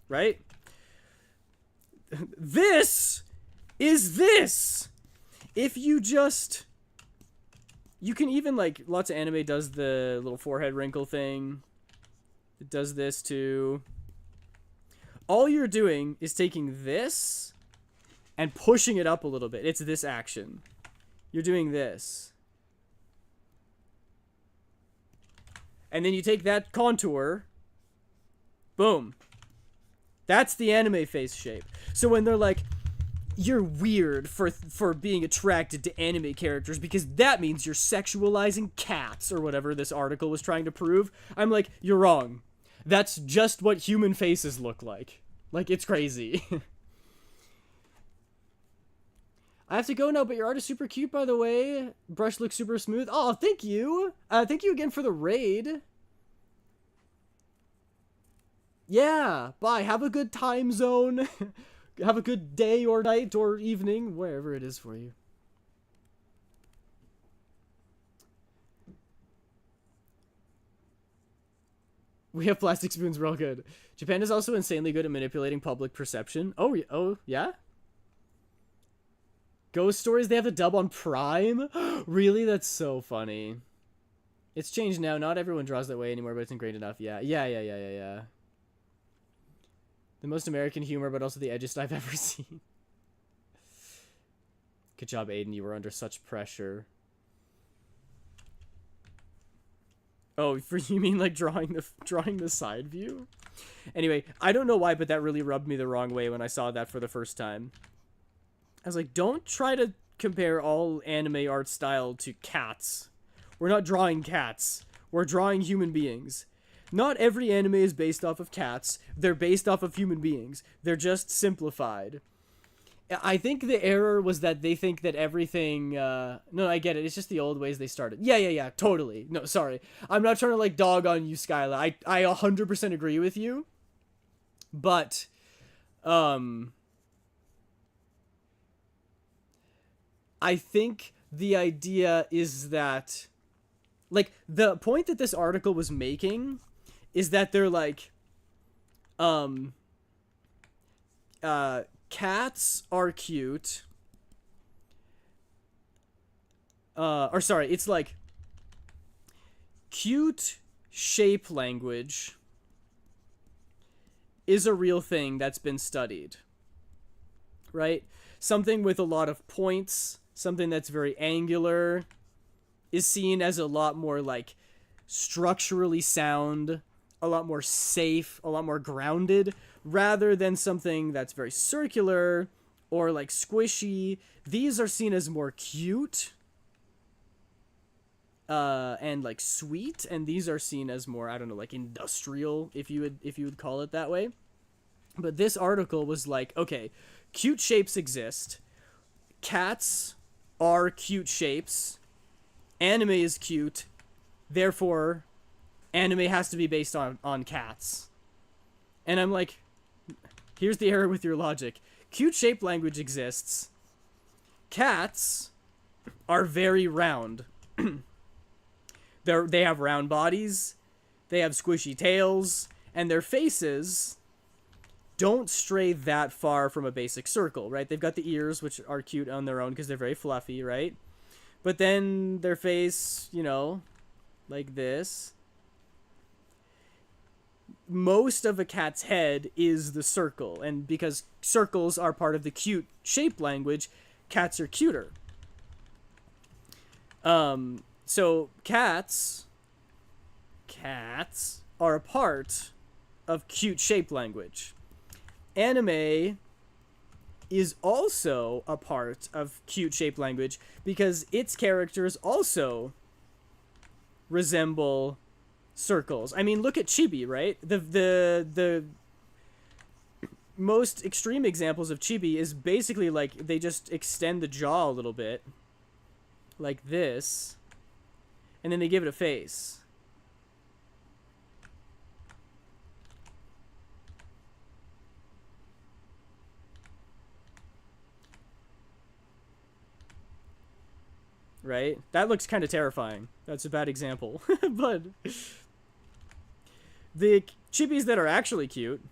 Right? This is this. If you just... you can even, like, lots of anime does the little forehead wrinkle thing. It does this too. All you're doing is taking this and pushing it up a little bit. It's this action. You're doing this. And then you take that contour. Boom. That's the anime face shape. So when they're like, you're weird for being attracted to anime characters because that means you're sexualizing cats or whatever this article was trying to prove, I'm like, you're wrong. That's just what human faces look like. Like, it's crazy. I have to go now, but your art is super cute, by the way. Brush looks super smooth. Oh, thank you. Thank you again for the raid. Yeah, bye. Have a good time zone. Have a good day or night or evening, wherever it is for you. We have plastic spoons, we're all good. Japan is also insanely good at manipulating public perception. Oh, yeah? Ghost Stories, they have the dub on Prime? Really? That's so funny. It's changed now. Not everyone draws that way anymore, but it's ingrained enough. Yeah. Yeah. The most American humor, but also the edgiest I've ever seen. Good job, Aiden. You were under such pressure. Oh, you mean like drawing the side view? Anyway, I don't know why, but that really rubbed me the wrong way when I saw that for the first time. I was like, don't try to compare all anime art style to cats. We're not drawing cats. We're drawing human beings. Not every anime is based off of cats. They're based off of human beings. They're just simplified. I think the error was that they think that everything... No, I get it. It's just the old ways they started. Yeah. Totally. No, sorry. I'm not trying to, like, dog on you, Skyla. I 100% agree with you. But, I think the idea is that... Like, the point that this article was making is that they're, like... Cats are cute. It's like cute shape language is a real thing that's been studied. Right? Something with a lot of points, something that's very angular is seen as a lot more like structurally sound, a lot more safe, a lot more grounded, rather than something that's very circular or like squishy. These are seen as more cute and like sweet, and these are seen as more, I don't know, like industrial, if you would call it that way. But this article was like, okay, cute shapes exist. Cats are cute shapes. Anime is cute. Therefore, anime has to be based on cats. And I'm like, here's the error with your logic. Cute shape language exists. Cats are very round. They have round bodies. They have squishy tails. And their faces don't stray that far from a basic circle, right? They've got the ears, which are cute on their own because they're very fluffy, right? But then their face, you know, like this. Most of a cat's head is the circle, and because circles are part of the cute shape language, cats are cuter. So cats are a part of cute shape language. Anime is also a part of cute shape language because its characters also resemble circles. I mean, look at Chibi, right? The most extreme examples of Chibi is basically like they just extend the jaw a little bit like this, and then they give it a face. Right? That looks kind of terrifying. That's a bad example. But the chibis that are actually cute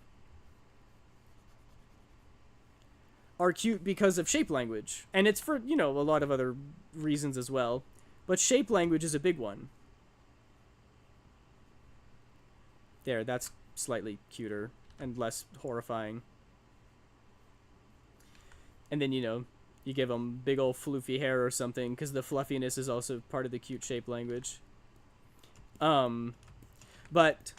are cute because of shape language. And it's for, you know, a lot of other reasons as well. But shape language is a big one. There, that's slightly cuter and less horrifying. And then, you know, you give them big old floofy hair or something, because the fluffiness is also part of the cute shape language. But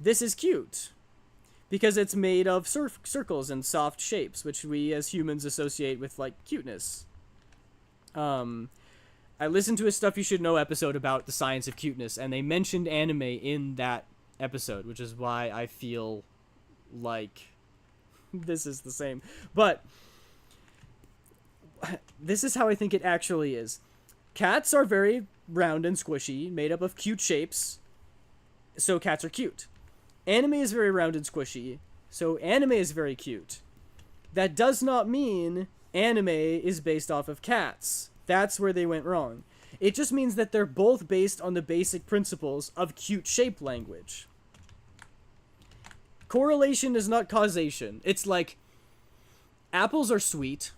this is cute because it's made of circles and soft shapes, which we as humans associate with like cuteness. I listened to a Stuff You Should Know episode about the science of cuteness, and they mentioned anime in that episode, which is why I feel like this is the same. But this is how I think it actually is. Cats are very round and squishy, made up of cute shapes, so cats are cute. Anime is very round and squishy, so anime is very cute. That does not mean anime is based off of cats. That's where they went wrong. It just means that they're both based on the basic principles of cute shape language. Correlation is not causation. It's like apples are sweet,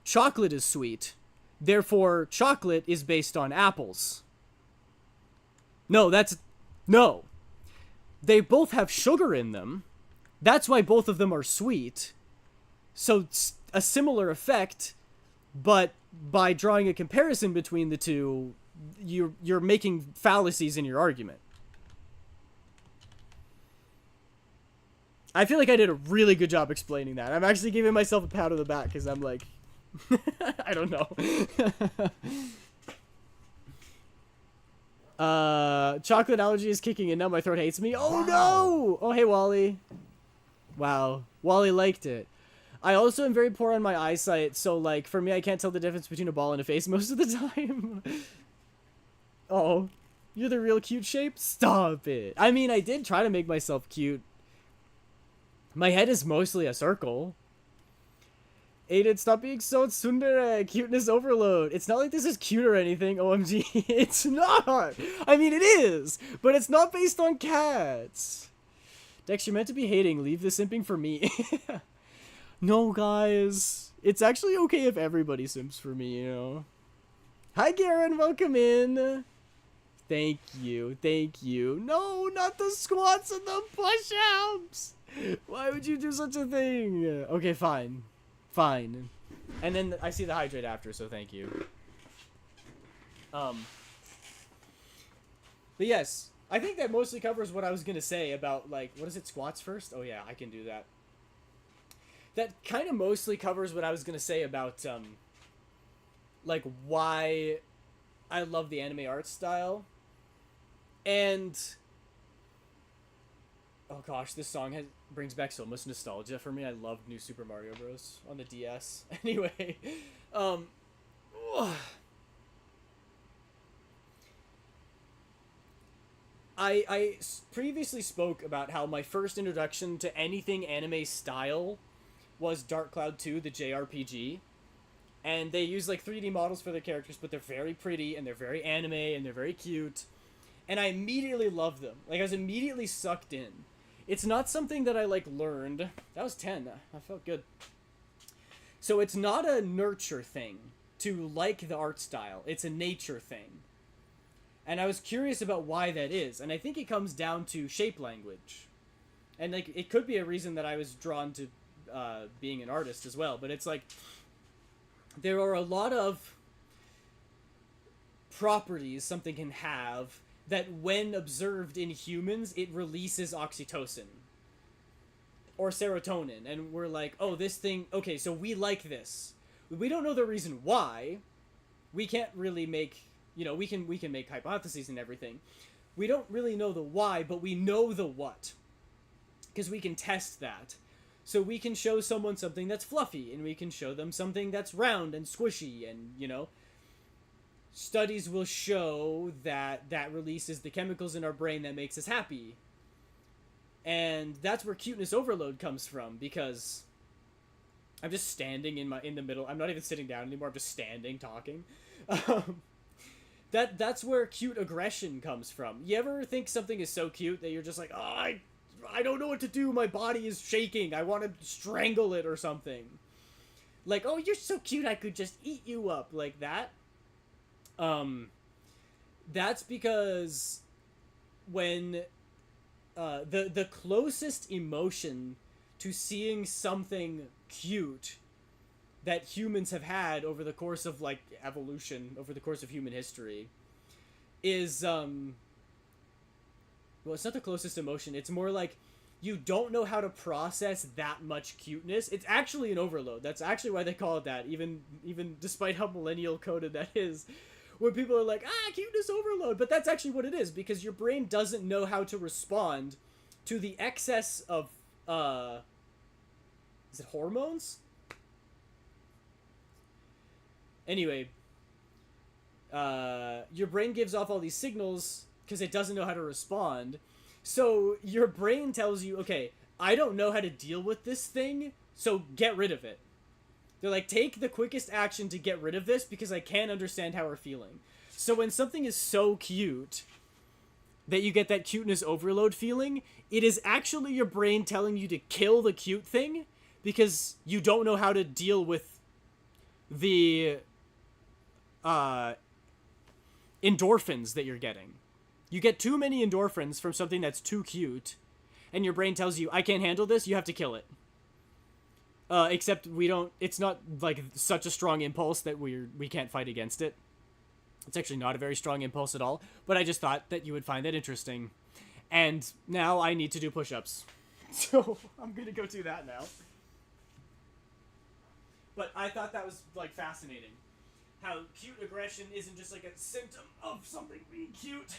chocolate is sweet, Therefore, chocolate is based on apples. No. They both have sugar in them. That's why both of them are sweet. So it's a similar effect, but by drawing a comparison between the two, you're making fallacies in your argument. I feel like I did a really good job explaining that. I'm actually giving myself a pat on the back because I'm like, I don't know. Chocolate allergy is kicking in now. My throat hates me. Oh no! Oh hey Wally. Wow, Wally liked it. I also am very poor on my eyesight, so like for me, I can't tell the difference between a ball and a face most of the time. Oh, you're the real cute shape? Stop it. I mean, I did try to make myself cute. My head is mostly a circle. Aiden, stop being so tsundere. Cuteness overload. It's not like this is cute or anything, OMG. It's not. I mean, it is, but it's not based on cats. Dex, you're meant to be hating. Leave the simping for me. No, guys. It's actually okay if everybody simps for me, you know. Hi, Garen. Welcome in. Thank you. Thank you. No, not the squats and the push-ups. Why would you do such a thing? Okay, fine. Fine. And then I see the hydrate after, so thank you. But yes, I think that mostly covers what I was going to say about, like, what is it, squats first? Oh yeah, I can do that. That kind of mostly covers what I was going to say about, like, why I love the anime art style. And, oh gosh, this song brings back so much nostalgia for me. I loved New Super Mario Bros. On the DS. Anyway, I previously spoke about how my first introduction to anything anime style was Dark Cloud 2, the JRPG. And they use like 3D models for their characters, but they're very pretty and they're very anime and they're very cute. And I immediately loved them. Like, I was immediately sucked in. It's not something that I, like, learned. That was 10. I felt good. So it's not a nurture thing to like the art style. It's a nature thing. And I was curious about why that is. And I think it comes down to shape language. And, like, it could be a reason that I was drawn to being an artist as well. But it's like, there are a lot of properties something can have that when observed in humans, it releases oxytocin or serotonin. And we're like, oh, this thing, okay, so we like this. We don't know the reason why. We can't really make, you know, we can make hypotheses and everything. We don't really know the why, but we know the what. Because we can test that. So we can show someone something that's fluffy, and we can show them something that's round and squishy, and, you know, studies will show that that releases the chemicals in our brain that makes us happy. And that's where cuteness overload comes from, because I'm just standing in the middle. I'm not even sitting down anymore. I'm just standing talking. That's where cute aggression comes from. You ever think something is so cute that you're just like, oh, I don't know what to do. My body is shaking. I want to strangle it or something. Like, oh, you're so cute. I could just eat you up like that. That's because when the closest emotion to seeing something cute that humans have had over the course of, like, evolution, over the course of human history, is well, it's not the closest emotion. It's more like you don't know how to process that much cuteness. It's actually an overload. That's actually why they call it that, even despite how millennial coded that is. When people are like, cuteness overload. But that's actually what it is, because your brain doesn't know how to respond to the excess of, is it hormones? Anyway, your brain gives off all these signals because it doesn't know how to respond. So your brain tells you, okay, I don't know how to deal with this thing, so get rid of it. They're like, take the quickest action to get rid of this because I can't understand how we're feeling. So when something is so cute that you get that cuteness overload feeling, it is actually your brain telling you to kill the cute thing because you don't know how to deal with the endorphins that you're getting. You get too many endorphins from something that's too cute, and your brain tells you, I can't handle this, you have to kill it. Except it's not like such a strong impulse that we can't fight against it. It's actually not a very strong impulse at all, but I just thought that you would find that interesting. And now I need to do push-ups. So I'm gonna go do that now. But I thought that was, like, fascinating. How cute aggression isn't just, like, a symptom of something being cute.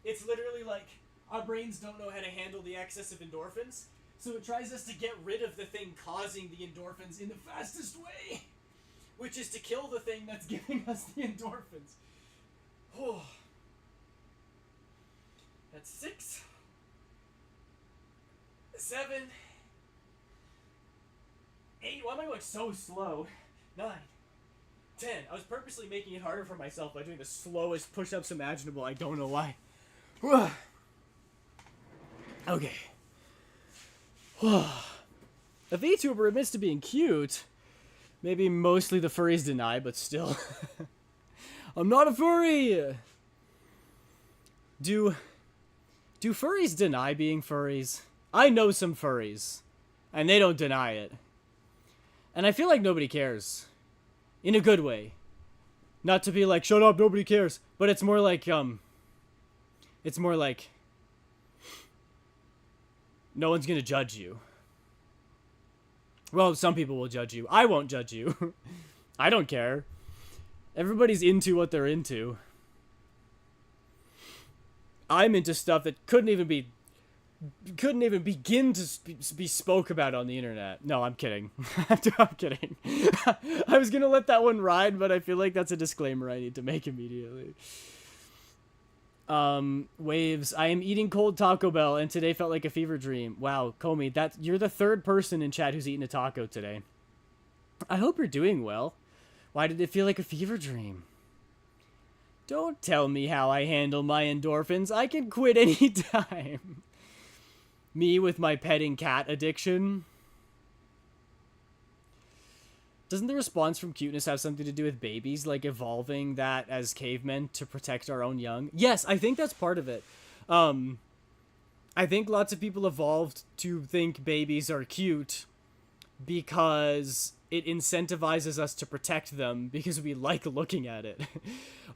It's literally, like, our brains don't know how to handle the excess of endorphins, so it tries us to get rid of the thing causing the endorphins in the fastest way, which is to kill the thing that's giving us the endorphins. Oh. That's 6, 7, 8. Why am I going so slow? 9, 10. I was purposely making it harder for myself by doing the slowest push-ups imaginable. I don't know why. Okay. A VTuber admits to being cute. Maybe mostly the furries deny, but still. I'm not a furry! Do furries deny being furries? I know some furries, and they don't deny it. And I feel like nobody cares. In a good way. Not to be like, shut up, nobody cares. But it's more like, no one's gonna judge you. Well, some people will judge you. I won't judge you. I don't care. Everybody's into what they're into. I'm into stuff that couldn't even begin to be spoke about on the internet. No, I'm kidding. I'm kidding. I was gonna let that one ride, but I feel like that's a disclaimer I need to make immediately. Waves. I am eating cold Taco Bell, and today felt like a fever dream. Wow, Comey, you're the third person in chat who's eaten a taco today. I hope you're doing well. Why did it feel like a fever dream? Don't tell me how I handle my endorphins. I can quit any time. Me with my petting cat addiction. Doesn't the response from cuteness have something to do with babies, like evolving that as cavemen to protect our own young? Yes, I think that's part of it. I think lots of people evolved to think babies are cute because it incentivizes us to protect them because we like looking at it.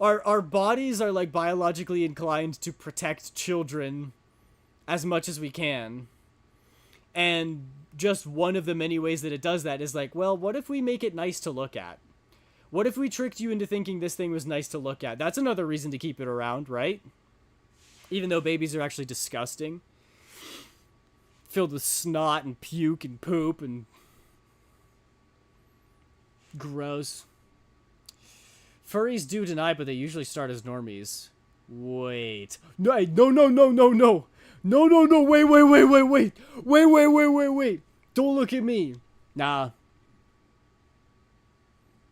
Our bodies are like biologically inclined to protect children as much as we can. And just one of the many ways that it does that is like, well, what if we make it nice to look at? What if we tricked you into thinking this thing was nice to look at? That's another reason to keep it around, right? Even though babies are actually disgusting. Filled with snot and puke and poop and gross. Furries do deny, but they usually start as normies. Wait. No, wait. Don't look at me. Nah,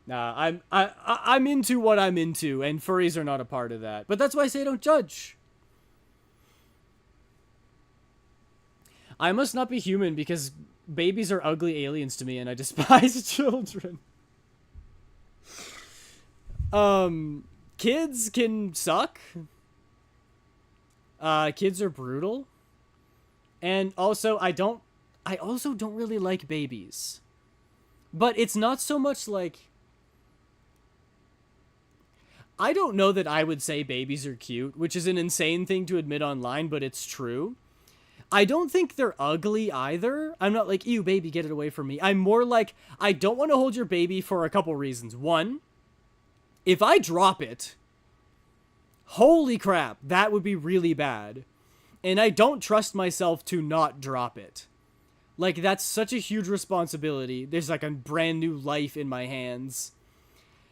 I'm into what I'm into, and furries are not a part of that. But that's why I say don't judge. I must not be human because babies are ugly aliens to me, and I despise children. Kids can suck. Kids are brutal. And also, I also don't really like babies. But it's not so much like... I don't know that I would say babies are cute, which is an insane thing to admit online, but it's true. I don't think they're ugly either. I'm not like, ew, baby, get it away from me. I'm more like, I don't want to hold your baby for a couple reasons. One, if I drop it, holy crap, that would be really bad. And I don't trust myself to not drop it. Like, that's such a huge responsibility. There's like a brand new life in my hands.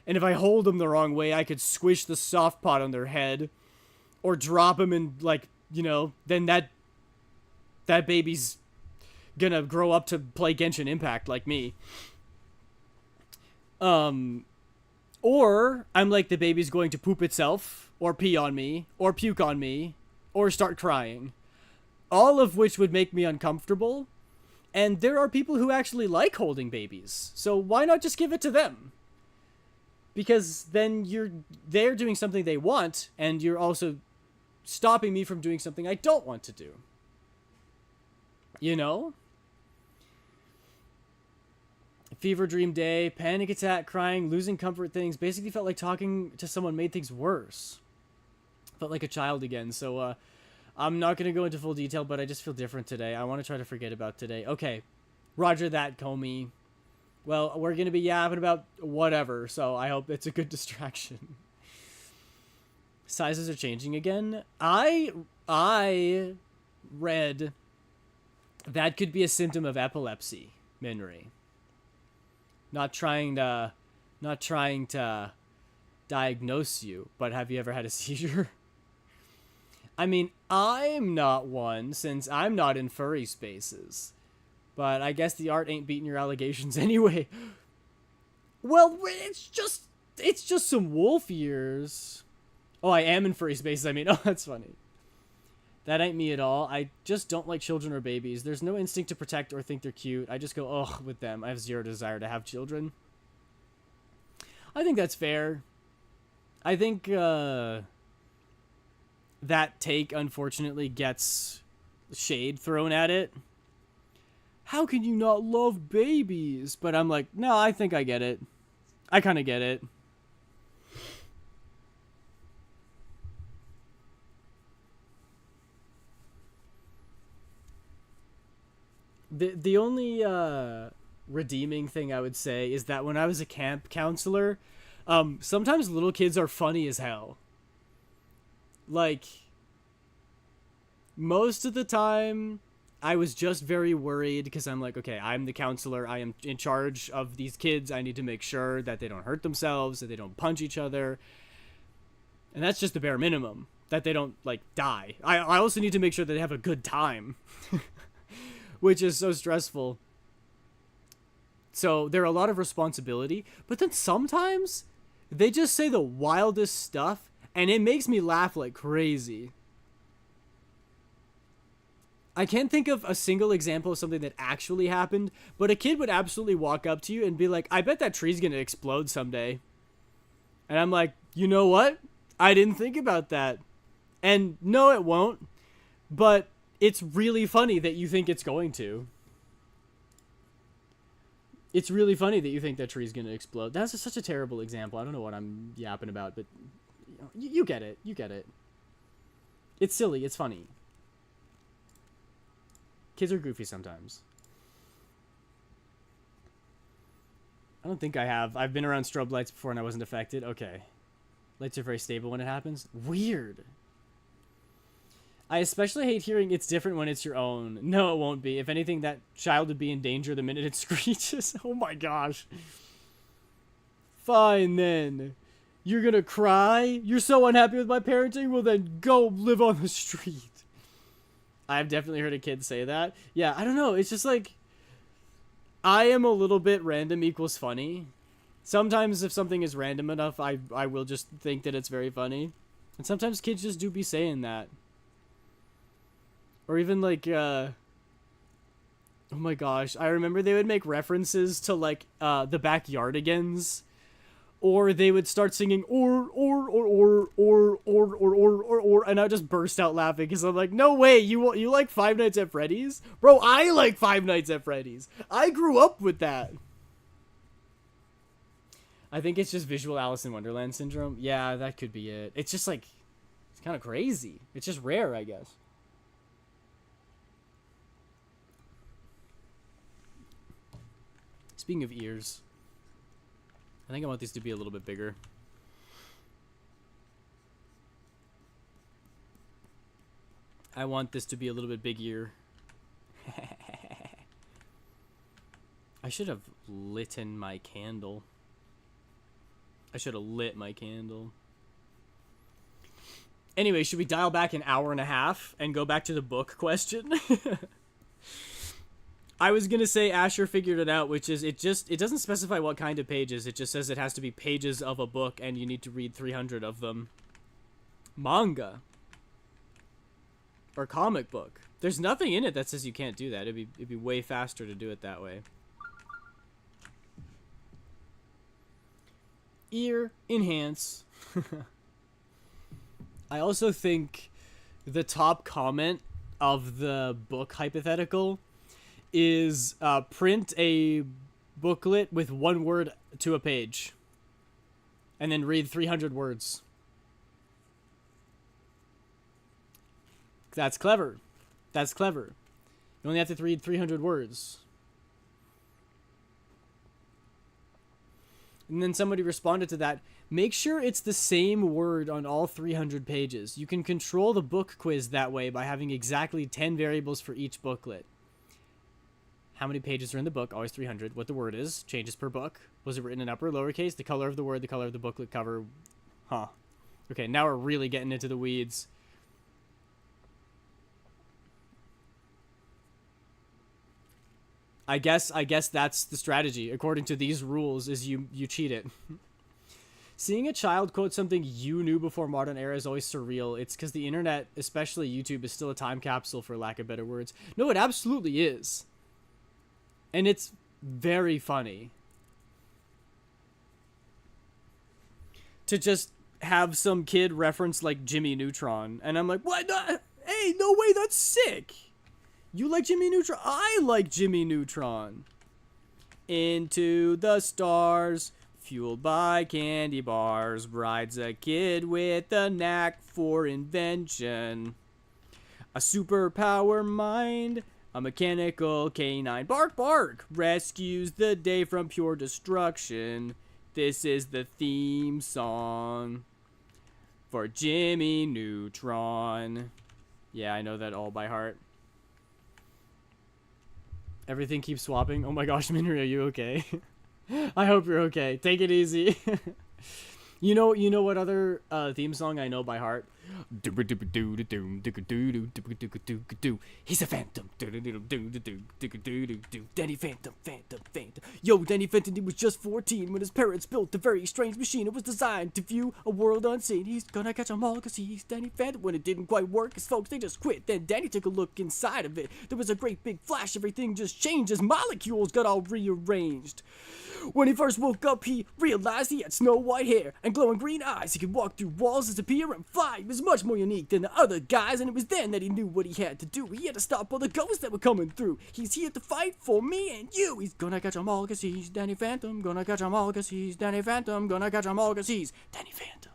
And if I hold them the wrong way, I could squish the soft pot on their head. Or drop them and, like, you know, then that baby's gonna grow up to play Genshin Impact like me. Or I'm like, the baby's going to poop itself, or pee on me, or puke on me, or start crying. All of which would make me uncomfortable. And there are people who actually like holding babies. So why not just give it to them? because then they're doing something they want, and you're also stopping me from doing something I don't want to do. You know? Fever dream day, panic attack, crying, losing comfort things. Basically felt like talking to someone made things worse. Felt like a child again. So, I'm not going to go into full detail, but I just feel different today. I want to try to forget about today. Okay. Roger that, Comey. Well, we're going to be yapping about whatever, so I hope it's a good distraction. Sizes are changing again. I read that could be a symptom of epilepsy, Minri. Not trying to diagnose you, but have you ever had a seizure? I mean, I'm not one, since I'm not in furry spaces. But I guess the art ain't beating your allegations anyway. Well, it's just some wolf ears. Oh, I am in furry spaces, I mean. Oh, that's funny. That ain't me at all. I just don't like children or babies. There's no instinct to protect or think they're cute. I just go, ugh, with them. I have zero desire to have children. I think that's fair. I think that take, unfortunately, gets shade thrown at it. How can you not love babies? But I'm like, no, I think I get it. I kind of get it. The only redeeming thing I would say is that when I was a camp counselor, sometimes little kids are funny as hell. Like, most of the time, I was just very worried because I'm like, okay, I'm the counselor. I am in charge of these kids. I need to make sure that they don't hurt themselves, that they don't punch each other. And that's just the bare minimum, that they don't, like, die. I also need to make sure that they have a good time. Which is so stressful. So there are a lot of responsibility, but then sometimes they just say the wildest stuff, and it makes me laugh like crazy. I can't think of a single example of something that actually happened, but a kid would absolutely walk up to you and be like, I bet that tree's gonna explode someday. And I'm like, you know what? I didn't think about that. And no, it won't. But it's really funny that you think it's going to. It's really funny that you think that tree's going to explode. That's such a terrible example. I don't know what I'm yapping about, but you get it. You get it. It's silly. It's funny. Kids are goofy sometimes. I don't think I have. I've been around strobe lights before and I wasn't affected. Okay. Lights are very stable when it happens. Weird. I especially hate hearing it's different when it's your own. No, it won't be. If anything, that child would be in danger the minute it screeches. Oh my gosh. Fine then. You're gonna cry? You're so unhappy with my parenting? Well then, go live on the street. I've definitely heard a kid say that. Yeah, I don't know. It's just like, I am a little bit random equals funny. Sometimes if something is random enough, I will just think that it's very funny. And sometimes kids just do be saying that. Or even like, oh my gosh, I remember they would make references to like, the Backyardigans. Or they would start singing, and I would just burst out laughing because I'm like, no way, you like Five Nights at Freddy's? Bro, I like Five Nights at Freddy's. I grew up with that. I think it's just visual Alice in Wonderland syndrome. Yeah, that could be it. It's just like, it's kind of crazy. It's just rare, I guess. Speaking of ears, I think I want these to be a little bit bigger. I want this to be a little bit big ear. I should have lit my candle. I should have lit my candle. Anyway, should we dial back an hour and a half and go back to the book question? I was gonna say Asher figured it out, which is it doesn't specify what kind of pages. It just says it has to be pages of a book and you need to read 300 of them. Manga. Or comic book. There's nothing in it that says you can't do that. It'd be way faster to do it that way. Ear, enhance. I also think the top comment of the book hypothetical is print a booklet with one word to a page and then read 300 words. That's clever. That's clever. You only have to read 300 words. And then somebody responded to that. Make sure it's the same word on all 300 pages. You can control the book quiz that way by having exactly 10 variables for each booklet. How many pages are in the book? Always 300. What the word is. Changes per book. Was it written in upper or lowercase? The color of the word. The color of the booklet cover. Huh. Okay, now we're really getting into the weeds. I guess that's the strategy. According to these rules, is you cheat it. Seeing a child quote something you knew before modern era is always surreal. It's because the internet, especially YouTube, is still a time capsule, for lack of better words. No, it absolutely is. And it's very funny. To just have some kid reference, like, Jimmy Neutron. And I'm like, what? Hey, no way, that's sick. You like Jimmy Neutron? I like Jimmy Neutron. Into the stars, fueled by candy bars, rides a kid with a knack for invention. A superpower mind, a mechanical canine. Bark, bark! Rescues the day from pure destruction. This is the theme song for Jimmy Neutron. Yeah, I know that all by heart. Everything keeps swapping. Oh my gosh, Minri, are you okay? I hope you're okay. Take it easy. You know what other theme song I know by heart? He's a phantom. Danny Phantom. Yo, Danny Phantom, he was just 14 when his parents built a very strange machine. It was designed to view a world unseen. He's gonna catch 'em all cause he's Danny Phantom. When it didn't quite work, his folks, they just quit. Then Danny took a look inside of it. There was a great big flash. Everything just changed. His molecules got all rearranged. When he first woke up, he realized he had snow white hair and glowing green eyes. He could walk through walls, disappear, and fly. He was much more unique than the other guys, and it was then that he knew what he had to do. He had to stop all the ghosts that were coming through. He's here to fight for me and you. He's gonna catch 'em all cause he's Danny Phantom. Gonna catch 'em all cause he's Danny Phantom. Gonna catch 'em all cause he's Danny Phantom.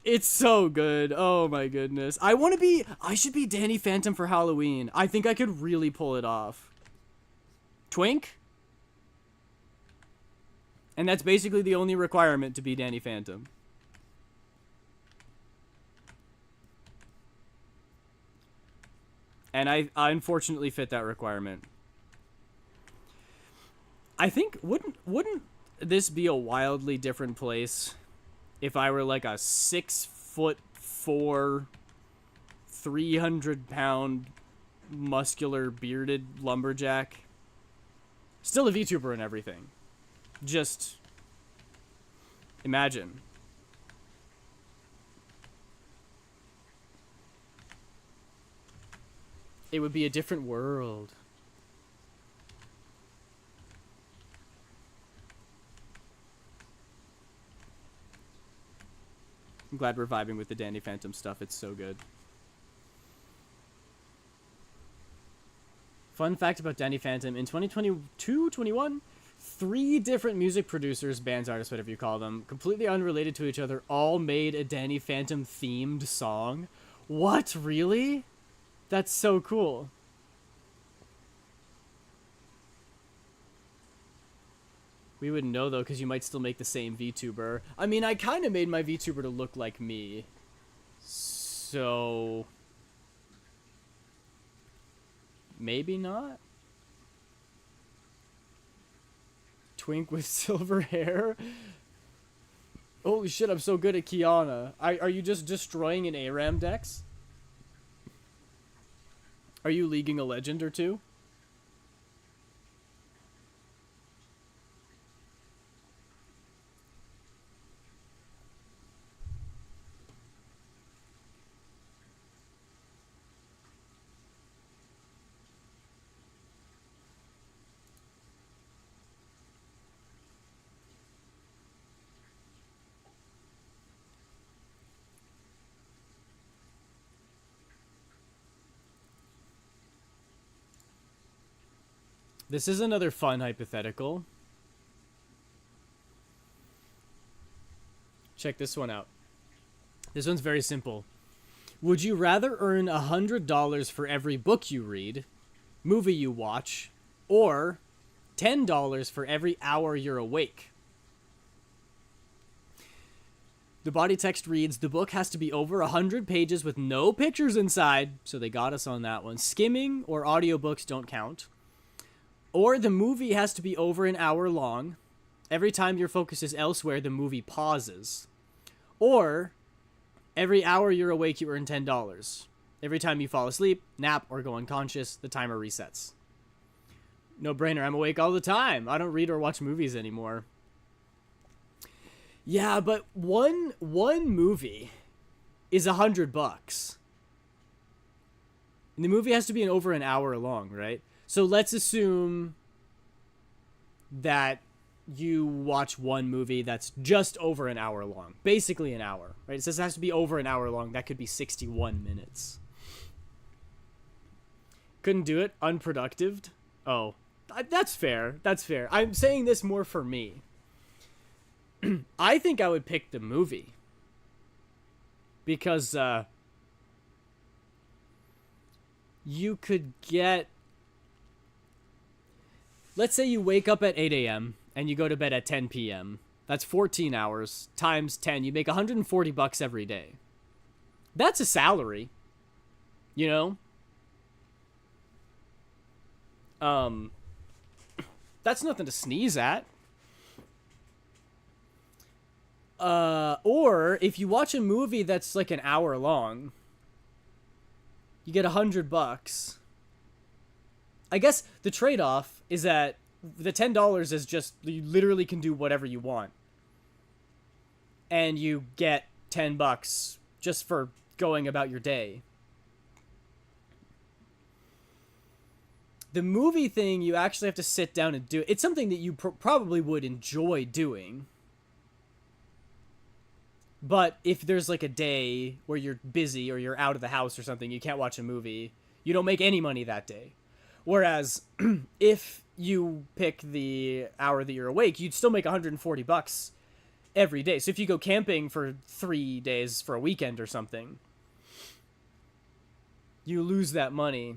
It's so good. Oh my goodness. I should be Danny Phantom for Halloween. I think I could really pull it off. Twink? And that's basically the only requirement to be Danny Phantom. And I unfortunately fit that requirement. I think, wouldn't this be a wildly different place if I were like a 6'4", 300-pound, muscular, bearded lumberjack? Still a VTuber and everything. Just imagine. It would be a different world. I'm glad we're vibing with the Danny Phantom stuff. It's so good. Fun fact about Danny Phantom. In 2022-21, 3 different music producers, bands, artists, whatever you call them, completely unrelated to each other, all made a Danny Phantom themed song. What? Really? That's so cool. We wouldn't know, though, because you might still make the same VTuber. I mean, I kind of made my VTuber to look like me. So... maybe not? Twink with silver hair? Holy shit, I'm so good at Kiana. Are you just destroying an ARAM Dex? Are you leaguing a legend or two? This is another fun hypothetical. Check this one out. This one's very simple. Would you rather earn $100 for every book you read, movie you watch, or $10 for every hour you're awake? The body text reads, the book has to be over 100 pages with no pictures inside, so they got us on that one. Skimming or audiobooks don't count. Or the movie has to be over an hour long. Every time your focus is elsewhere, the movie pauses. Or every hour you're awake, you earn $10. Every time you fall asleep, nap, or go unconscious, the timer resets. No brainer. I'm awake all the time. I don't read or watch movies anymore. Yeah, but one movie is $100. And the movie has to be over an hour long, right? So let's assume that you watch one movie that's just over an hour long. Basically an hour, right? It says it has to be over an hour long. That could be 61 minutes. Couldn't do it. Unproductive. Oh, that's fair. That's fair. I'm saying this more for me. I think I would pick the movie. Because you could get... Let's say you wake up at 8 a.m. and you go to bed at 10 p.m. That's 14 hours times 10. You make $140 every day. That's a salary. You know? That's nothing to sneeze at. Or if you watch a movie that's like an hour long, you get $100. I guess the trade-off is that the $10 is just, you literally can do whatever you want. And you get $10 just for going about your day. The movie thing, you actually have to sit down and do. It's something that you probably would enjoy doing. But if there's like a day where you're busy or you're out of the house or something, you can't watch a movie, you don't make any money that day. Whereas if you pick the hour that you're awake, you'd still make $140 every day. So if you go camping for 3 days for a weekend or something, you lose that money.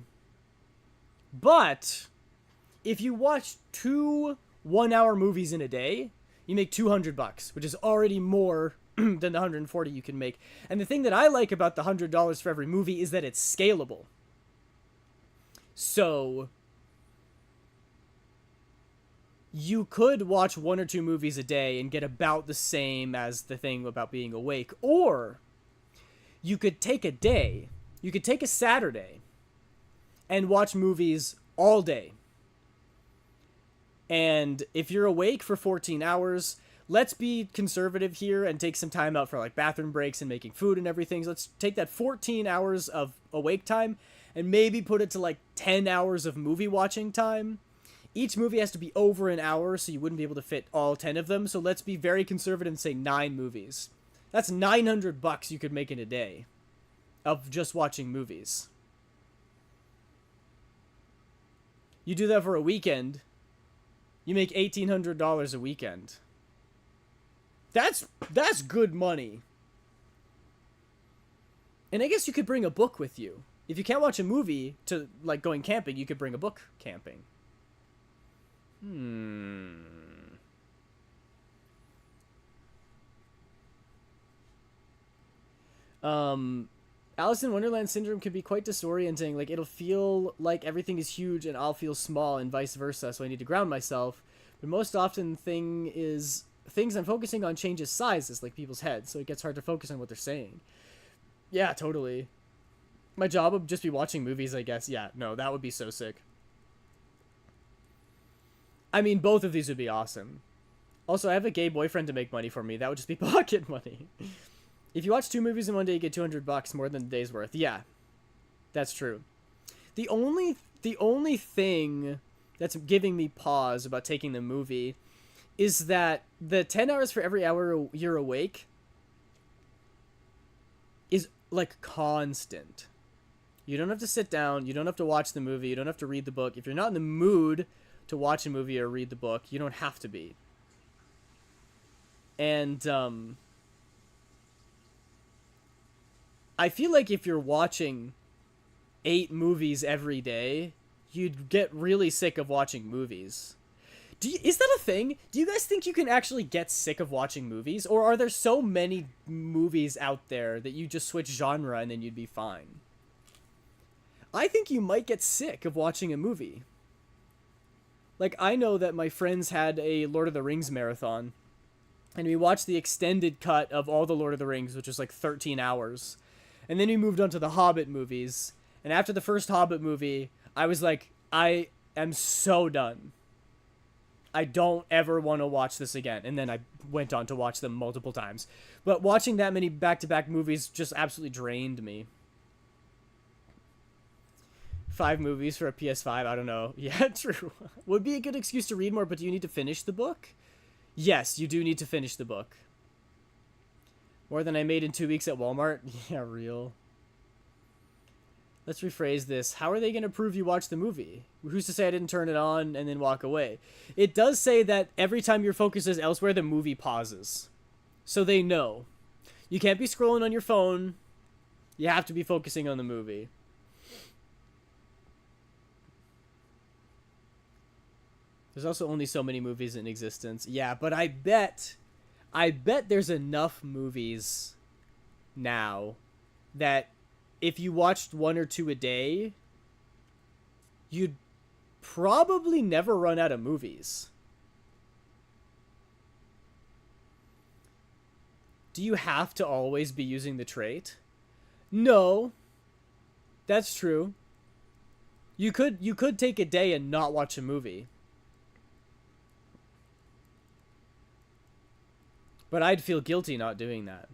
But if you watch 2 1-hour movies in a day, you make $200, which is already more than the $140 you can make. And the thing that I like about the $100 for every movie is that it's scalable. So you could watch 1 or 2 movies a day and get about the same as the thing about being awake. Or you could take a day, you could take a Saturday and watch movies all day. And if you're awake for 14 hours, let's be conservative here and take some time out for like bathroom breaks and making food and everything. So let's take that 14 hours of awake time and maybe put it to like 10 hours of movie watching time. Each movie has to be over an hour, so you wouldn't be able to fit all 10 of them. So let's be very conservative and say 9 movies. That's $900 you could make in a day of just watching movies. You do that for a weekend, you make $1,800 a weekend. That's good money. And I guess you could bring a book with you. If you can't watch a movie to like going camping, you could bring a book camping. Alice in Wonderland syndrome can be quite disorienting. Like, it'll feel like everything is huge and I'll feel small and vice versa, so I need to ground myself. But most often things I'm focusing on changes sizes, like people's heads, so it gets hard to focus on what they're saying. Yeah, totally. My job would just be watching movies, I guess. Yeah, no, that would be so sick. I mean, both of these would be awesome. Also, I have a gay boyfriend to make money for me. That would just be pocket money. If you watch 2 movies in one day, you get $200, more than a day's worth. Yeah, that's true. The only thing that's giving me pause about taking the movie is that the 10 hours for every hour you're awake is like constant. You don't have to sit down. You don't have to watch the movie. You don't have to read the book. If you're not in the mood to watch a movie or read the book. You don't have to be. And I feel like if you're watching 8 movies every day, you'd get really sick of watching movies. Is that a thing? Do you guys think you can actually get sick of watching movies? Or are there so many movies out there that you just switch genre and then you'd be fine? I think you might get sick of watching a movie. Like, I know that my friends had a Lord of the Rings marathon, and we watched the extended cut of all the Lord of the Rings, which was like 13 hours. And then we moved on to the Hobbit movies. And after the first Hobbit movie, I was like, I am so done. I don't ever want to watch this again. And then I went on to watch them multiple times. But watching that many back-to-back movies just absolutely drained me. 5 movies for a PS5, I don't know. Yeah, true. Would be a good excuse to read more, but do you need to finish the book? Yes, you do need to finish the book. More than I made in 2 weeks at Walmart? Yeah, real. Let's rephrase this. How are they going to prove you watched the movie? Who's to say I didn't turn it on and then walk away? It does say that every time your focus is elsewhere, the movie pauses. So they know. You can't be scrolling on your phone. You have to be focusing on the movie. There's also only so many movies in existence. Yeah, but I bet there's enough movies now that if you watched 1 or 2 a day, you'd probably never run out of movies. Do you have to always be using the trait? No. That's true. You could take a day and not watch a movie. But I'd feel guilty not doing that.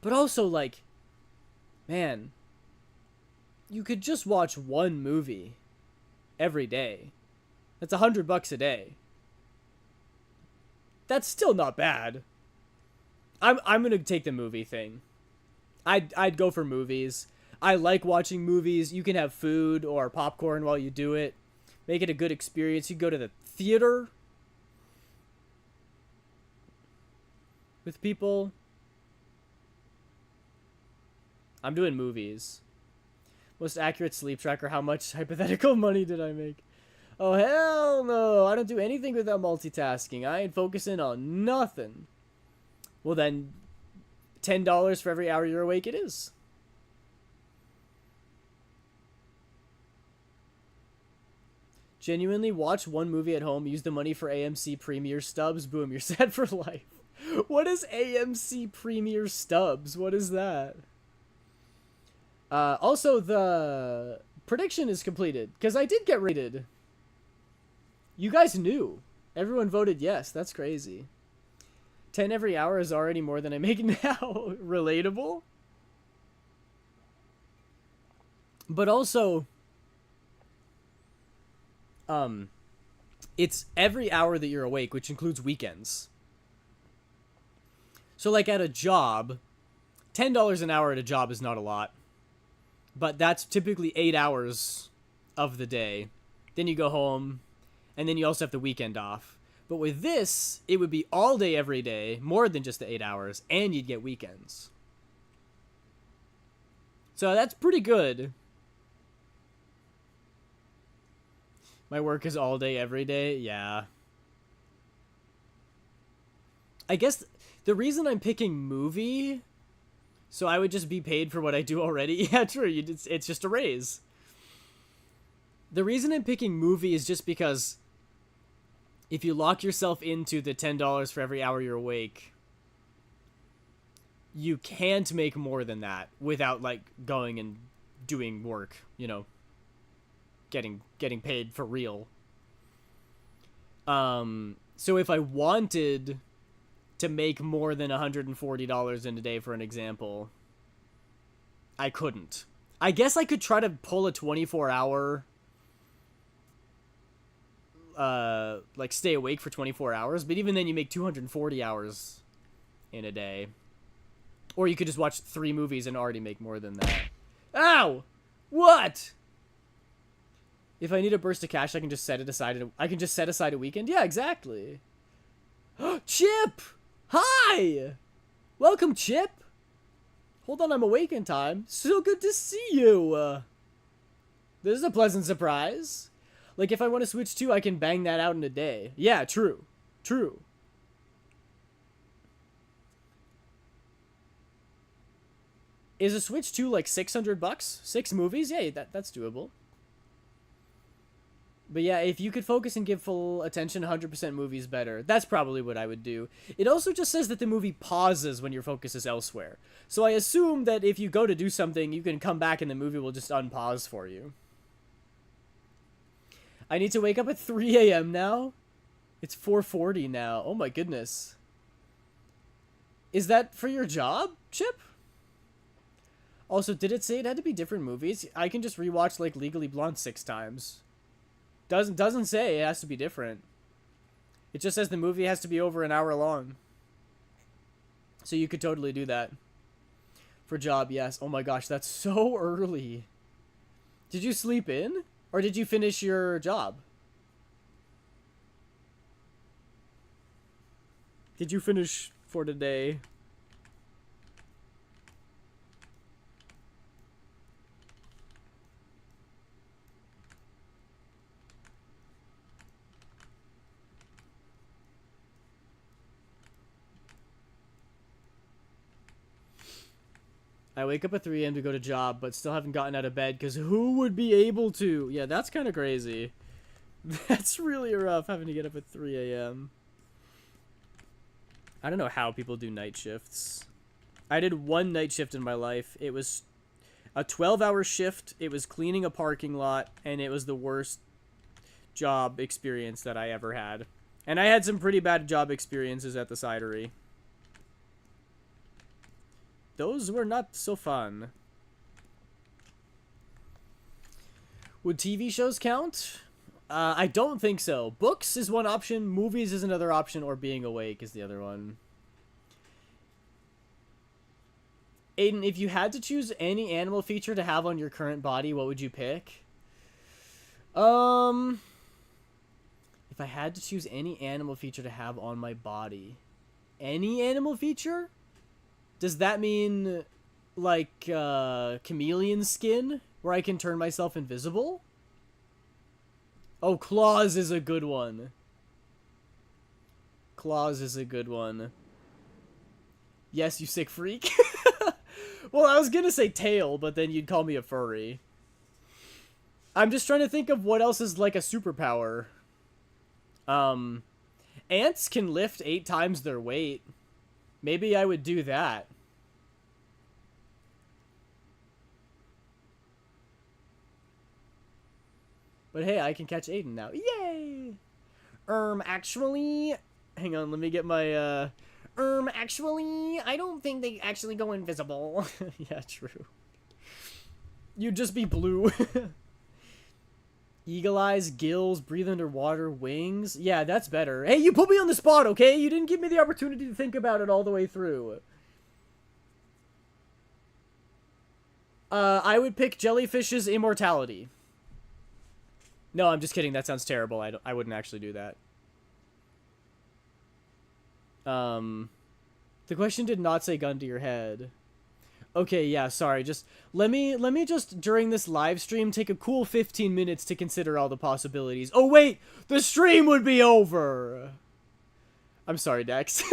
But also, like, man, you could just watch 1 movie every day. That's $100 a day. That's still not bad. I'm gonna take the movie thing. I'd go for movies. I like watching movies. You can have food or popcorn while you do it. Make it a good experience. You go to the theater with people. I'm doing movies. Most accurate sleep tracker. How much hypothetical money did I make? Oh, hell no. I don't do anything without multitasking. I ain't focusing on nothing. Well, then, $10 for every hour you're awake it is. Genuinely watch 1 movie at home. Use the money for AMC Premiere stubs. Boom, you're set for life. What is AMC Premiere stubs? What is that? Also, the prediction is completed, because I did get rated. You guys knew. Everyone voted yes. That's crazy. 10 every hour is already more than I make now. Relatable? But also, it's every hour that you're awake, which includes weekends. So, like, at a job, $10 an hour at a job is not a lot. But that's typically 8 hours of the day. Then you go home, and then you also have the weekend off. But with this, it would be all day every day, more than just the 8 hours, and you'd get weekends. So that's pretty good. My work is all day every day? Yeah. I guess the reason I'm picking movie, so I would just be paid for what I do already. Yeah, true. It's just a raise. The reason I'm picking movie is just because if you lock yourself into the $10 for every hour you're awake, you can't make more than that without, like, going and doing work, you know, getting paid for real. So if I wanted to make more than $140 in a day, for an example, I couldn't. I guess I could try to pull a 24-hour, like, stay awake for 24 hours, but even then you make 240 hours in a day. Or you could just watch 3 movies and already make more than that. Ow! What? If I need a burst of cash, I can just set it aside. I can just set aside a weekend. Yeah, exactly. Chip! Hi! Welcome, Chip! Hold on, I'm awake in time. So good to see you! This is a pleasant surprise. Like, if I want to Switch 2, I can bang that out in a day. Yeah, true. True. Is a Switch 2 like $600? 6 movies? Yeah, that's doable. But yeah, if you could focus and give full attention, 100% movies better. That's probably what I would do. It also just says that the movie pauses when your focus is elsewhere. So I assume that if you go to do something, you can come back and the movie will just unpause for you. I need to wake up at 3 a.m. now? It's 4:40 now. Oh my goodness. Is that for your job, Chip? Also, did it say it had to be different movies? I can just rewatch like Legally Blonde 6 times. Doesn't say it has to be different. It just says the movie has to be over an hour long. So you could totally do that. For job, yes. Oh my gosh, that's so early. Did you sleep in? Or did you finish your job? Did you finish for today? I wake up at 3 a.m. to go to job, but still haven't gotten out of bed because who would be able to? Yeah, that's kind of crazy. That's really rough, having to get up at 3 a.m. I don't know how people do night shifts. I did one night shift in my life. It was a 12-hour shift. It was cleaning a parking lot, and it was the worst job experience that I ever had. And I had some pretty bad job experiences at the cidery. Those were not so fun. Would TV shows count? I don't think so. Books is one option, movies is another option, or being awake is the other one. Aiden, if you had to choose any animal feature to have on your current body, what would you pick? If I had to choose any animal feature to have on my body. Any animal feature? Does that mean, like, chameleon skin, where I can turn myself invisible? Oh, claws is a good one. Claws is a good one. Yes, you sick freak. Well, I was gonna say tail, but then you'd call me a furry. I'm just trying to think of what else is like a superpower. Ants can lift 8 times their weight. Maybe I would do that. But hey, I can catch Aiden now. Yay! Actually... Hang on, let me get my, actually... I don't think they actually go invisible. Yeah, true. You'd just be blue. Eagle eyes, gills, breathe underwater, wings. Yeah, that's better. Hey, you put me on the spot, okay? You didn't give me the opportunity to think about it all the way through. I would pick jellyfish's immortality. No, I'm just kidding. That sounds terrible. I wouldn't actually do that. The question did not say gun to your head. Okay, yeah, sorry. Just let me just during this live stream take a cool 15 minutes to consider all the possibilities. Oh wait, the stream would be over. I'm sorry, Dex.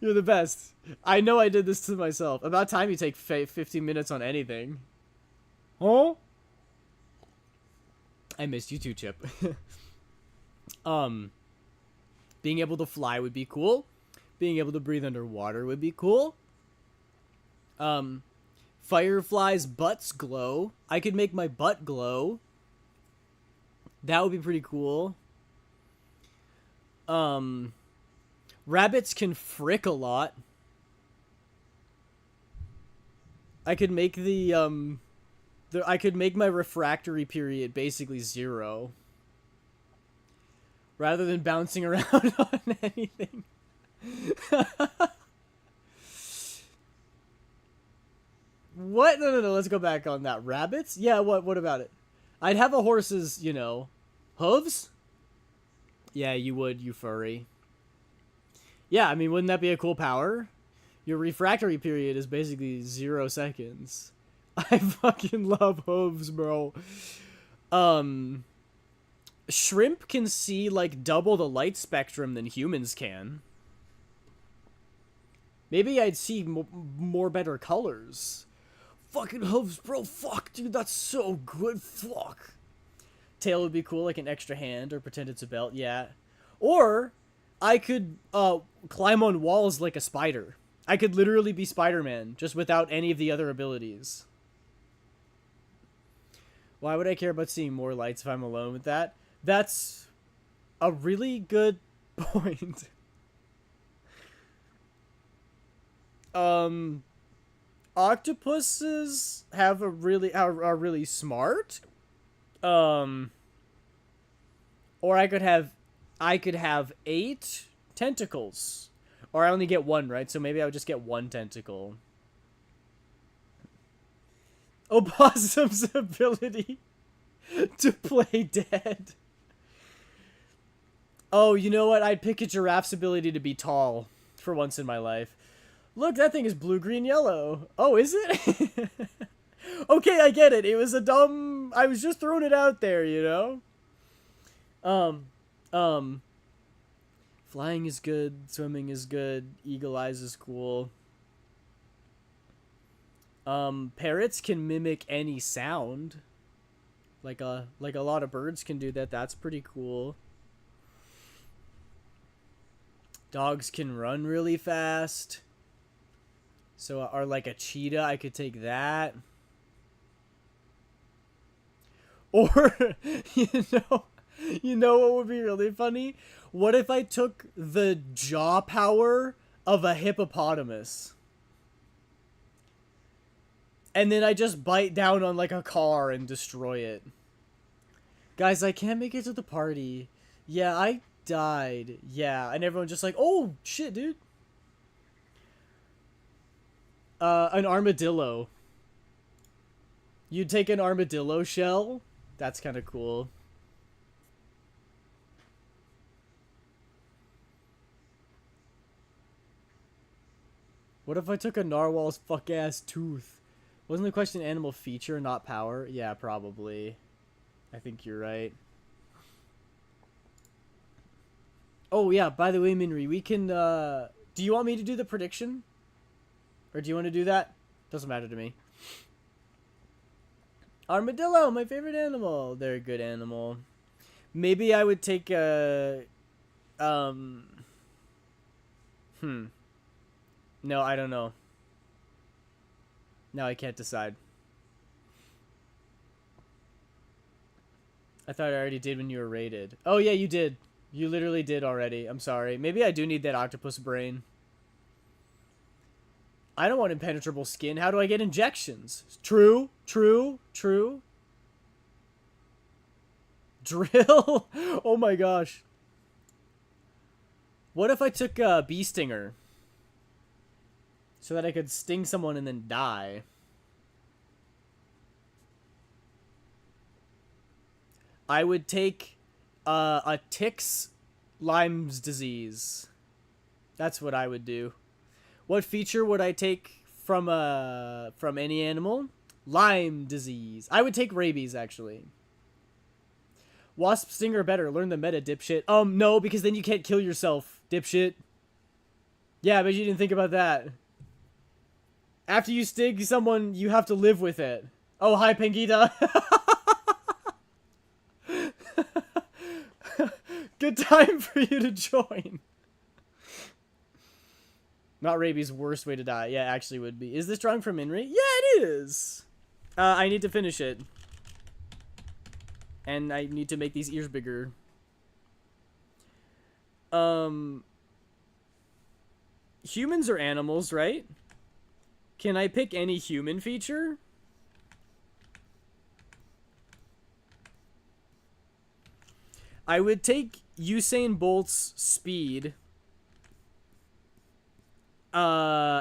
You're the best. I know I did this to myself. About time you take 15 minutes on anything. Huh? I missed you too, Chip. Being able to fly would be cool. Being able to breathe underwater would be cool. Fireflies' butts glow. I could make my butt glow. That would be pretty cool. Rabbits can frick a lot. I could make I could make my refractory period basically 0. Rather than bouncing around on anything. What? No, no, no. Let's go back on that. Rabbits? Yeah. What about it? I'd have a horse's, you know, hooves. Yeah, you would, you furry. Yeah, I mean, wouldn't that be a cool power? Your refractory period is basically 0 seconds. I fucking love hooves, bro. Shrimp can see like double the light spectrum than humans can. Maybe I'd see more better colors. Fucking hooves, bro. Fuck, dude, that's so good. Fuck. Tail would be cool, like an extra hand, or pretend it's a belt. Yeah. Or I could climb on walls like a spider. I could literally be Spider-Man, just without any of the other abilities. Why would I care about seeing more lights if I'm alone with that? That's a really good point. Octopuses have a really are really smart. Or I could have 8 tentacles. Or I only get 1, right? So maybe I would just get 1 tentacle. Opossum's ability to play dead. Oh, you know what? I'd pick a giraffe's ability to be tall for once in my life. Look, that thing is blue, green, yellow. Oh, is it? Okay, I get it. It was a dumb... I was just throwing it out there, you know? Flying is good. Swimming is good. Eagle eyes is cool. Parrots can mimic any sound. Like a lot of birds can do that. That's pretty cool. Dogs can run really fast. So, or like a cheetah, I could take that. Or, you know what would be really funny? What if I took the jaw power of a hippopotamus? And then I just bite down on like a car and destroy it. Guys, I can't make it to the party. Yeah, I died. Yeah, and everyone's just like, oh, shit, dude. An armadillo. You'd take an armadillo shell? That's kind of cool. What if I took a narwhal's fuck-ass tooth? Wasn't the question animal feature, not power? Yeah, probably. I think you're right. Oh, yeah, by the way, Minri, we can, do you want me to do the prediction? Or do you want to do that? Doesn't matter to me. Armadillo, my favorite animal. They're a good animal. Maybe I would take a... No, I don't know. No, I can't decide. I thought I already did when you were rated. Oh, yeah, you did. You literally did already. I'm sorry. Maybe I do need that octopus brain. I don't want impenetrable skin. How do I get injections? True, true, true. Drill? Oh my gosh. What if I took a bee stinger? So that I could sting someone and then die. I would take a tick's Lyme's disease. That's what I would do. What feature would I take from any animal? Lyme disease. I would take rabies, actually. Wasp stinger better. Learn the meta, dipshit. No, because then you can't kill yourself, dipshit. Yeah, but you didn't think about that. After you sting someone, you have to live with it. Oh, hi, Pangita. Good time for you to join. Not rabies, worst way to die. Yeah, actually would be. Is this drawing from Inri? Yeah, it is. I need to finish it. And I need to make these ears bigger. Humans are animals, right? Can I pick any human feature? I would take Usain Bolt's speed.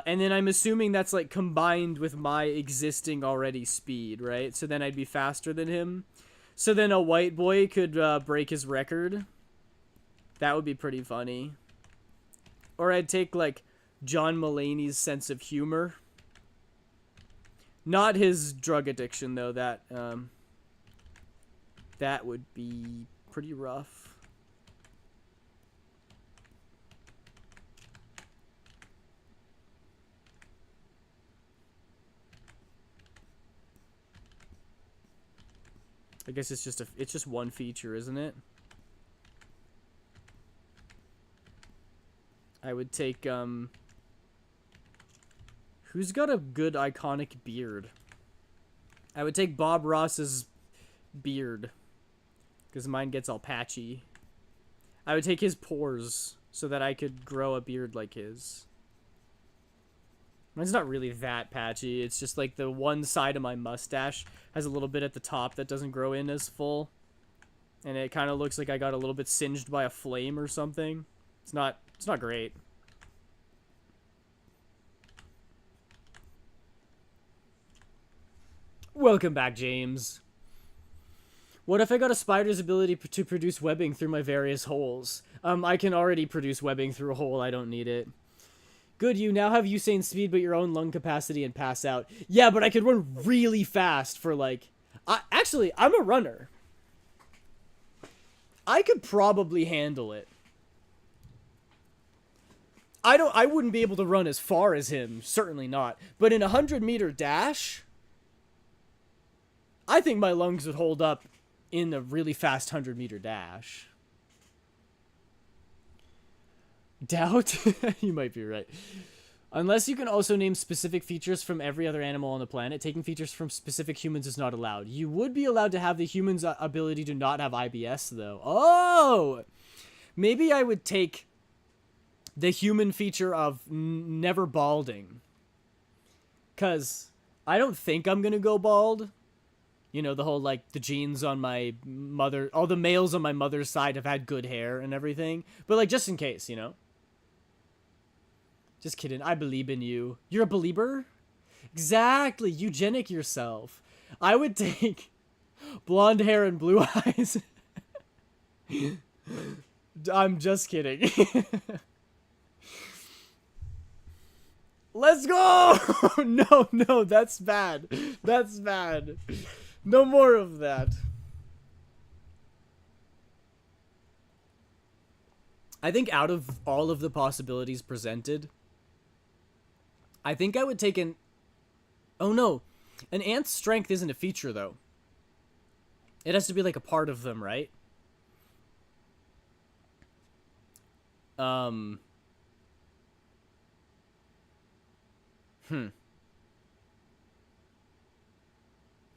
And then I'm assuming that's like combined with my existing already speed, right? So then I'd be faster than him. So then a white boy could break his record. That would be pretty funny. Or I'd take like John Mulaney's sense of humor. Not his drug addiction though. That would be pretty rough. I guess it's just one feature, isn't it? I would take who's got a good iconic beard? I would take Bob Ross's beard because mine gets all patchy. I would take his pores so that I could grow a beard like his. Mine's not really that patchy. It's just like the one side of my mustache has a little bit at the top that doesn't grow in as full. And it kind of looks like I got a little bit singed by a flame or something. It's not great. Welcome back, James. What if I got a spider's ability to produce webbing through my various holes? I can already produce webbing through a hole. I don't need it. Good, you now have Usain speed but your own lung capacity and pass out. Yeah, but I could run really fast for like... actually, I'm a runner. I could probably handle it. I wouldn't be able to run as far as him. Certainly not. But in a 100-meter dash... I think my lungs would hold up in a really fast 100-meter dash. Doubt? You might be right. Unless you can also name specific features from every other animal on the planet, taking features from specific humans is not allowed. You would be allowed to have the human's ability to not have IBS, though. Oh! Maybe I would take the human feature of never balding. Because I don't think I'm going to go bald. You know, the whole, like, the genes on my mother... All the males on my mother's side have had good hair and everything. But, like, just in case, you know? Just kidding. I believe in you. You're a believer? Exactly. Eugenic yourself. I would take blonde hair and blue eyes. I'm just kidding. Let's go! No, that's bad. That's bad. No more of that. I think out of all of the possibilities presented, I think I would take an... Oh no, an ant's strength isn't a feature though. It has to be like a part of them, right?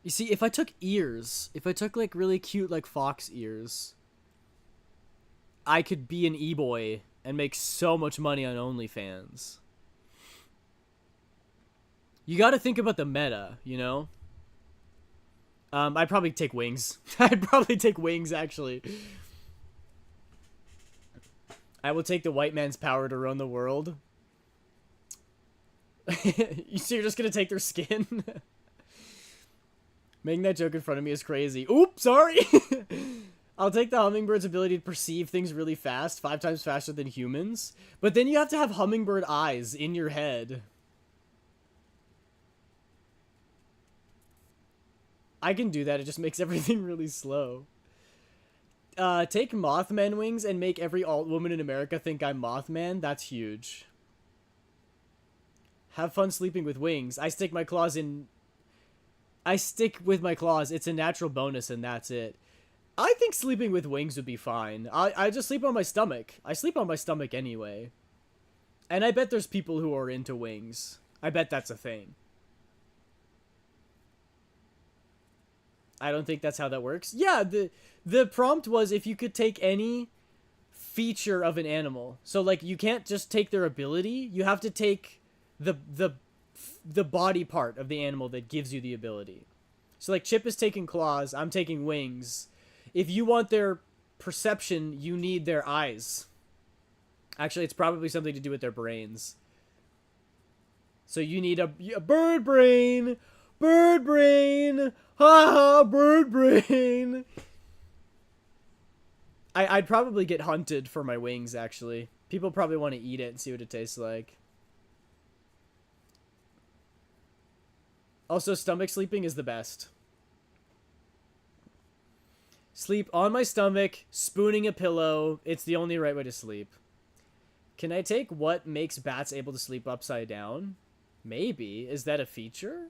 You see, if I took ears, if I took like really cute like fox ears, I could be an e-boy and make so much money on OnlyFans. You got to think about the meta, you know? I'd probably take wings. I'd probably take wings, actually. I will take the white man's power to run the world. So you're just gonna take their skin? Making that joke in front of me is crazy. Oops, sorry! I'll take the hummingbird's ability to perceive things really fast, 5 times faster than humans. But then you have to have hummingbird eyes in your head. I can do that, it just makes everything really slow. Take Mothman wings and make every alt woman in America think I'm Mothman. That's huge. Have fun sleeping with wings. I stick with my claws. It's a natural bonus and that's it. I think sleeping with wings would be fine. I just sleep on my stomach. I sleep on my stomach anyway. And I bet there's people who are into wings. I bet that's a thing. I don't think that's how that works. Yeah, the prompt was if you could take any feature of an animal. So, like, you can't just take their ability. You have to take the body part of the animal that gives you the ability. So, like, Chip is taking claws. I'm taking wings. If you want their perception, you need their eyes. Actually, it's probably something to do with their brains. So you need a bird brain. Bird brain. Ha ha, bird brain. I'd probably get hunted for my wings, actually. People probably want to eat it and see what it tastes like. Also, stomach sleeping is the best. Sleep on my stomach, spooning a pillow. It's the only right way to sleep. Can I take what makes bats able to sleep upside down? Maybe. Is that a feature?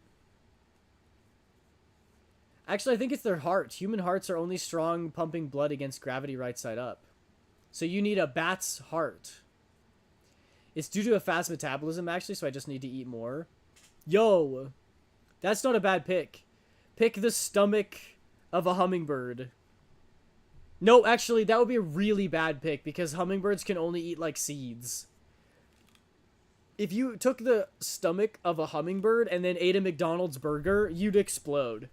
Actually, I think it's their heart. Human hearts are only strong pumping blood against gravity right side up. So you need a bat's heart. It's due to a fast metabolism, actually, so I just need to eat more. Yo! That's not a bad pick. Pick the stomach of a hummingbird. No, actually, that would be a really bad pick because hummingbirds can only eat, like, seeds. If you took the stomach of a hummingbird and then ate a McDonald's burger, you'd explode.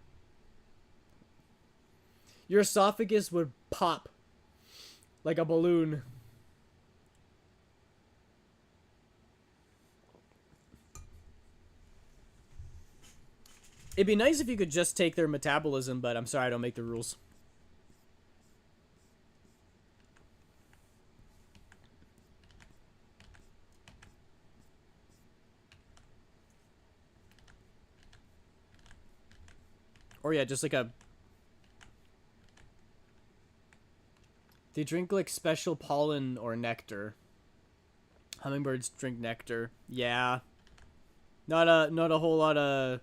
Your esophagus would pop like a balloon. It'd be nice if you could just take their metabolism, but I'm sorry, I don't make the rules. Or yeah, just like a... They drink like special pollen or nectar. Hummingbirds drink nectar. Yeah. Not a whole lot of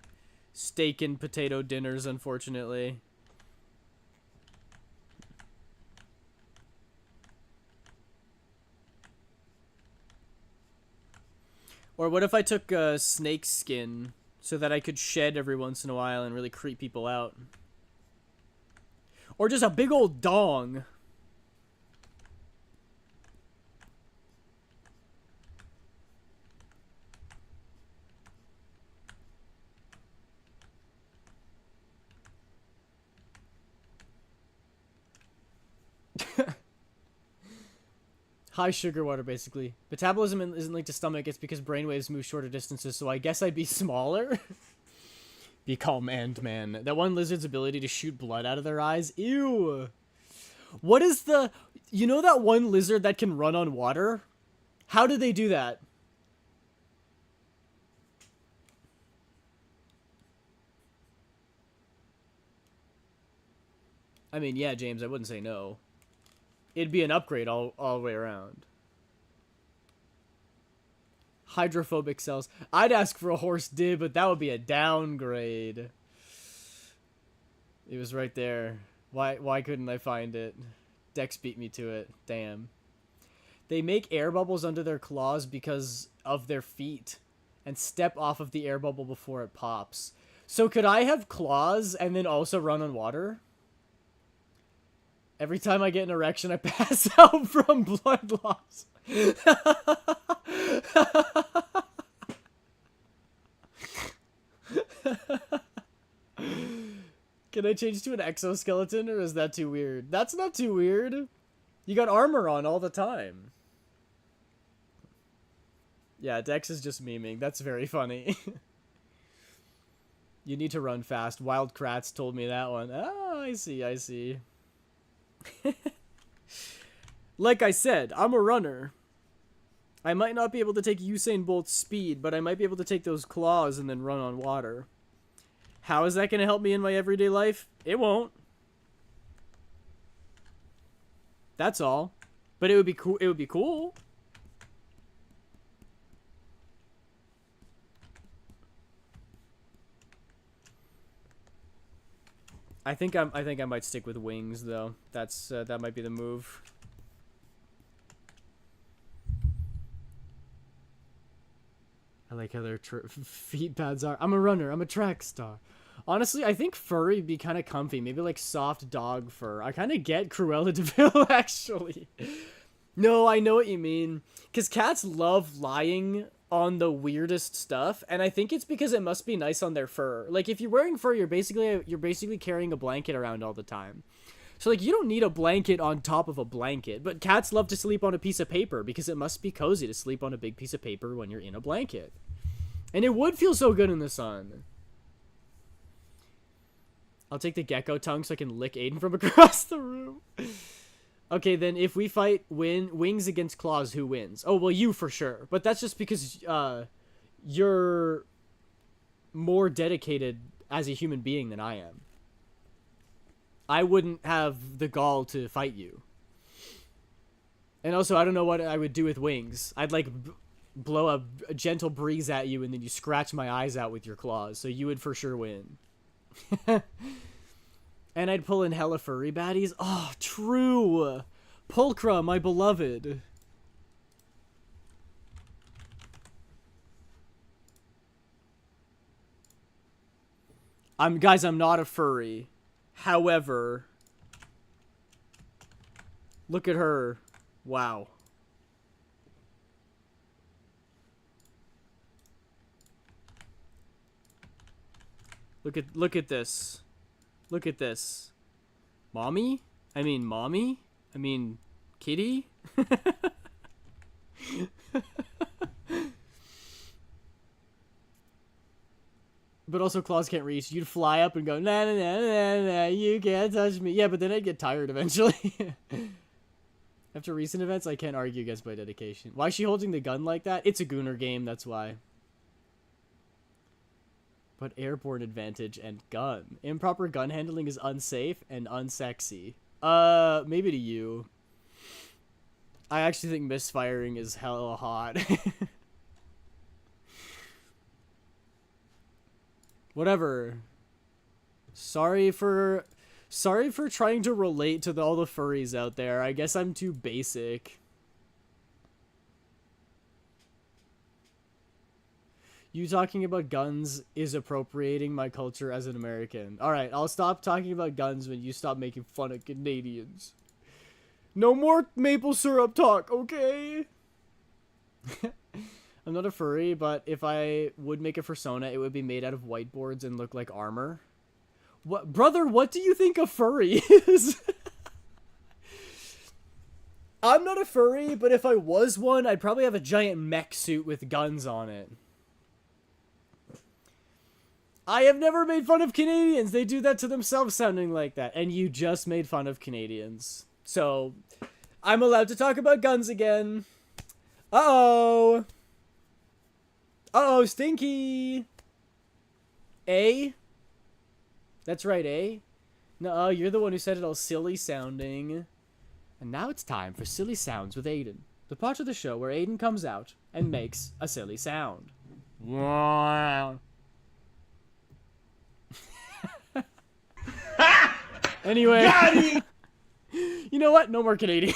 steak and potato dinners, unfortunately. Or what if I took snake skin so that I could shed every once in a while and really creep people out? Or just a big old dong. High sugar water, basically. Metabolism isn't linked to stomach, it's because brainwaves move shorter distances, so I guess I'd be smaller. Be calm, Ant-Man. That one lizard's ability to shoot blood out of their eyes? Ew! What is the... You know that one lizard that can run on water? How did they do that? I mean, yeah, James, I wouldn't say no. It'd be an upgrade all the way around. Hydrophobic cells. I'd ask for a horse dib, but that would be a downgrade. It was right there. Why couldn't I find it? Dex beat me to it. Damn. They make air bubbles under their claws because of their feet and step off of the air bubble before it pops. So could I have claws and then also run on water? Every time I get an erection, I pass out from blood loss. Can I change to an exoskeleton, or is that too weird? That's not too weird. You got armor on all the time. Yeah, Dex is just memeing. That's very funny. You need to run fast. Wild Kratz told me that one. Oh, I see, I see. Like I said, I'm a runner. I might not be able to take Usain Bolt's speed, but I might be able to take those claws and then run on water. How is that going to help me in my everyday life? It won't. That's all. But it would be cool. It would be cool. I think I might stick with wings though. That's that might be the move. I like how their feet pads are. I'm a runner. I'm a track star. Honestly, I think furry would be kind of comfy. Maybe like soft dog fur. I kind of get Cruella de Vil actually. No, I know what you mean. Because cats love lying on the weirdest stuff, and I think it's because it must be nice on their fur. Like if you're wearing fur, you're basically carrying a blanket around all the time. So like you don't need a blanket on top of a blanket, but cats love to sleep on a piece of paper because it must be cozy to sleep on a big piece of paper when you're in a blanket. And it would feel so good in the sun. I'll take the gecko tongue so I can lick Aiden from across the room. Okay, then if we fight wings against claws, who wins? Oh, well, you for sure. But that's just because you're more dedicated as a human being than I am. I wouldn't have the gall to fight you. And also, I don't know what I would do with wings. I'd, like, blow a gentle breeze at you, and then you scratch my eyes out with your claws. So you would for sure win. And I'd pull in hella furry baddies. Oh, true. Pulchra, my beloved. Guys, I'm not a furry. However, look at her. Wow. Look at this. Look at this. Mommy? I mean, kitty? But also claws can't reach. You'd fly up and go, nah, nah, nah, nah, nah, you can't touch me. Yeah, but then I'd get tired eventually. After recent events, I can't argue against my dedication. Why is she holding the gun like that? It's a Gooner game, that's why. But airborne advantage and gun. Improper gun handling is unsafe and unsexy. Maybe to you. I actually think misfiring is hella hot. Whatever. Sorry for trying to relate to all the furries out there. I guess I'm too basic. You talking about guns is appropriating my culture as an American. Alright, I'll stop talking about guns when you stop making fun of Canadians. No more maple syrup talk, okay? I'm not a furry, but if I would make a fursona, it would be made out of whiteboards and look like armor. What, brother, what do you think a furry is? I'm not a furry, but if I was one, I'd probably have a giant mech suit with guns on it. I have never made fun of Canadians. They do that to themselves sounding like that. And you just made fun of Canadians. So, I'm allowed to talk about guns again. Uh-oh. Uh-oh, Stinky. A? That's right, A? No, you're the one who said it all silly sounding. And now it's time for Silly Sounds with Aiden. The part of the show where Aiden comes out and makes a silly sound. Wow. Anyway. You know what? No more Canadian.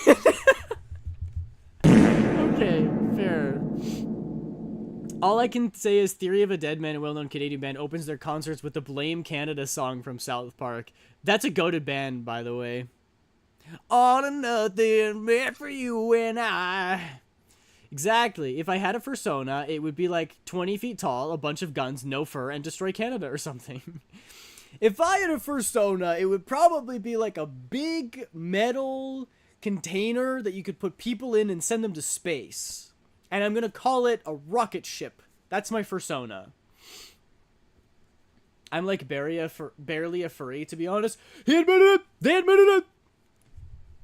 Okay, fair. All I can say is Theory of a Dead Man, a well-known Canadian band, opens their concerts with the Blame Canada song from South Park. That's a goated band, by the way. All or nothing, meant for you and I. Exactly. If I had a fursona, it would be like 20 feet tall, a bunch of guns, no fur, and destroy Canada or something. If I had a fursona, it would probably be like a big metal container that you could put people in and send them to space. And I'm going to call it a rocket ship. That's my fursona. I'm like barely a furry, to be honest. He admitted it! They admitted it!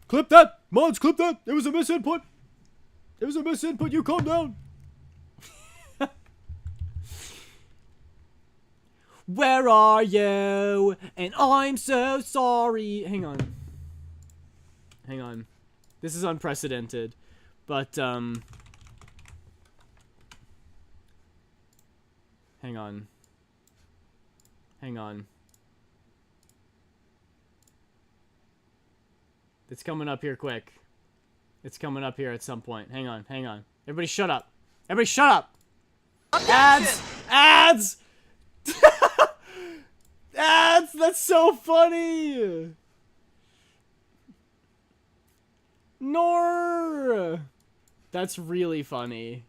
Clip that! Mods, clip that! It was a misinput! It was a misinput, you calm down! Where are you? And I'm so sorry. Hang on. Hang on. This is unprecedented. But, hang on. Hang on. It's coming up here quick. It's coming up here at some point. Hang on, hang on. Everybody shut up. Everybody shut up! Ads! Ads! Ads! That's so funny! Nor! That's really funny.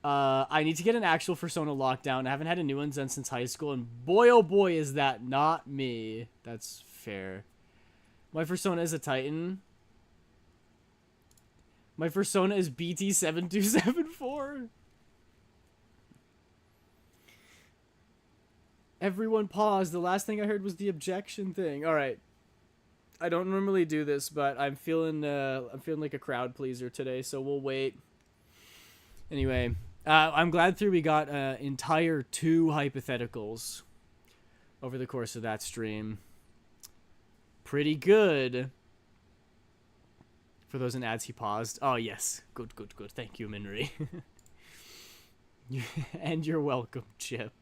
I need to get an actual fursona lockdown. I haven't had a new one since high school, and boy oh boy is that not me. That's fair. My fursona is a Titan. My persona is BT7274. Everyone pause. The last thing I heard was the objection thing. All right. I don't normally do this, but I'm feeling like a crowd pleaser today, so we'll wait. Anyway, I'm glad through we got entire 2 hypotheticals over the course of that stream. Pretty good. For those in ads, he paused. Oh, yes. Good. Thank you, Minri. And you're welcome, Chip.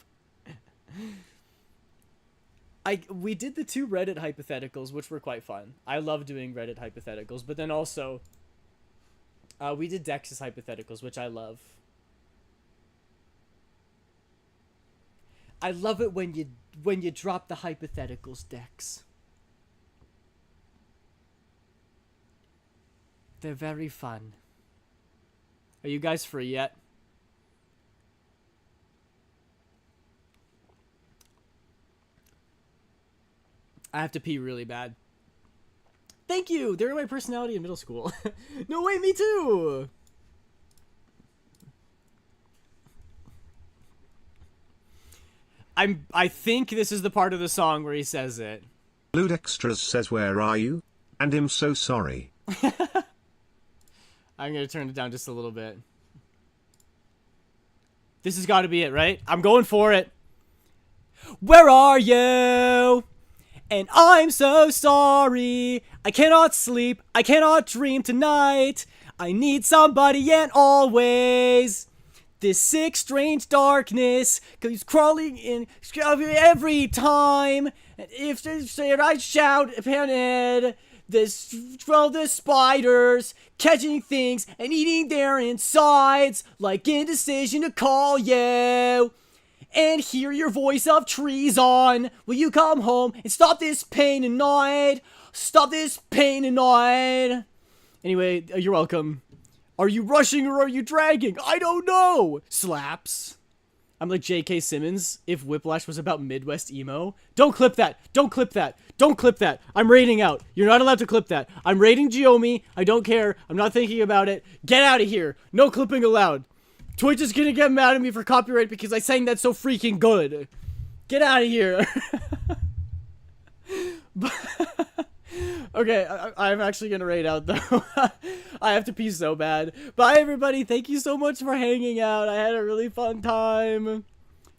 We did the 2 Reddit hypotheticals, which were quite fun. I love doing Reddit hypotheticals, but then also we did Dex's hypotheticals, which I love. I love it when you drop the hypotheticals, Dex. They're very fun. Are you guys free yet? I have to pee really bad. Thank you! They were my personality in middle school. No, wait, me too! I think this is the part of the song where he says it. Ludextras says, "Where are you?" And I'm so sorry. I'm gonna turn it down just a little bit. This has got to be it, right? I'm going for it. Where are you? And I'm so sorry. I cannot sleep. I cannot dream tonight. I need somebody and always. This sick, strange darkness comes crawling in every time. And if I shout, panic, the spiders catching things and eating their insides like indecision to call you. And hear your voice of treason. Will you come home and stop this pain tonight? Stop this pain tonight. Anyway, you're welcome. Are you rushing or are you dragging? I don't know. Slaps. I'm like J.K. Simmons if Whiplash was about Midwest emo. Don't clip that. Don't clip that. Don't clip that. I'm raiding out. You're not allowed to clip that. I'm raiding Giomi. I don't care. I'm not thinking about it. Get out of here. No clipping allowed. Twitch is gonna get mad at me for copyright because I sang that so freaking good. Get out of here. Okay, I'm actually gonna raid out though. I have to pee so bad. Bye everybody, thank you so much for hanging out. I had a really fun time.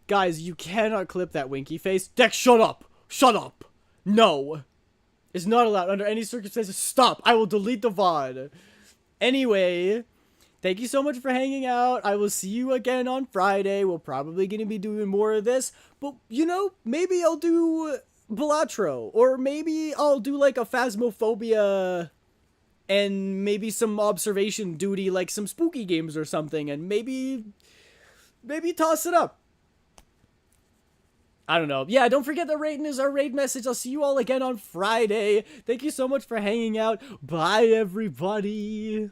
Guys, you cannot clip that winky face. Dex, shut up! Shut up! No! It's not allowed under any circumstances. Stop! I will delete the VOD. Anyway, thank you so much for hanging out. I will see you again on Friday. We're probably gonna be doing more of this. But, you know, maybe I'll do Balatro, or maybe I'll do like a Phasmophobia and maybe some observation duty, like some spooky games or something, and maybe toss it up. I don't know. Yeah, don't forget that rating is our raid message. I'll see you all again on Friday. Thank you so much for hanging out. Bye, everybody.